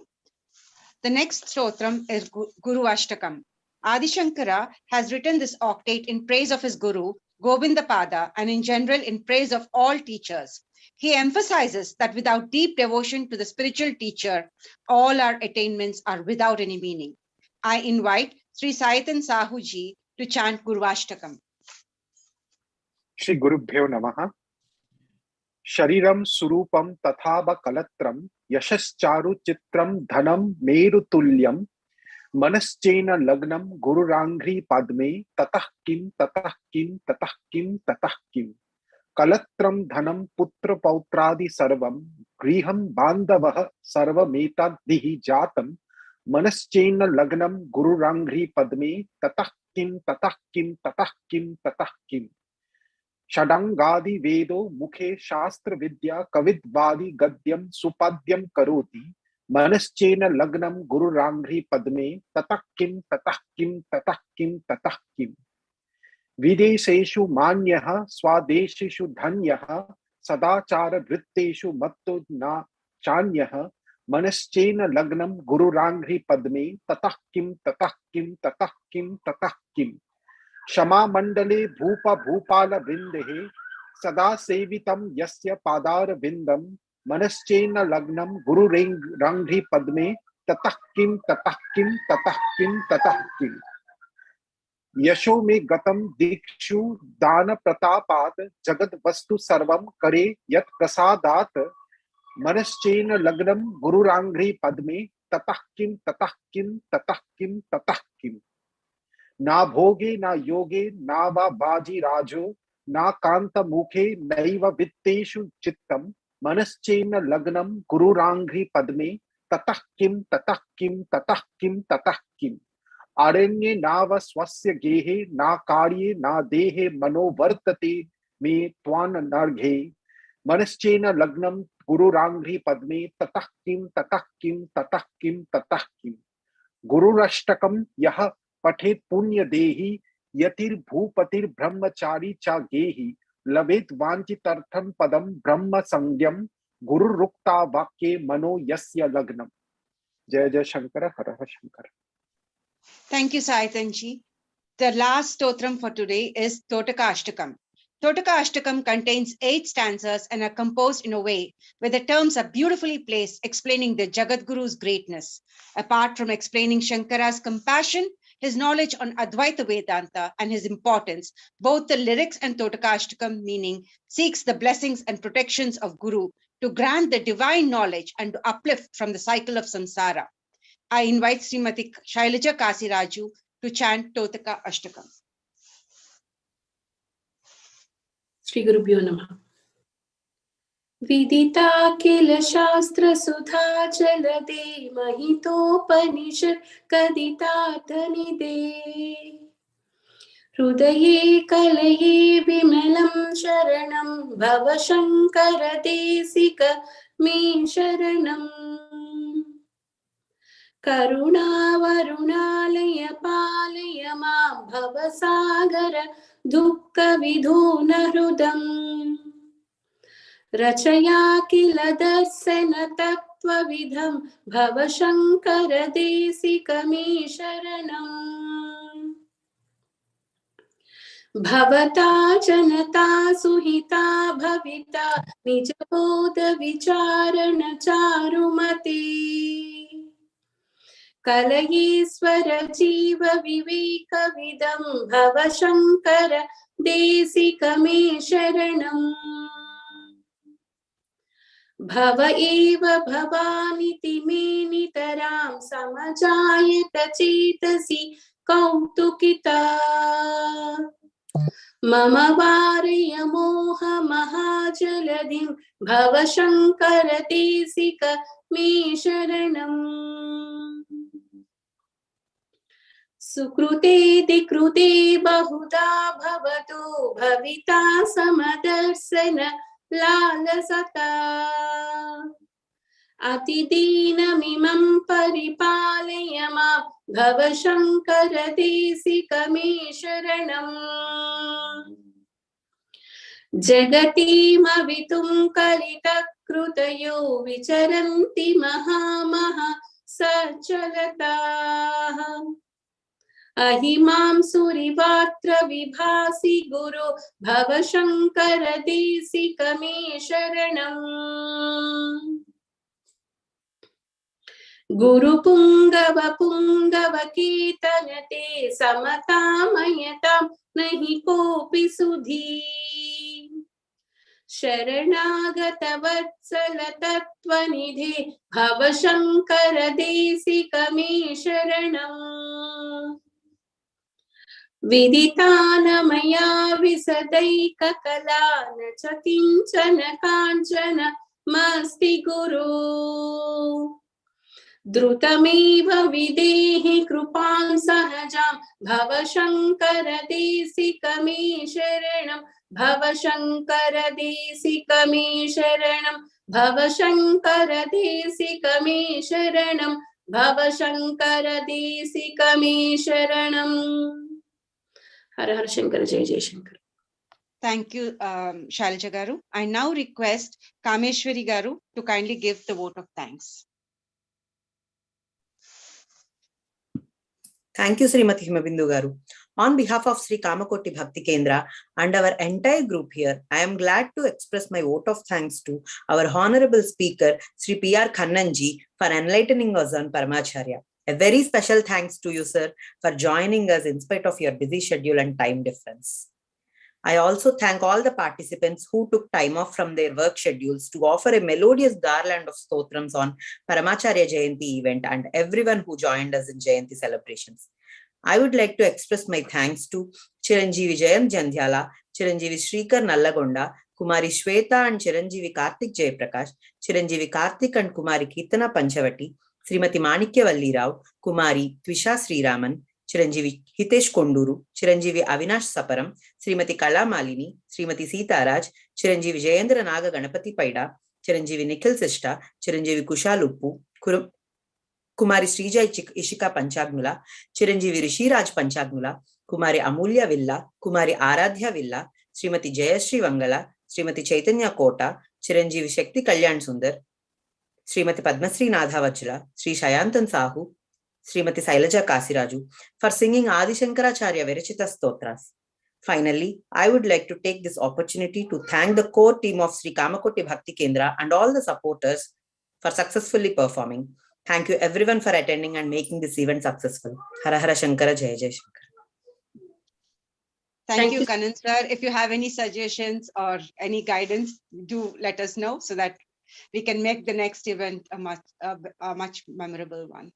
The next stotram is Guru Ashtakam. Adi Shankara has written this octet in praise of his Guru, Govindapada, and in general in praise of all teachers. He emphasizes that without deep devotion to the spiritual teacher, all our attainments are without any meaning. I invite Sri Sayatan Sahu ji to chant Guru Ashtakam. Shri Gurubhyo Namaha. Shariram surupam tathava kalatram yashascharu chitram dhanam merutulyam manaschena lagnam gururangri padme tatah kim tatah kim tatah kim tatah kim kalatram dhanam putra pautradi sarvam griham bandavah sarvametaddihi jatam manaschena lagnam gururangri padme tatah kim tatah kim tatah kim tatah kim षडंगादि वेदो मुखे शास्त्र विद्या कविद्वादि गद्यम सुपाद्यम करोति मनश्चेन लग्नम गुरुरांघ्रि पद्मे ततः किम ततः किम ततः किम ततः किम विदेशेषु मान्यः स्वादेशेषु धन्यः सदाचार वृत्तेषु मत्तो न चान्यः मनश्चेन लग्नम गुरुरांघ्रि पद्मे ततः किम ततः किम ततः किम ततः किम क्षमा मंडले भूप भूपाल विंदे सदा सेवितम यस्य पादार विंदम मनश्चेन लग्नम गुरुरांघ्रि पद्मे ततः किम ततः किम ततः किम ततः किम यशो में गतम दीक्षु दान प्रतापात जगत वस्तु सर्वम करे यत् प्रसादात मनश्चेन लग्नम गुरुरांघ्रि पद्मे ततः किम ततः किम ततः किम ततः किम ना भोगे ना योगे ना वा बाजी राजो ना कांत मुखे नैव वित्तेषु चित्तम मनश्चेन लग्नम गुरुरांघ्रि पद्मे ततः किम ततः किम ततः किम ततः किम अरण्ये नाव स्वस्य गेहे ना कार्ये ना देहे मनो वर्तते मे त्वान नर्घे मनश्चेन लग्नम गुरुरांघ्रि पद्मे ततः किम ततः किम ततः किम ततः किम गुरुरष्टकम यह पठेत पुण्य देहि यतिर भूपतिर ब्रह्मचारी चा गेहि लभेत वांछितर्थम पदम ब्रह्म संज्ञम गुरुरुक्ता वाक्ये मनो यस्य लग्नम Jai Jai Shankara, Har Har Shankara. Thank you, Saitanji. The last stotram for today is Totaka Ashtakam. Totaka Ashtakam contains 8 stanzas and are composed in a way where the terms are beautifully placed, explaining the Jagadguru's greatness. Apart from explaining Shankara's compassion, his knowledge on Advaita Vedanta and his importance, both the lyrics and Totaka Ashtakam meaning seeks the blessings and protections of Guru to grant the divine knowledge and to uplift from the cycle of samsara. I invite Srimati Shailaja Kasiraju to chant Totaka Ashtakam. Shri Gurubhyo Namaha. Vidita kila shastra sudha jalade mahitopanishad kadita dhanide Hrudaye kalaye vimalam sharanam bhava shankara desika me sharanam Karuna varunalaya palaya ma bhava sagara dukkha vidhuna hrudam Rachaya kila darsana tattva vidham bhava shankara desika me sharanam Bhavata janata suhita bhavita nijabodha vicharana charumati Kalayeswara jiva viveka vidam bhava shankara desika me sharanam Bhava eva bhavaniti me nitaram samajayata chetasi kautukita Mama varya moha mahajaladim bhava shankara desika me sharanam Sukrute dikrute bahuda bhavatu bhavita samadarsana lalasata Atidina mimam paripalayama bhava shankara desika me sharanam Jagati mavitum kalita krutayo vicharanti mahamaha sachalata Ahimam surivatra vibhasi guru bhava shankara desika me sharanam Guru pungava pungava ketanate samatamayatam nahi kopi sudhi Sharanagata vatsala tattva nidhe bhava shankara desika me sharanam Viditana maya visadaika kalana chakinchana kanchana masti guru Drutamiva videhi krupam sahajam bhava shankara desika me sharanam Bhava shankara desika me sharanam Bhava shankara desika me sharanam Bhava shankara desika me sharanam Har Har Shankara Jai Jai Shankara. Thank you, Shailaja Garu. I now request Kameshwari Garu to kindly give the vote of thanks. Thank you, Srimati Himabindu Garu. On behalf of Sri Kamakoti Bhakti Kendra and our entire group here, I am glad to express my vote of thanks to our honorable speaker, Sri P.R. Kannanji, for enlightening us on Paramacharya. A very special thanks to you, sir, for joining us in spite of your busy schedule and time difference. I also thank all the participants who took time off from their work schedules to offer a melodious garland of stotrams on Paramacharya Jayanti event and everyone who joined us in Jayanti celebrations. I would like to express my thanks to Chiranjeevi Jayant Jandhyala, Chiranjeevi Shrikar Nallagonda, Kumari Shweta and Chiranjeevi Karthik Jayaprakash, Chiranjeevi Karthik and Kumari Kirtana Panchavati, Srimati Manikya Valli Rao, Kumari Twisha Sriraman, Chiranjeevi Hitesh Konduru, Chiranjeevi Avinash Saparam, Srimati Kala Malini, Srimati Sitaraj, Chiranjeevi Jayendra Naga Ganapati Paida, Chiranjeevi Nikhil Sishta, Chiranjeevi Kushaluppu, Kumari Srijay Ishika Panchagnula, Chiranjeevi Rishiraj Panchagnula, Kumari Amulya Villa, Kumari Aradhya Villa, Srimati Jayashri Vangala, Srimati Chaitanya Kota, Chiranjeevi Shakti Kalyan Sundar, Srimati Padmasree Nadhavachila, Sri Shayantan Sahu, Srimati Sailaja Kasiraju for singing Adi Shankaracharya Virachita Stotras. Finally, I would like to take this opportunity to thank the core team of Sri Kamakoti Bhakti Kendra and all the supporters for successfully performing. Thank you everyone for attending and making this event successful. Hara Hara Shankara, Jai Jai Shankara. Thank you, Kanan sir. If you have any suggestions or any guidance, do let us know so that we can make the next event a much memorable one.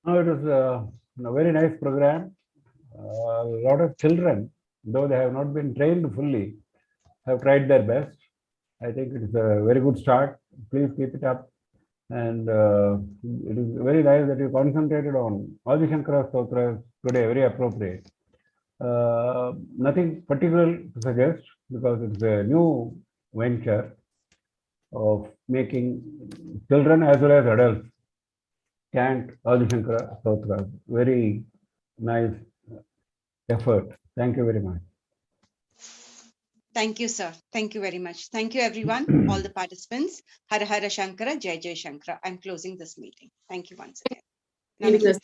It was a very nice program. A lot of children, though they have not been trained fully, have tried their best. I think it's a very good start. Please keep it up. And it is very nice that you concentrated on Adi Shankara Stotras today, very appropriate. Nothing particular to suggest because it's a new venture of making children as well as adults chant Adi Shankara Stotras. Very nice effort. Thank you very much. Thank you, sir. Thank you very much. Thank you, everyone, all the participants. Hara Hara Shankara, Jai Jai Shankara. I'm closing this meeting. Thank you once again. Namaste.